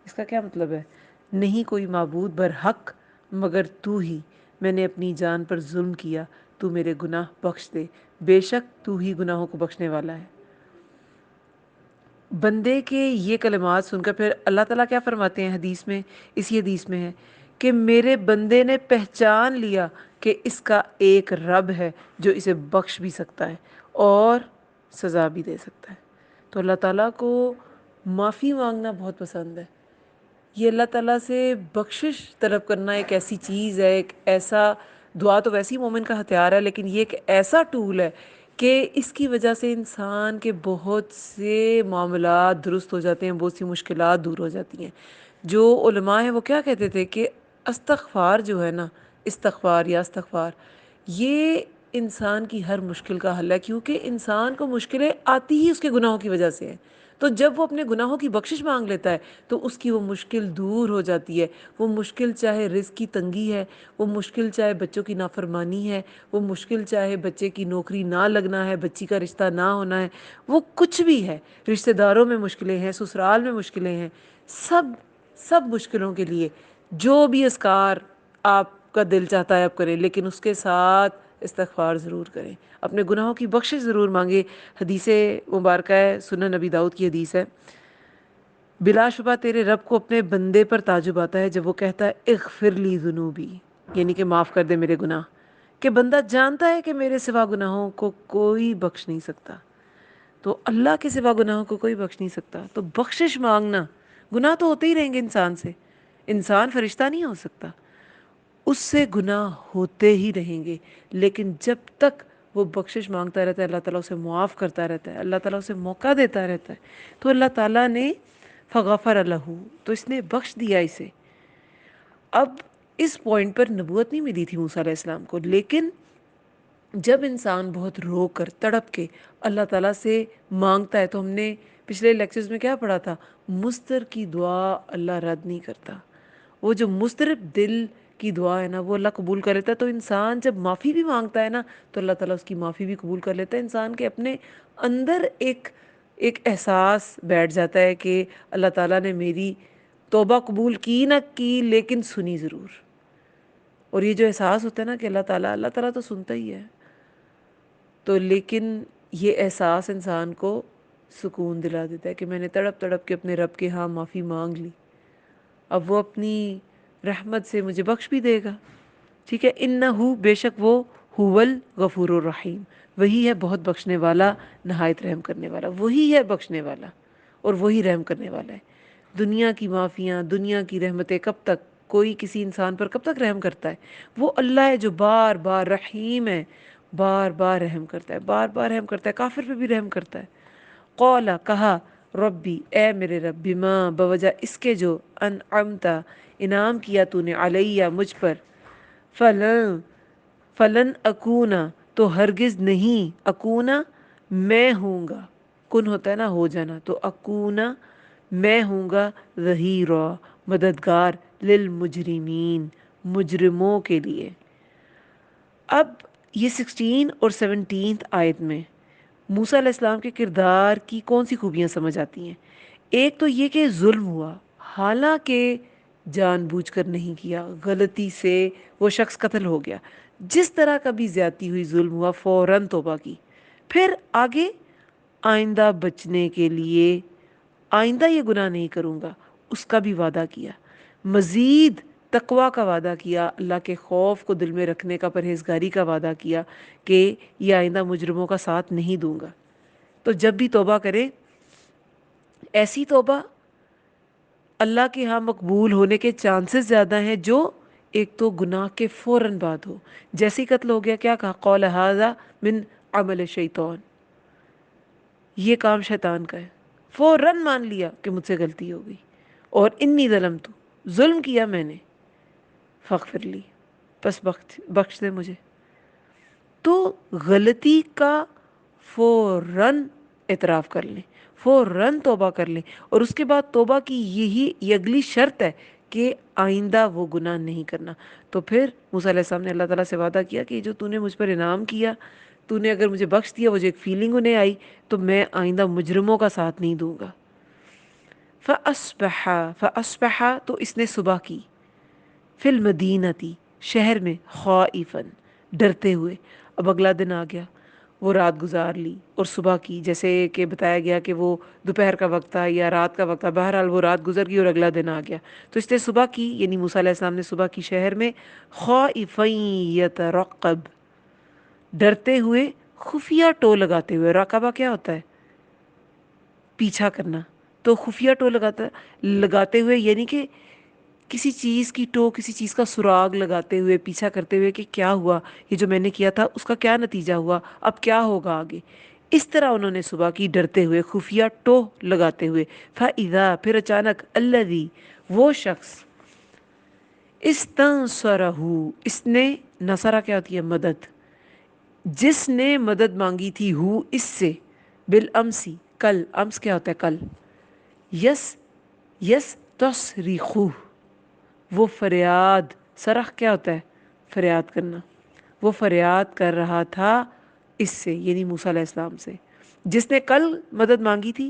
اس کا کیا مطلب ہے؟ نہیں کوئی معبود برحق مگر تو ہی، میں نے اپنی جان پر ظلم کیا، تو میرے گناہ بخش دے، بے شک تو ہی گناہوں کو بخشنے والا ہے. بندے کے یہ کلمات سن کر پھر اللہ تعالیٰ کیا فرماتے ہیں حدیث میں؟ اسی حدیث میں ہے کہ میرے بندے نے پہچان لیا کہ اس کا ایک رب ہے جو اسے بخش بھی سکتا ہے اور سزا بھی دے سکتا ہے. تو اللہ تعالیٰ کو معافی مانگنا بہت پسند ہے. یہ اللہ تعالیٰ سے بخشش طلب کرنا ایک ایسی چیز ہے، ایک ایسا دعا تو ویسے ہی مومن کا ہتھیار ہے، لیکن یہ ایک ایسا ٹول ہے کہ اس کی وجہ سے انسان کے بہت سے معاملات درست ہو جاتے ہیں، بہت سی مشکلات دور ہو جاتی ہیں. جو علماء ہیں وہ کیا کہتے تھے کہ استغفار جو ہے نا، استغفار یا استغفار، یہ انسان کی ہر مشکل کا حل ہے، کیونکہ انسان کو مشکلیں آتی ہی اس کے گناہوں کی وجہ سے ہیں. تو جب وہ اپنے گناہوں کی بخشش مانگ لیتا ہے تو اس کی وہ مشکل دور ہو جاتی ہے. وہ مشکل چاہے رزق کی تنگی ہے، وہ مشکل چاہے بچوں کی نافرمانی ہے، وہ مشکل چاہے بچے کی نوکری نہ لگنا ہے، بچی کا رشتہ نہ ہونا ہے، وہ کچھ بھی ہے، رشتہ داروں میں مشکلیں ہیں، سسرال میں مشکلیں ہیں، سب مشکلوں کے لیے جو بھی اذکار آپ کا دل چاہتا ہے آپ کریں، لیکن اس کے ساتھ استغفار ضرور کریں، اپنے گناہوں کی بخشش ضرور مانگیں. حدیث مبارکہ ہے، سنن نبی داؤد کی حدیث ہے، بلا شبہ تیرے رب کو اپنے بندے پر تعجب آتا ہے جب وہ کہتا ہے اغفر لی ذنوبی، یعنی کہ معاف کر دے میرے گناہ. کہ بندہ جانتا ہے کہ میرے سوا گناہوں کو کوئی بخش نہیں سکتا، تو اللہ کے سوا گناہوں کو کوئی بخش نہیں سکتا. تو بخشش مانگنا، گناہ تو ہوتے ہی رہیں گے انسان سے، انسان فرشتہ نہیں ہو سکتا، اس سے گناہ ہوتے ہی رہیں گے، لیکن جب تک وہ بخشش مانگتا رہتا ہے اللہ تعالیٰ اسے معاف کرتا رہتا ہے، اللہ تعالیٰ اسے موقع دیتا رہتا ہے. تو اللہ تعالیٰ نے فغفر لہ، تو اس نے بخش دیا اسے. اب اس پوائنٹ پر نبوت نہیں ملی تھی موسیٰ علیہ السلام کو، لیکن جب انسان بہت رو کر تڑپ کے اللہ تعالیٰ سے مانگتا ہے، تو ہم نے پچھلے لیکچرز میں کیا پڑھا تھا؟ مضطر کی دعا اللہ رد نہیں کرتا. وہ جو مضطرب دل کی دعا ہے نا وہ اللہ قبول کر لیتا ہے. تو انسان جب معافی بھی مانگتا ہے نا تو اللہ تعالیٰ اس کی معافی بھی قبول کر لیتا ہے. انسان کے اپنے اندر ایک احساس بیٹھ جاتا ہے کہ اللہ تعالیٰ نے میری توبہ قبول کی نہ کی لیکن سنی ضرور. اور یہ جو احساس ہوتا ہے نا کہ اللہ تعالیٰ تو سنتا ہی ہے، تو لیکن یہ احساس انسان کو سکون دلا دیتا ہے کہ میں نے تڑپ تڑپ کے اپنے رب کے ہاں معافی مانگ لی، اب وہ اپنی رحمت سے مجھے بخش بھی دے گا. ٹھیک ہے، انہو بے شک وہ ہوول غفور الرحیم، وہی ہے بہت بخشنے والا، نہایت رحم کرنے والا. وہی ہے بخشنے والا اور وہی رحم کرنے والا ہے. دنیا کی معافیاں، دنیا کی رحمتیں کب تک؟ کوئی کسی انسان پر کب تک رحم کرتا ہے؟ وہ اللہ ہے جو بار بار رحیم ہے، بار بار رحم کرتا ہے، بار بار رحم کرتا ہے، کافر پہ بھی رحم کرتا ہے. قولا کہا، ربی اے میرے رب، بما بوجہ اس کے جو انعمتا انعام کیا تو نے علیہ مجھ پر، فلن اکونا تو ہرگز نہیں، اکونا میں ہوں گا، کن ہوتا ہے نا ہو جانا، تو اکونا میں ہوں گا، ظہیرا مددگار، للمجرمین مجرموں کے لیے. اب یہ 16 اور 17 آیت میں موسیٰ علیہ السلام کے کردار کی کون سی خوبیاں سمجھ آتی ہیں؟ ایک تو یہ کہ ظلم ہوا، حالانکہ جان بوجھ کر نہیں کیا، غلطی سے وہ شخص قتل ہو گیا. جس طرح کا بھی زیادتی ہوئی، ظلم ہوا، فوراً توبہ کی. پھر آگے آئندہ بچنے کے لیے، آئندہ یہ گناہ نہیں کروں گا، اس کا بھی وعدہ کیا، مزید تقوی کا وعدہ کیا، اللہ کے خوف کو دل میں رکھنے کا، پرہیزگاری کا وعدہ کیا کہ یہ آئندہ مجرموں کا ساتھ نہیں دوں گا۔ تو جب بھی توبہ کرے، ایسی توبہ اللہ کے ہاں مقبول ہونے کے چانسز زیادہ ہیں جو ایک تو گناہ کے فوراً بعد ہو، جیسے ہی قتل ہو گیا کیا کہا، قول ھذا من عمل شیطان، یہ کام شیطان کا ہے، فوراً مان لیا کہ مجھ سے غلطی ہو گئی، اور انی ظلمت، ظلم کیا میں نے، فاغفر لی، پس بخش دے مجھے۔ تو غلطی کا فوراً اعتراف کر لیں، فوراً توبہ کر لیں، اور اس کے بعد توبہ کی یہ اگلی شرط ہے کہ آئندہ وہ گناہ نہیں کرنا۔ تو پھر موسیٰ علیہ السلام نے اللہ تعالیٰ سے وعدہ کیا کہ جو تو نے مجھ پر انعام کیا، تو نے اگر مجھے بخش دیا، وہ جو ایک فیلنگ انہیں آئی، تو میں آئندہ مجرموں کا ساتھ نہیں دوں گا۔ فَأَصْبَحَ تو اس نے صبح کی، فی المدینتی شہر میں، خائفاً ڈرتے ہوئے۔ اب اگلا دن آ گیا، وہ رات گزار لی اور صبح کی، جیسے کہ بتایا گیا کہ وہ دوپہر کا وقت تھا یا رات کا وقت تھا، بہرحال وہ رات گزر گئی اور اگلا دن آ گیا۔ تو اس نے صبح کی، یعنی موسیٰ علیہ السلام نے صبح کی شہر میں، خائفاً یترقب ڈرتے ہوئے، خفیہ ٹو لگاتے ہوئے۔ راقبہ کیا ہوتا ہے؟ پیچھا کرنا۔ تو خفیہ ٹو لگاتے ہوئے یعنی کہ کسی چیز کی ٹو، کسی چیز کا سراغ لگاتے ہوئے، پیچھا کرتے ہوئے کہ کیا ہوا، یہ جو میں نے کیا تھا اس کا کیا نتیجہ ہوا، اب کیا ہوگا آگے۔ اس طرح انہوں نے صبح کی ڈرتے ہوئے، خفیہ ٹو لگاتے ہوئے۔ فَإِذَا پھر اچانک، الَّذِي وہ شخص، استنصرہ اس نے، نصرہ کیا ہوتی ہے؟ مدد، جس نے مدد مانگی تھی، ہو اس سے، بالامسی کل، امس کیا ہوتا ہے؟ کل، یس تصریخو وہ فریاد، صرخ کیا ہوتا ہے؟ فریاد کرنا، وہ فریاد کر رہا تھا اس سے، یعنی موسیٰ علیہ السلام سے، جس نے کل مدد مانگی تھی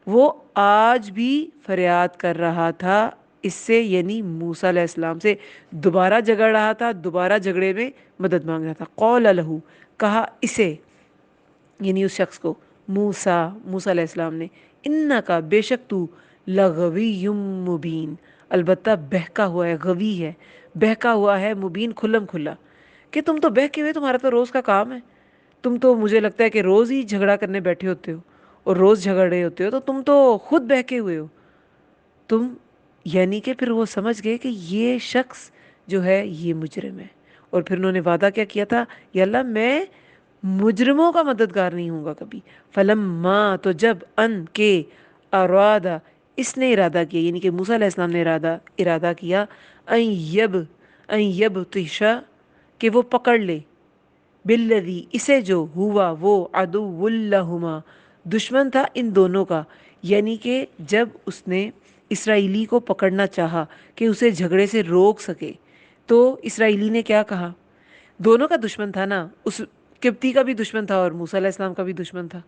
وہ آج بھی فریاد کر رہا تھا اس سے، یعنی موسیٰ علیہ السلام سے، دوبارہ جھگڑ رہا تھا، دوبارہ جھگڑے میں مدد مانگ رہا تھا۔ قول لہ کہا اسے، یعنی اس شخص کو، موسیٰ علیہ السلام نے، انکا بے شک تو، لغوی مبین البتہ بہکا ہوا ہے، غوی ہے، بہکا ہوا ہے، مبین کھلم کھلا، کہ تم تو بہکے ہوئے، تمہارا تو روز کا کام ہے، تم تو مجھے لگتا ہے کہ روز ہی جھگڑا کرنے بیٹھے ہوتے ہو اور روز جھگڑ رہے ہوتے ہو، تو تم تو خود بہکے ہوئے ہو تم، یعنی کہ پھر وہ سمجھ گئے کہ یہ شخص جو ہے یہ مجرم ہے۔ اور پھر انہوں نے وعدہ کیا کیا تھا، یا اللہ میں مجرموں کا مددگار نہیں ہوں گا کبھی۔ فلما تو جب، ان کے، ارادہ اس نے ارادہ کیا، یعنی کہ موسیٰ علیہ السلام نے ارادہ کیا، ان یبطشا کہ وہ پکڑ لے، بالذی اسے جو، ہوا وہ، عدو لہما دشمن تھا ان دونوں کا، یعنی کہ جب اس نے اسرائیلی کو پکڑنا چاہا کہ اسے جھگڑے سے روک سکے، تو اسرائیلی نے کیا کہا، دونوں کا دشمن تھا نا، اس قبطی کا بھی دشمن تھا اور موسیٰ علیہ السلام کا بھی دشمن تھا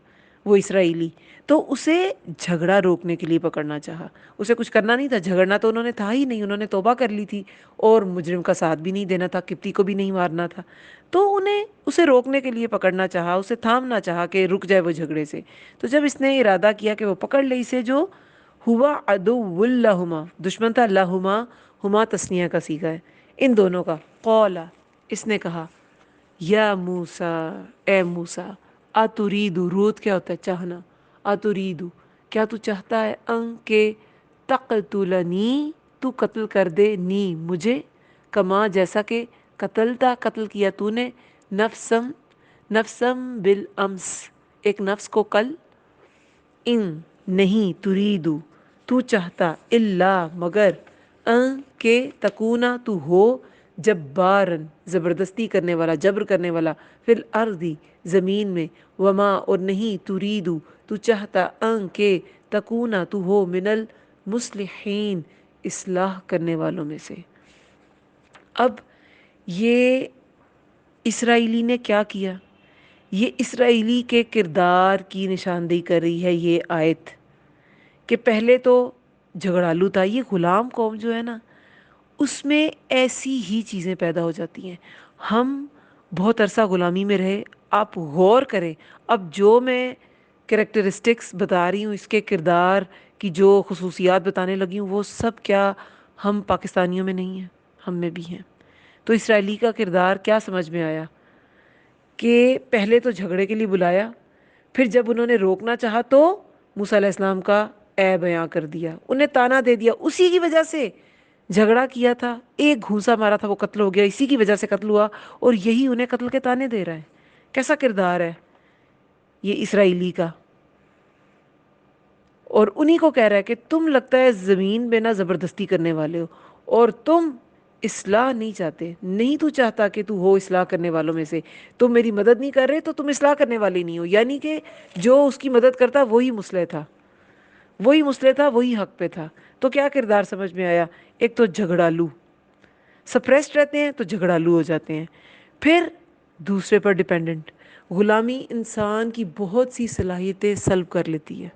وہ اسرائیلی، تو اسے جھگڑا روکنے کے لیے پکڑنا چاہا، اسے کچھ کرنا نہیں تھا، جھگڑنا تو انہوں نے تھا ہی نہیں، انہوں نے توبہ کر لی تھی اور مجرم کا ساتھ بھی نہیں دینا تھا، قبطی کو بھی نہیں مارنا تھا، تو انہیں اسے روکنے کے لیے پکڑنا چاہا، اسے تھامنا چاہا کہ رک جائے وہ جھگڑے سے۔ تو جب اس نے ارادہ کیا کہ وہ پکڑ لے اسے، جو ہوا عدو لہما دشمن تھا، لہما ہما تثنیہ کا صیغہ ہے، ان دونوں کا، قولا اس نے کہا، یا موسیٰ اے موسیٰ، اتریدو رود کیا ہوتا ہے؟ چاہنا، اتریدو کیا تو چاہتا ہے، ان کے، تقتلنی تو قتل کر دے، نی مجھے، کما جیسا کہ، قتل کیا تو نے، نفسم بالامس ایک نفس کو کل، ان نہیں، تریدو تو چاہتا، الا مگر، ان کے، تکونا تو ہو، جبارن زبردستی کرنے والا، جبر کرنے والا، فی الارض زمین میں، وما اور نہیں، تریدو تو چاہتا، ان کے، تکونا تو ہو، من المصلحین اصلاح کرنے والوں میں سے۔ اب یہ اسرائیلی نے کیا کیا، یہ اسرائیلی کے کردار کی نشاندہی کر رہی ہے یہ آیت، کہ پہلے تو جھگڑالو تھا، یہ غلام قوم جو ہے نا، اس میں ایسی ہی چیزیں پیدا ہو جاتی ہیں۔ ہم بہت عرصہ غلامی میں رہے، آپ غور کریں، اب جو میں کریکٹرسٹکس بتا رہی ہوں، اس کے کردار کی جو خصوصیات بتانے لگی ہوں، وہ سب کیا ہم پاکستانیوں میں نہیں ہیں، ہم میں بھی ہیں۔ تو اسرائیلی کا کردار کیا سمجھ میں آیا کہ پہلے تو جھگڑے کے لیے بلایا، پھر جب انہوں نے روکنا چاہا تو موسیٰ علیہ السلام کا عیب بیاں کر دیا، انہیں تانا دے دیا، اسی کی وجہ سے جھگڑا کیا تھا، ایک گھونسا مارا تھا وہ قتل ہو گیا، اسی کی وجہ سے قتل ہوا، اور یہی انہیں قتل کے تانے دے رہا ہے۔ کیسا کردار ہے یہ اسرائیلی کا؟ اور انہی کو کہہ رہا ہے کہ تم لگتا ہے زمین میں نا زبردستی کرنے والے ہو، اور تم اصلاح نہیں چاہتے، نہیں تو چاہتا کہ تو ہو اصلاح کرنے والوں میں سے، تم میری مدد نہیں کر رہے تو تم اصلاح کرنے والے نہیں ہو۔ یعنی کہ جو اس کی مدد کرتا وہی مصلح تھا، وہی مصلح تھا، وہی حق پہ تھا۔ تو کیا کردار سمجھ میں آیا؟ ایک تو جھگڑالو، سپریسڈ رہتے ہیں تو جھگڑالو ہو جاتے ہیں، پھر دوسرے پر ڈیپینڈنٹ۔ غلامی انسان کی بہت سی صلاحیتیں سلب کر لیتی ہے،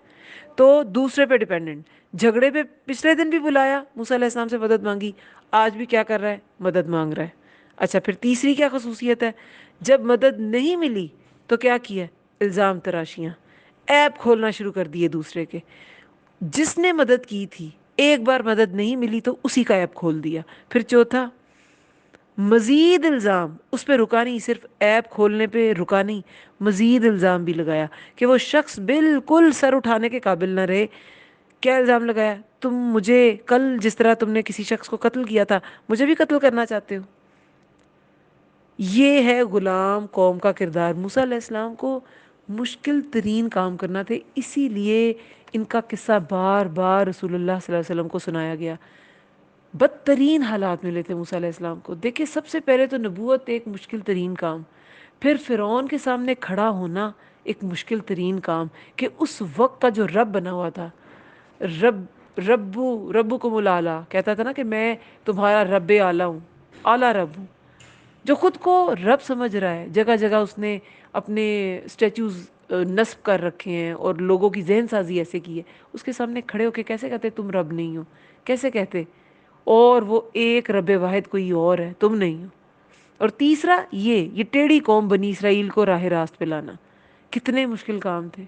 تو دوسرے پہ ڈیپینڈنٹ۔ جھگڑے پہ پچھلے دن بھی بلایا، موسیٰ علیہ السلام سے مدد مانگی، آج بھی کیا کر رہا ہے؟ مدد مانگ رہا ہے۔ اچھا، پھر تیسری کیا خصوصیت ہے؟ جب مدد نہیں ملی تو کیا کیا؟ الزام تراشیاں، عیب کھولنا شروع کر دیے دوسرے کے۔ جس نے مدد کی تھی، ایک بار مدد نہیں ملی تو اسی کا عیب کھول دیا۔ پھر چوتھا، مزید الزام، اس پہ رکا نہیں، صرف عیب کھولنے پہ رکا نہیں، مزید الزام بھی لگایا کہ وہ شخص بالکل سر اٹھانے کے قابل نہ رہے۔ کیا الزام لگایا؟ تم مجھے کل جس طرح تم نے کسی شخص کو قتل کیا تھا، مجھے بھی قتل کرنا چاہتے ہو۔ یہ ہے غلام قوم کا کردار۔ موسیٰ علیہ السلام کو مشکل ترین کام کرنا تھے، اسی لیے ان کا قصہ بار بار رسول اللہ صلی اللہ علیہ وسلم کو سنایا گیا۔ بدترین حالات ملے تھے موسیٰ علیہ السلام کو۔ دیکھیں، سب سے پہلے تو نبوت ایک مشکل ترین کام، پھر فرعون کے سامنے کھڑا ہونا ایک مشکل ترین کام، کہ اس وقت کا جو رب بنا ہوا تھا، ربکم الاعلیٰ، کہتا تھا نا کہ میں تمہارا رب اعلیٰ ہوں، اعلیٰ رب ہوں، جو خود کو رب سمجھ رہا ہے۔ جگہ جگہ اس نے اپنے اسٹیچوز نصب کر رکھے ہیں اور لوگوں کی ذہن سازی ایسے کی ہے، اس کے سامنے کھڑے ہو کے کیسے کہتے تم رب نہیں ہو؟ کیسے کہتے؟ اور وہ ایک رب واحد کوئی اور ہے، تم نہیں ہو۔ اور تیسرا یہ ٹیڑھی قوم بنی اسرائیل کو راہ راست پہ لانا، کتنے مشکل کام تھے۔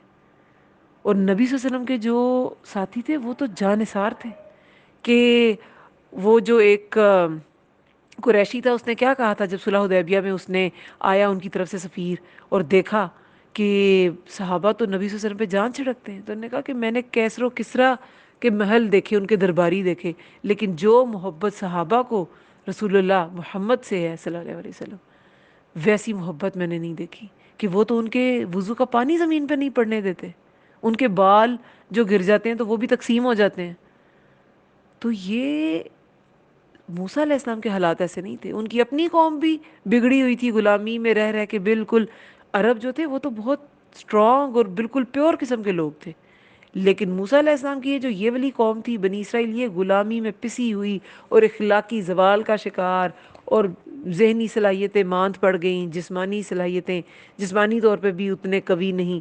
اور نبی صلی اللہ علیہ وسلم کے جو ساتھی تھے وہ تو جانثار تھے، کہ وہ جو ایک قریشی تھا، اس نے کیا کہا تھا جب صلح حدیبیہ میں اس نے آیا ان کی طرف سے سفیر اور دیکھا کہ صحابہ تو نبی صلی اللہ علیہ وسلم پہ جان چھڑکتے ہیں، تو انہوں نے کہا کہ میں نے کیسر و کسریٰ کے محل دیکھے، ان کے درباری دیکھے، لیکن جو محبت صحابہ کو رسول اللہ محمد سے ہے صلی اللہ علیہ وسلم، ویسی محبت میں نے نہیں دیکھی، کہ وہ تو ان کے وضو کا پانی زمین پہ نہیں پڑنے دیتے، ان کے بال جو گر جاتے ہیں تو وہ بھی تقسیم ہو جاتے ہیں۔ تو یہ موسیٰ علیہ السلام کے حالات ایسے نہیں تھے، ان کی اپنی قوم بھی بگڑی ہوئی تھی، غلامی میں رہ رہ کے بالکل۔ عرب جو تھے وہ تو بہت سٹرونگ اور بالکل پیور قسم کے لوگ تھے، لیکن موسیٰ علیہ السلام کی یہ والی قوم تھی بنی اسرائیل، یہ غلامی میں پسی ہوئی اور اخلاقی زوال کا شکار، اور ذہنی صلاحیتیں ماند پڑ گئیں، جسمانی صلاحیتیں، جسمانی طور پہ بھی اتنے قوی نہیں،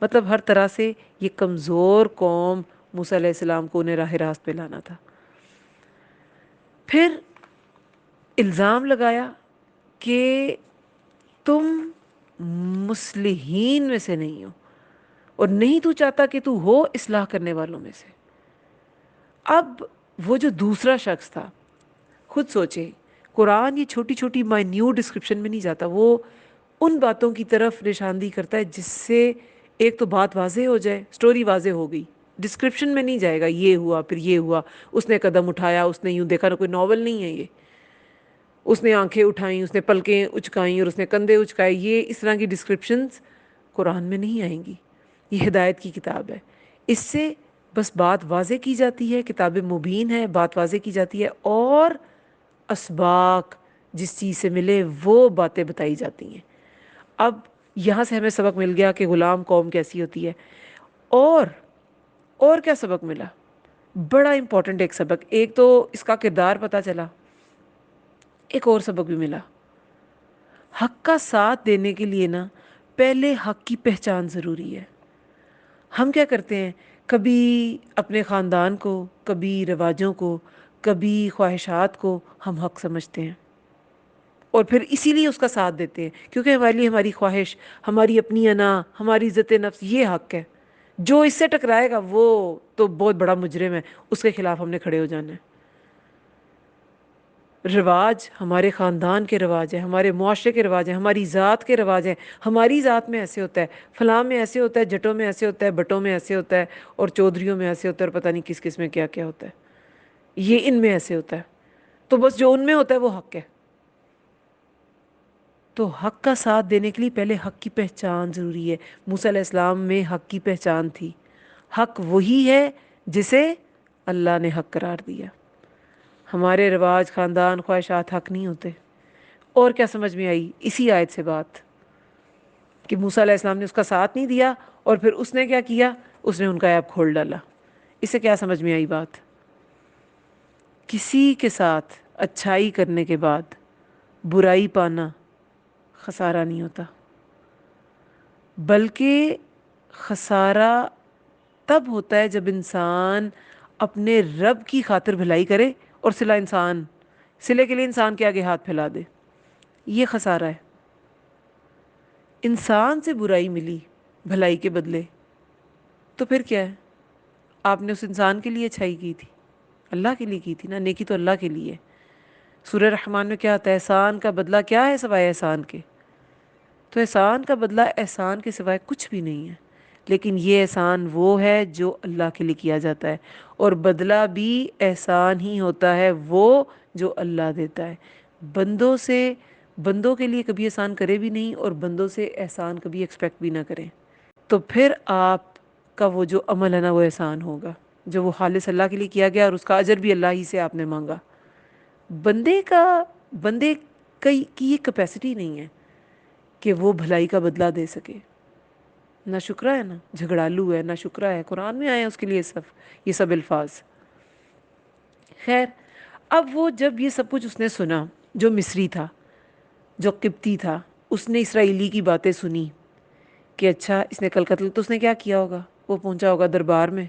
مطلب ہر طرح سے یہ کمزور قوم موسیٰ علیہ السلام کو انہیں راہ راست پہ لانا تھا۔ پھر الزام لگایا کہ تم مصلحین میں سے نہیں ہو، اور نہیں تو چاہتا کہ تو ہو اصلاح کرنے والوں میں سے۔ اب وہ جو دوسرا شخص تھا، خود سوچے، قرآن یہ چھوٹی چھوٹی مائنیوٹ ڈسکرپشن میں نہیں جاتا، وہ ان باتوں کی طرف نشاندہی کرتا ہے جس سے ایک تو بات واضح ہو جائے، سٹوری واضح ہو گئی، ڈسکرپشن میں نہیں جائے گا، یہ ہوا پھر یہ ہوا، اس نے قدم اٹھایا، اس نے یوں دیکھا، نہ کوئی ناول نہیں ہے یہ، اس نے آنکھیں اٹھائیں، اس نے پلکیں اچکائیں اور اس نے کندھے اچکائے، یہ اس طرح کی ڈسکرپشنز قرآن میں نہیں آئیں گی۔ یہ ہدایت کی کتاب ہے، اس سے بس بات واضح کی جاتی ہے، کتاب مبین ہے، بات واضح کی جاتی ہے، اور اسباق جس چیز سے ملے وہ باتیں بتائی جاتی ہیں۔ اب یہاں سے ہمیں سبق مل گیا کہ غلام قوم کیسی ہوتی ہے، اور کیا سبق ملا؟ بڑا امپورٹنٹ ایک سبق، ایک تو اس کا کردار پتہ چلا، ایک اور سبق بھی ملا۔ حق کا ساتھ دینے کے لیے نا پہلے حق کی پہچان ضروری ہے۔ ہم کیا کرتے ہیں، کبھی اپنے خاندان کو، کبھی رواجوں کو، کبھی خواہشات کو ہم حق سمجھتے ہیں، اور پھر اسی لیے اس کا ساتھ دیتے ہیں، کیونکہ ہمارے لیے ہماری خواہش، ہماری اپنی انا، ہماری عزت نفس یہ حق ہے۔ جو اس سے ٹکرائے گا وہ تو بہت بڑا مجرم ہے، اس کے خلاف ہم نے کھڑے ہو جانا ہے۔ رواج ہمارے خاندان کے رواج ہیں، ہمارے معاشرے کے رواج ہیں، ہماری ذات کے رواج ہیں، ہماری ذات میں ایسے ہوتا ہے، فلاں میں ایسے ہوتا ہے، جٹوں میں ایسے ہوتا ہے، بٹوں میں ایسے ہوتا ہے، اور چودھریوں میں ایسے ہوتا ہے، اور پتہ نہیں کس کس میں کیا کیا ہوتا ہے، یہ ان میں ایسے ہوتا ہے، تو بس جو ان میں ہوتا ہے وہ حق ہے۔ تو حق کا ساتھ دینے کے لیے پہلے حق کی پہچان ضروری ہے۔ موسیٰ علیہ السلام میں حق کی پہچان تھی، حق وہی ہے جسے اللہ نے حق قرار دیا۔ ہمارے رواج، خاندان، خواہشات حق نہیں ہوتے۔ اور کیا سمجھ میں آئی اسی آیت سے بات، کہ موسیٰ علیہ السلام نے اس کا ساتھ نہیں دیا، اور پھر اس نے کیا کیا، اس نے ان کا ایپ کھول ڈالا۔ اس سے کیا سمجھ میں آئی بات؟ کسی کے ساتھ اچھائی کرنے کے بعد برائی پانا خسارہ نہیں ہوتا، بلکہ خسارہ تب ہوتا ہے جب انسان اپنے رب کی خاطر بھلائی کرے اور صلہ کے لیے انسان کے آگے ہاتھ پھیلا دے، یہ خسارہ ہے۔ انسان سے برائی ملی بھلائی کے بدلے، تو پھر کیا ہے؟ آپ نے اس انسان کے لیے اچھائی کی تھی، اللہ کے لیے کی تھی نا، نیکی تو اللہ کے لیے۔ سورہ رحمان میں کیا آتا ہے؟ احسان کا بدلہ کیا ہے سوائے احسان کے؟ تو احسان کا بدلہ احسان کے سوائے کچھ بھی نہیں ہے، لیکن یہ احسان وہ ہے جو اللہ کے لیے کیا جاتا ہے، اور بدلہ بھی احسان ہی ہوتا ہے وہ جو اللہ دیتا ہے۔ بندوں کے لیے کبھی احسان کرے بھی نہیں، اور بندوں سے احسان کبھی ایکسپیکٹ بھی نہ کریں، تو پھر آپ کا وہ جو عمل ہے نا وہ احسان ہوگا، جو وہ خالص اللہ کے لیے کیا گیا، اور اس کا اجر بھی اللہ ہی سے آپ نے مانگا۔ بندے کی یہ کیپیسٹی نہیں ہے کہ وہ بھلائی کا بدلہ دے سکے۔ نہ شکرا ہے، نا جھگڑالو ہے، نہ شکرا ہے، قرآن میں آئے ہیں اس کے لیے یہ سب الفاظ۔ خیر، اب وہ جب یہ سب کچھ اس نے سنا، جو مصری تھا، جو قبطی تھا، اس نے اسرائیلی کی باتیں سنی کہ اچھا اس نے کل قتل، تو اس نے کیا کیا ہوگا؟ وہ پہنچا ہوگا دربار میں،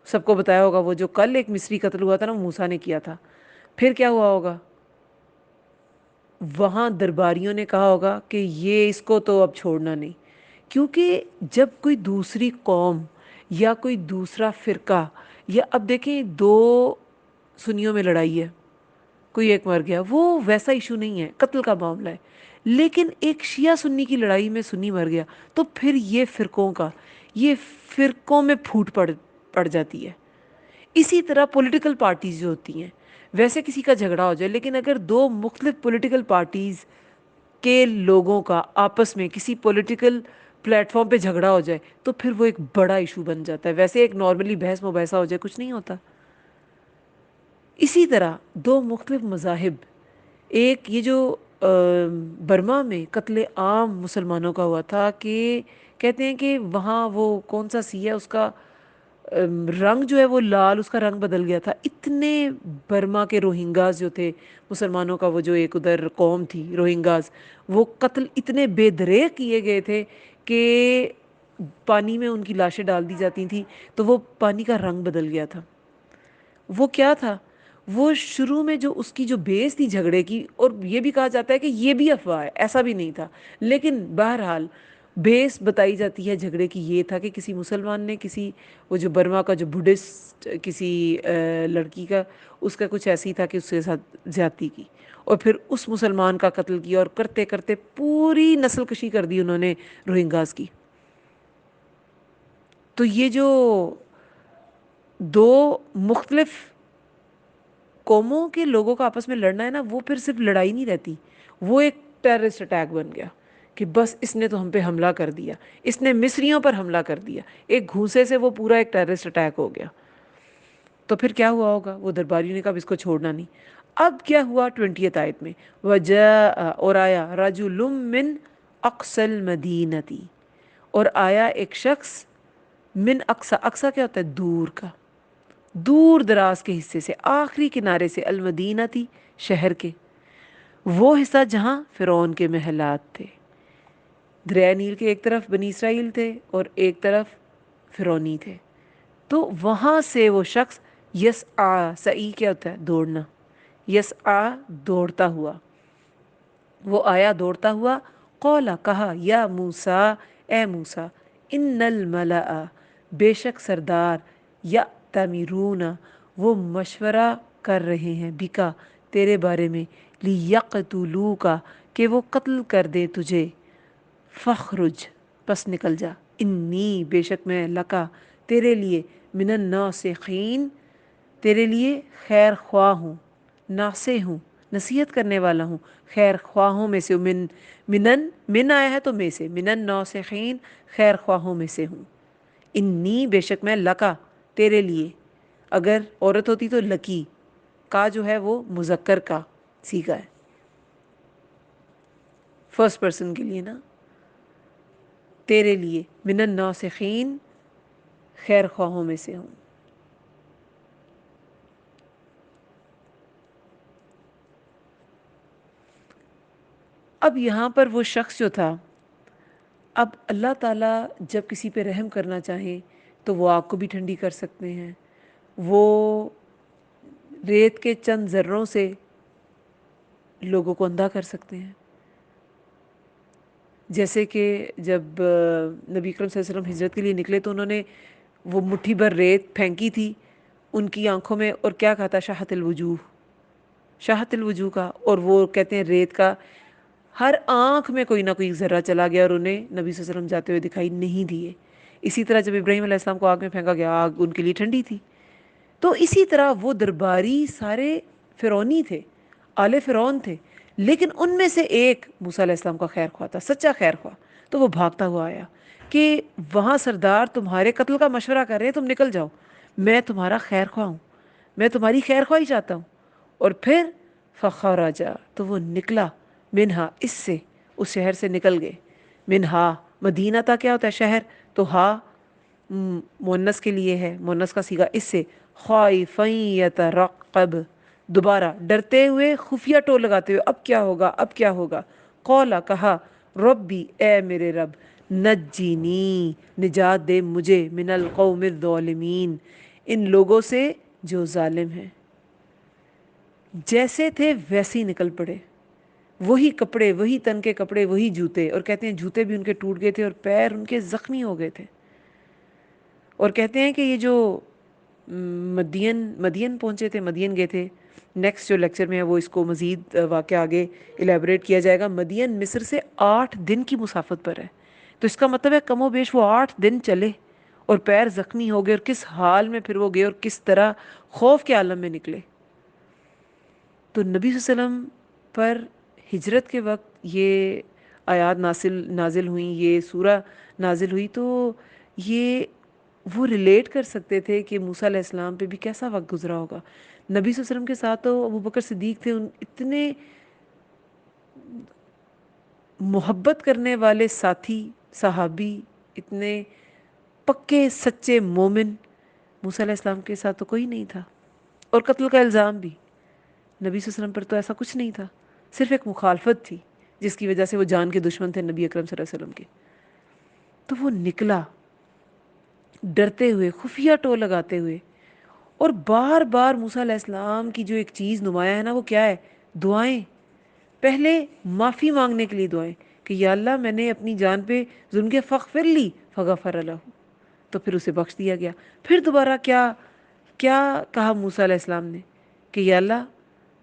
سب کو بتایا ہوگا وہ جو کل ایک مصری قتل ہوا تھا نا، وہ موسیٰ نے کیا تھا۔ پھر کیا ہوا ہوگا؟ وہاں درباریوں نے کہا ہوگا کہ یہ اس کو تو اب چھوڑنا نہیں، کیونکہ جب کوئی دوسری قوم یا کوئی دوسرا فرقہ، یا اب دیکھیں دو سنیوں میں لڑائی ہے، کوئی ایک مر گیا، وہ ویسا ایشو نہیں ہے، قتل کا معاملہ ہے، لیکن ایک شیعہ سنی کی لڑائی میں سنی مر گیا، تو پھر یہ فرقوں میں پھوٹ پڑ جاتی ہے۔ اسی طرح پولیٹیکل پارٹیز جو ہوتی ہیں، ویسے کسی کا جھگڑا ہو جائے، لیکن اگر دو مختلف پولیٹیکل پارٹیز کے لوگوں کا آپس میں کسی پولیٹیکل پلیٹ فارم پہ جھگڑا ہو جائے، تو پھر وہ ایک بڑا ایشو بن جاتا ہے۔ ویسے ایک نارملی بحث مباحثہ ہو جائے کچھ نہیں ہوتا۔ اسی طرح دو مختلف مذاہب، ایک یہ جو برما میں قتل عام مسلمانوں کا ہوا تھا، کہ کہتے ہیں کہ وہاں وہ کون سا سی ہے، اس کا رنگ جو ہے وہ لال، اس کا رنگ بدل گیا تھا۔ اتنے برما کے روہنگاز جو تھے، مسلمانوں کا وہ جو ایک ادھر قوم تھی روہنگاز، وہ قتل اتنے بے دریغ کیے گئے تھے کہ پانی میں ان کی لاشیں ڈال دی جاتی تھیں، تو وہ پانی کا رنگ بدل گیا تھا۔ وہ کیا تھا؟ وہ شروع میں جو اس کی جو بیس تھی جھگڑے کی، اور یہ بھی کہا جاتا ہے کہ یہ بھی افواہ ہے، ایسا بھی نہیں تھا، لیکن بہرحال بیس بتائی جاتی ہے جھگڑے کی، یہ تھا کہ کسی مسلمان نے کسی وہ جو برما کا جو بڈھسٹ کسی لڑکی کا، اس کا کچھ ایسی تھا کہ اس کے ساتھ زیادتی کی، اور پھر اس مسلمان کا قتل کیا، اور کرتے کرتے پوری نسل کشی کر دی انہوں نے روہنگاز کی۔ تو یہ جو دو مختلف قوموں کے لوگوں کا آپس میں لڑنا ہے نا، وہ پھر صرف لڑائی نہیں رہتی، وہ ایک ٹیررسٹ اٹیک بن گیا، کہ بس اس نے تو ہم پہ حملہ کر دیا، اس نے مصریوں پر حملہ کر دیا، ایک گھونسے سے وہ پورا ایک ٹیررسٹ اٹیک ہو گیا۔ تو پھر کیا ہوا ہوگا؟ وہ درباریوں نے کہا اس کو چھوڑنا نہیں۔ اب کیا ہوا 20 آیت میں؟ وَجَاءَ، اور آیا، رَجُلٌ مِّنْ أَقْصَى الْمَدِينَةِ، اور آیا ایک شخص، من اقصا، اقصا کیا ہوتا ہے؟ دور کا، دور دراز کے حصے سے، آخری کنارے سے، المدینہ تھی، شہر کے، وہ حصہ جہاں فرعون کے محلات تھے۔ دریائے نیل کے ایک طرف بنی اسرائیل تھے اور ایک طرف فرعونی تھے، تو وہاں سے وہ شخص، یسعیٰ، سعی کیا ہوتا ہے؟ دوڑنا، یسعیٰ دوڑتا ہوا، وہ آیا دوڑتا ہوا، قولا کہا، یا موسیٰ، اے موسیٰ، ان الملأ، بے شک سردار یا تعمیرون وہ مشورہ کر رہے ہیں بکا تیرے بارے میں، لیقتلوکا کہ وہ قتل کر دے تجھے، فخرج پس نکل جا، انی بے شک میں لکا تیرے لیے، من الناصحین تیرے لیے خیر خواہ ہوں، ناصح ہوں نصیحت کرنے والا ہوں، خیر خواہوں میں سے، من آیا ہے تو میں سے، من الناصحین خیر خواہوں میں سے ہوں، انی بے شک میں لکا تیرے لیے، اگر عورت ہوتی تو لکی، کا جو ہے وہ مذکر کا سیغہ ہے، فرسٹ پرسن کے لیے نا، تیرے لیے من الناصحین خیر خواہوں میں سے ہوں۔ اب یہاں پر وہ شخص جو تھا، اب اللہ تعالیٰ جب کسی پہ رحم کرنا چاہیں تو وہ آگ کو بھی ٹھنڈی کر سکتے ہیں، وہ ریت کے چند ذروں سے لوگوں کو اندھا کر سکتے ہیں، جیسے کہ جب نبی اکرم صلی اللہ علیہ وسلم ہجرت کے لیے نکلے تو انہوں نے وہ مٹھی بھر ریت پھینکی تھی ان کی آنکھوں میں، اور کیا کہا تھا؟ شاہت الوجوہ، شاہت الوجوہ کا، اور وہ کہتے ہیں ریت کا ہر آنکھ میں کوئی نہ کوئی ذرہ چلا گیا اور انہیں نبی صلی اللہ علیہ وسلم جاتے ہوئے دکھائی نہیں دیے۔ اسی طرح جب ابراہیم علیہ السلام کو آگ میں پھینکا گیا، آگ ان کے لیے ٹھنڈی تھی۔ تو اسی طرح وہ درباری سارے فرعونی تھے، آل فرعون تھے، لیکن ان میں سے ایک موسیٰ علیہ السلام کا خیر خواہ تھا، سچا خیر خواہ، تو وہ بھاگتا ہوا آیا کہ وہاں سردار تمہارے قتل کا مشورہ کر رہے ہیں، تم نکل جاؤ، میں تمہارا خیر خواہ ہوں، میں تمہاری خیر خواہی چاہتا ہوں۔ اور پھر فخرجا تو وہ نکلا، منہا اس سے، اس شہر سے نکل گئے، منہا مدینہ تا کیا ہوتا ہے؟ شہر، تو ہا مونس کے لیے ہے، مونس کا صیغہ اس سے، خائفا یترقب دوبارہ ڈرتے ہوئے، خفیہ ٹول لگاتے ہوئے، اب کیا ہوگا، اب کیا ہوگا، قولا کہا، ربی اے میرے رب، نجینی نجات دے مجھے، من القوم الظالمین ان لوگوں سے جو ظالم ہیں۔ جیسے تھے ویسے ہی نکل پڑے، وہی کپڑے، وہی تن کے کپڑے، وہی جوتے، اور کہتے ہیں جوتے بھی ان کے ٹوٹ گئے تھے اور پیر ان کے زخمی ہو گئے تھے۔ اور کہتے ہیں کہ یہ جو مدین پہنچے تھے، مدین گئے تھے، نیکسٹ جو لیکچر میں ہے وہ اس کو مزید واقعہ آگے الیبوریٹ کیا جائے گا۔ مدین مصر سے 8 دن کی مسافت پر ہے، تو اس کا مطلب ہے کم و بیش وہ 8 دن چلے اور پیر زخمی ہو گئے، اور کس حال میں پھر وہ گئے اور کس طرح خوف کے عالم میں نکلے۔ تو نبی صلی اللہ علیہ وسلم پر ہجرت کے وقت یہ آیات نازل ہوئیں، یہ سورہ نازل ہوئی، تو یہ وہ ریلیٹ کر سکتے تھے کہ موسیٰ علیہ السلام پہ بھی کیسا وقت گزرا ہوگا۔ نبی صلی اللہ علیہ وسلم کے ساتھ تو ابوبکر صدیق تھے، اتنے محبت کرنے والے ساتھی، صحابی، اتنے پکے سچے مومن، موسیٰ علیہ السلام کے ساتھ تو کوئی نہیں تھا۔ اور قتل کا الزام بھی نبی صلی اللہ علیہ وسلم پر تو ایسا کچھ نہیں تھا، صرف ایک مخالفت تھی جس کی وجہ سے وہ جان کے دشمن تھے نبی اکرم صلی اللہ علیہ وسلم کے۔ تو وہ نکلا ڈرتے ہوئے، خفیہ ٹول لگاتے ہوئے، اور بار بار موسیٰ علیہ السلام کی جو ایک چیز نمایاں ہے نا، وہ کیا ہے؟ دعائیں، پہلے معافی مانگنے کے لیے دعائیں کہ یا اللہ میں نے اپنی جان پہ ظلم کیا، فغفر لی فغفر لہ، تو پھر اسے بخش دیا گیا۔ پھر دوبارہ کیا کیا کہا موسیٰ علیہ السلام نے کہ یا اللہ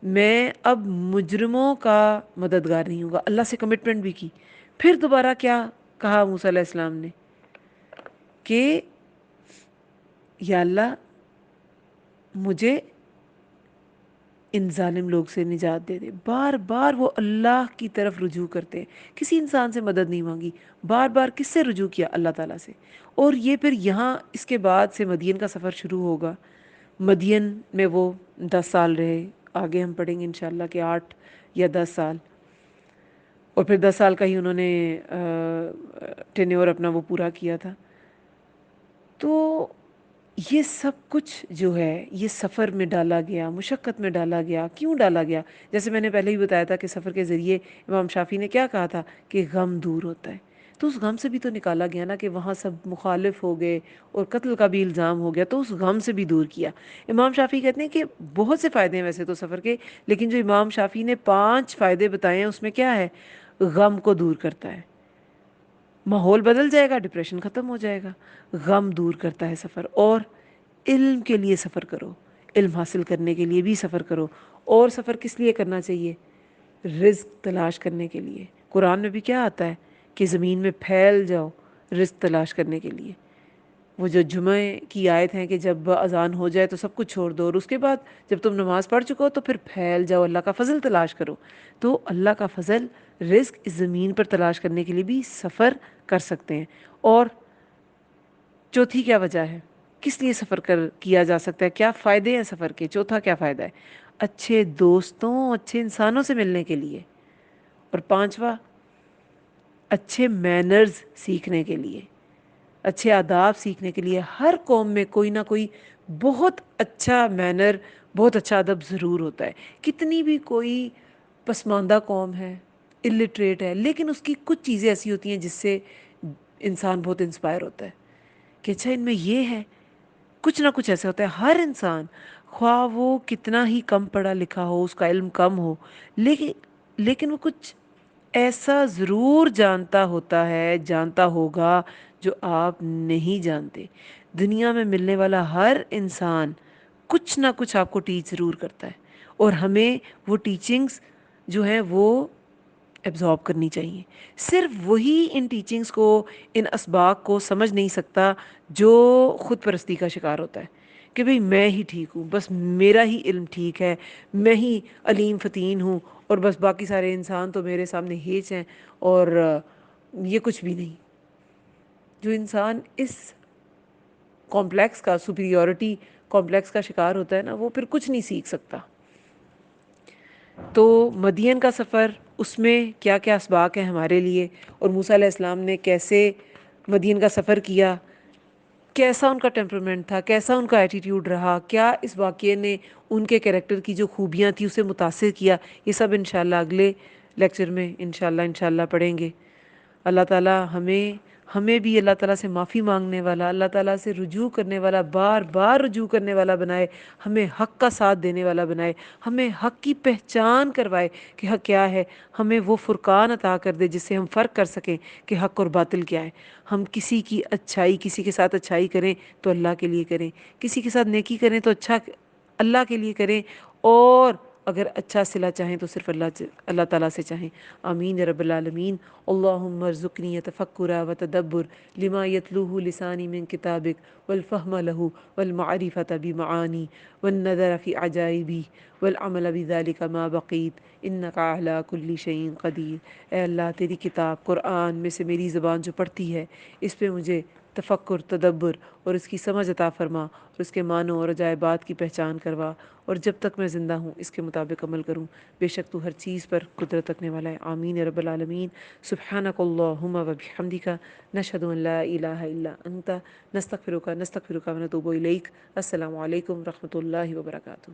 میں اب مجرموں کا مددگار نہیں ہوں گا، اللہ سے کمٹمنٹ بھی کی۔ پھر دوبارہ کیا کہا موسیٰ علیہ السلام نے کہ یا اللہ مجھے ان ظالم لوگ سے نجات دے دے۔ بار بار وہ اللہ کی طرف رجوع کرتے ہیں، کسی انسان سے مدد نہیں مانگی، بار بار کس سے رجوع کیا؟ اللہ تعالیٰ سے۔ اور یہ پھر یہاں اس کے بعد سے مدین کا سفر شروع ہوگا، مدین میں وہ 10 سال رہے، آگے ہم پڑھیں گے انشاءاللہ کہ 8 یا 10 سال، اور پھر 10 سال کا ہی انہوں نے ٹینیور اپنا وہ پورا کیا تھا۔ تو یہ سب کچھ جو ہے یہ سفر میں ڈالا گیا، مشقت میں ڈالا گیا۔ کیوں ڈالا گیا؟ جیسے میں نے پہلے ہی بتایا تھا کہ سفر کے ذریعے امام شافعی نے کیا کہا تھا کہ غم دور ہوتا ہے، تو اس غم سے بھی تو نکالا گیا نا، کہ وہاں سب مخالف ہو گئے اور قتل کا بھی الزام ہو گیا، تو اس غم سے بھی دور کیا۔ امام شافعی کہتے ہیں کہ بہت سے فائدے ہیں ویسے تو سفر کے، لیکن جو امام شافعی نے 5 فائدے بتائے ہیں اس میں کیا ہے؟ غم کو دور کرتا ہے، ماحول بدل جائے گا، ڈپریشن ختم ہو جائے گا۔ غم دور کرتا ہے سفر۔ اور علم کے لیے سفر کرو، علم حاصل کرنے کے لیے بھی سفر کرو۔ اور سفر کس لیے کرنا چاہیے؟ رزق تلاش کرنے کے لیے۔ قرآن میں بھی کیا آتا ہے کہ زمین میں پھیل جاؤ رزق تلاش کرنے کے لیے۔ وہ جو جمعہ کی آیت ہے کہ جب اذان ہو جائے تو سب کچھ چھوڑ دو، اور اس کے بعد جب تم نماز پڑھ چکو تو پھر پھیل جاؤ، اللہ کا فضل تلاش کرو۔ تو اللہ کا فضل، رزق اس زمین پر تلاش کرنے کے لیے بھی سفر کر سکتے ہیں۔ اور چوتھی کیا وجہ ہے کس لیے سفر کیا جا سکتا ہے؟ کیا فائدے ہیں سفر کے؟ چوتھا کیا فائدہ ہے؟ اچھے دوستوں، اچھے انسانوں سے ملنے کے لیے۔ اور پانچواں، اچھے مینرز سیکھنے کے لیے، اچھے آداب سیکھنے کے لیے۔ ہر قوم میں کوئی نہ کوئی بہت اچھا مینر، بہت اچھا ادب ضرور ہوتا ہے۔ کتنی بھی کوئی پسماندہ قوم ہے، الٹریٹ ہے، لیکن اس کی کچھ چیزیں ایسی ہوتی ہیں جس سے انسان بہت انسپائر ہوتا ہے کہ اچھا ان میں یہ ہے۔ کچھ نہ کچھ ایسا ہوتا ہے ہر انسان، خواہ وہ کتنا ہی کم پڑھا لکھا ہو، اس کا علم کم ہو، لیکن وہ کچھ ایسا ضرور جانتا ہوگا جو آپ نہیں جانتے۔ دنیا میں ملنے والا ہر انسان کچھ نہ کچھ آپ کو ٹیچ ضرور کرتا ہے، اور ہمیں وہ ٹیچنگز جو ہیں وہ ایبزارب کرنی چاہیے۔ صرف وہی ان ٹیچنگز کو، ان اسباق کو سمجھ نہیں سکتا جو خود پرستی کا شکار ہوتا ہے کہ بھئی میں ہی ٹھیک ہوں، بس میرا ہی علم ٹھیک ہے، میں ہی علیم فتین ہوں، اور بس باقی سارے انسان تو میرے سامنے ہیچ ہیں، اور یہ کچھ بھی نہیں۔ جو انسان اس کمپلیکس کا، سپیریورٹی کمپلیکس کا شکار ہوتا ہے نا، وہ پھر کچھ نہیں سیکھ سکتا۔ تو مدین کا سفر، اس میں کیا کیا اسباق ہیں ہمارے لیے، اور موسیٰ علیہ السلام نے کیسے مدین کا سفر کیا، کیسا ان کا ٹیمپرمنٹ تھا، کیسا ان کا ایٹیٹیوڈ رہا، کیا اس واقعے نے ان کے کریکٹر کی جو خوبیاں تھیں اسے متاثر کیا، یہ سب انشاءاللہ اگلے لیکچر میں انشاءاللہ پڑھیں گے۔ اللہ تعالیٰ ہمیں بھی اللہ تعالیٰ سے معافی مانگنے والا، اللہ تعالیٰ سے رجوع کرنے والا، بار بار رجوع کرنے والا بنائے، ہمیں حق کا ساتھ دینے والا بنائے، ہمیں حق کی پہچان کروائے کہ حق کیا ہے، ہمیں وہ فرقان عطا کر دے جس سے ہم فرق کر سکیں کہ حق اور باطل کیا ہے۔ ہم کسی کی اچھائی، کسی کے ساتھ اچھائی کریں تو اللہ کے لیے کریں، کسی کے ساتھ نیکی کریں تو اچھا اللہ کے لیے کریں، اور اگر اچھا صلہ چاہیں تو صرف اللہ تعالیٰ سے چاہیں۔ آمین یا رب العالمین۔ اللہم ارزقنی تفکر و تدبر لما یتلوہ لسانی من کتابک، والفہم لہ، والمعرفۃ بمعانی، والنظر فی عجائبی، والعمل بذلک ما بقیت، انک علی کل شیء قدیر۔ اے اللہ، تیری کتاب قرآن میں سے میری زبان جو پڑھتی ہے، اس پہ مجھے تفکر، تدبر اور اس کی سمجھ عطا فرما، اور اس کے معنوں اور عجائبات کی پہچان کروا، اور جب تک میں زندہ ہوں اس کے مطابق عمل کروں۔ بے شک تو ہر چیز پر قدرت رکھنے والا ہے۔ آمین یا رب العالمین۔ سبحانک اللہم و بحمدک، نشہد ان لا الہ الا انت، نستغفرک ونتوب الیک۔ السلام علیکم ورحمۃ اللہ وبرکاتہ۔